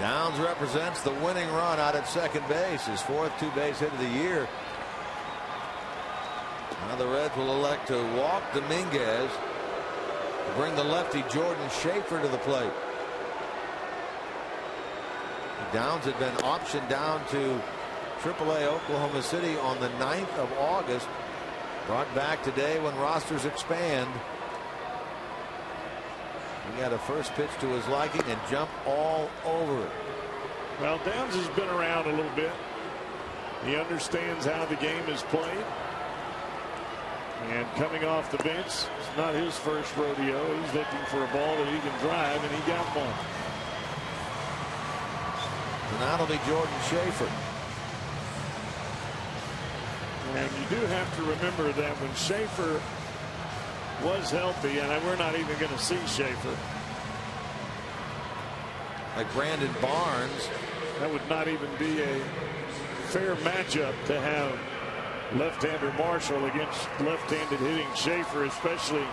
Downs represents the winning run out at second base, his fourth two-base hit of the year. Now the Reds will elect to walk Dominguez to bring the lefty Jordan Schaefer to the plate. Downs had been optioned down to AAA Oklahoma City on the 9th of August. Brought back today when rosters expand. He got a first pitch to his liking and jumped all over it. Well, Downs has been around a little bit. He understands how the game is played. And coming off the bench, it's not his first rodeo. He's looking for a ball that he can drive, and he got one. And that'll be Jordan Schaefer. And you do have to remember that when Schaefer was healthy, and we're not even going to see Schaefer. Like Brandon Barnes. That would not even be a fair matchup to have left-hander Marshall against left-handed hitting Schaefer, especially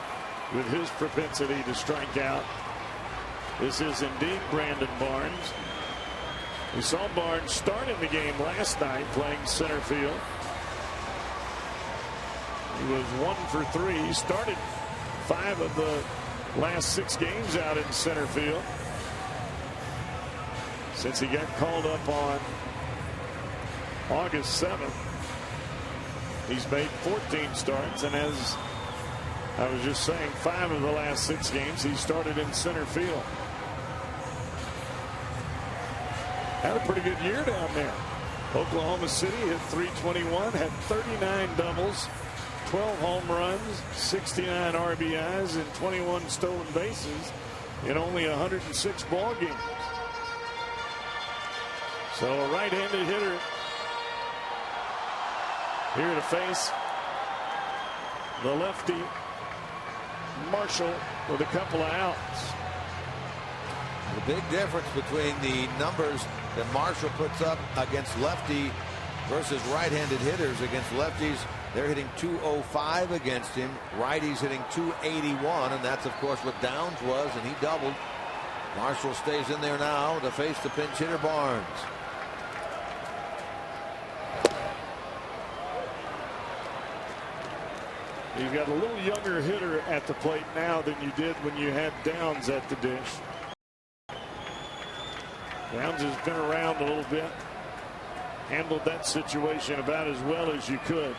with his propensity to strike out. This is indeed Brandon Barnes. We saw Barnes start in the game last night playing center field. He was 1 for 3. He started 5 of the last 6 games out in center field since he got called up on August 7th. He's made 14 starts, and as I was just saying, 5 of the last 6 games he started in center field. Had a pretty good year down there. Oklahoma City hit .321, had 39 doubles, 12 home runs, 69 RBIs, and 21 stolen bases in only 106 ball games. So a right-handed hitter here to face the lefty Marshall with a couple of outs. The big difference between the numbers that Marshall puts up against lefty versus right-handed hitters. Against lefties, they're hitting .205 against him. Righties hitting .281, and that's of course what Downs was, and he doubled. Marshall stays in there now to face the pinch hitter Barnes. You've got a little younger hitter at the plate now than you did when you had Downs at the dish. Downs has been around a little bit, handled that situation about as well as you could.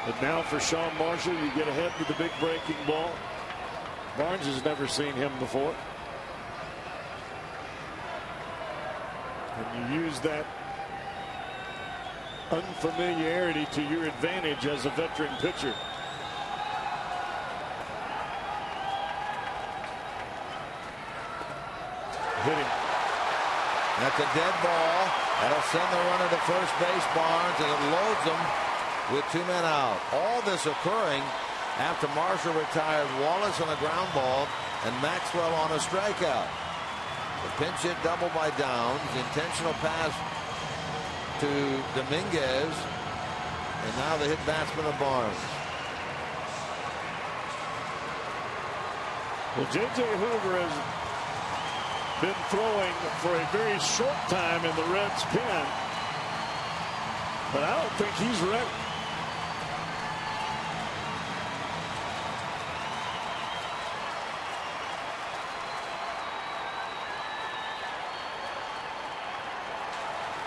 But now for Sean Marshall, you get ahead with the big breaking ball. Barnes has never seen him before. And you use that unfamiliarity to your advantage as a veteran pitcher. Hitting. That's a dead ball. That'll send the runner to first base, Barnes, and it loads them with 2 men out. All this occurring after Marshall retired Wallace on a ground ball and Maxwell on a strikeout. The pinch hit double by Downs. Intentional pass to Dominguez, and now the hit batsman of Barnes. Well, J.J. Hoover has been throwing for a very short time in the Reds' pen. but I don't think he's ready.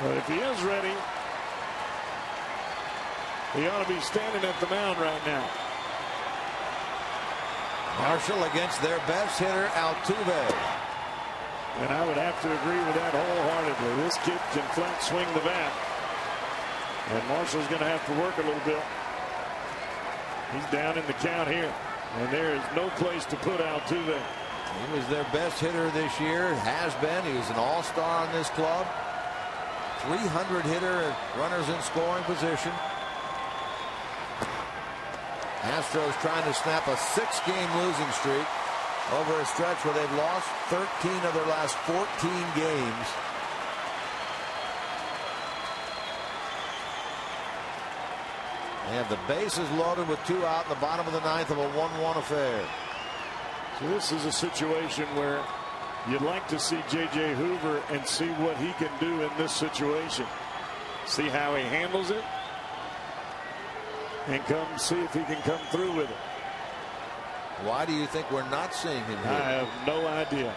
But if he is ready, he ought to be standing at the mound right now. Marshall against their best hitter, Altuve. And I would have to agree with that wholeheartedly. This kid can flat swing the bat. And Marshall's going to have to work a little bit. He's down in the count here. And there is no place to put Altuve. He was their best hitter this year. Has been. He was an all-star on this club. 300 hitter, runners in scoring position. Astros trying to snap a 6-game losing streak over a stretch where they've lost 13 of their last 14 games. They have the bases loaded with 2 out in the bottom of the 9th of a 1-1 affair. So this is a situation where you'd like to see J.J. Hoover and see what he can do in this situation. See how he handles it. And come see if he can come through with it. Why do you think we're not seeing him here? I have no idea.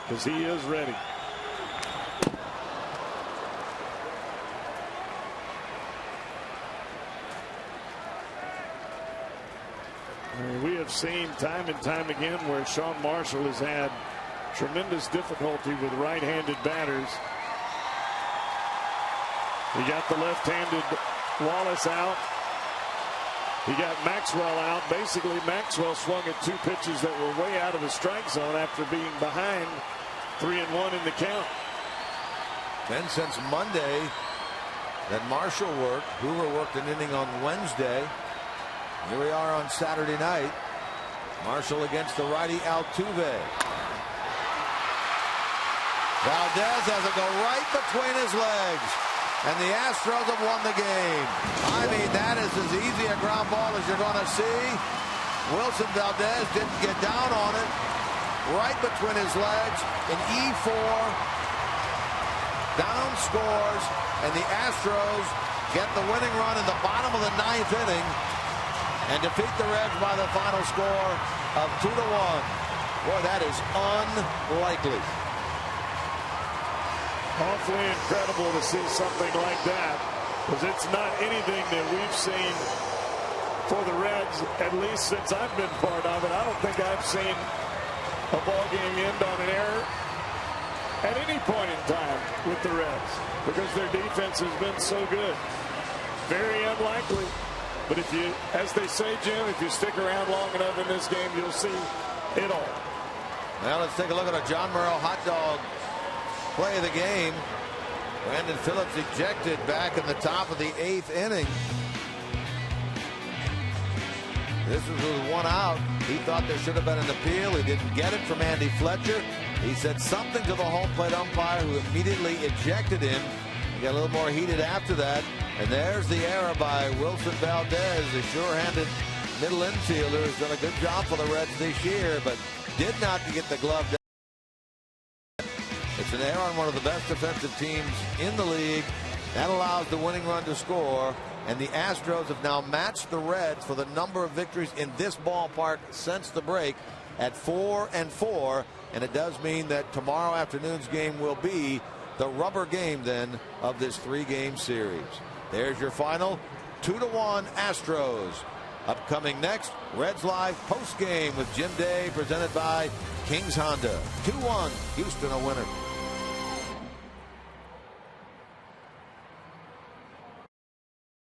Because he is ready. We have seen time and time again where Sean Marshall has had tremendous difficulty with right-handed batters. He got the left-handed Wallace out. He got Maxwell out. Basically, Maxwell swung at 2 pitches that were way out of the strike zone after being behind 3-1 in the count. Then since Monday that Marshall worked, Hoover worked an inning on Wednesday. Here we are on Saturday night. Marshall against the righty Altuve. Valdez has it go right between his legs. And the Astros have won the game. I mean, that is as easy a ground ball as you're going to see. Wilson Valdez didn't get down on it. Right between his legs. An E4. Down scores. And the Astros get the winning run in the bottom of the 9th inning. And defeat the Reds by the final score of 2-1. Boy, that is unlikely. Awfully incredible to see something like that, because it's not anything that we've seen for the Reds, at least since I've been part of it. I don't think I've seen a ball game end on an error at any point in time with the Reds, because their defense has been so good. Very unlikely, but if you, as they say, Jim, if you stick around long enough in this game, you'll see it all. Well, let's take a look at a John Morrell hot dog play of the game. Brandon Phillips ejected back in the top of the 8th inning. This was with 1 out. He thought there should have been an appeal. He didn't get it from Andy Fletcher. He said something to the home plate umpire, who immediately ejected him. He got a little more heated after that. And there's the error by Wilson Valdez, the sure-handed middle infielder, who's done a good job for the Reds this year, but did not get the glove down. It's an error on one of the best defensive teams in the league. That allows the winning run to score. And the Astros have now matched the Reds for the number of victories in this ballpark since the break at 4-4. And it does mean that tomorrow afternoon's game will be the rubber game then of this 3-game series. There's your final. 2-1 Astros. Upcoming next, Reds Live postgame with Jim Day, presented by Kings Honda. 2-1 Houston, a winner.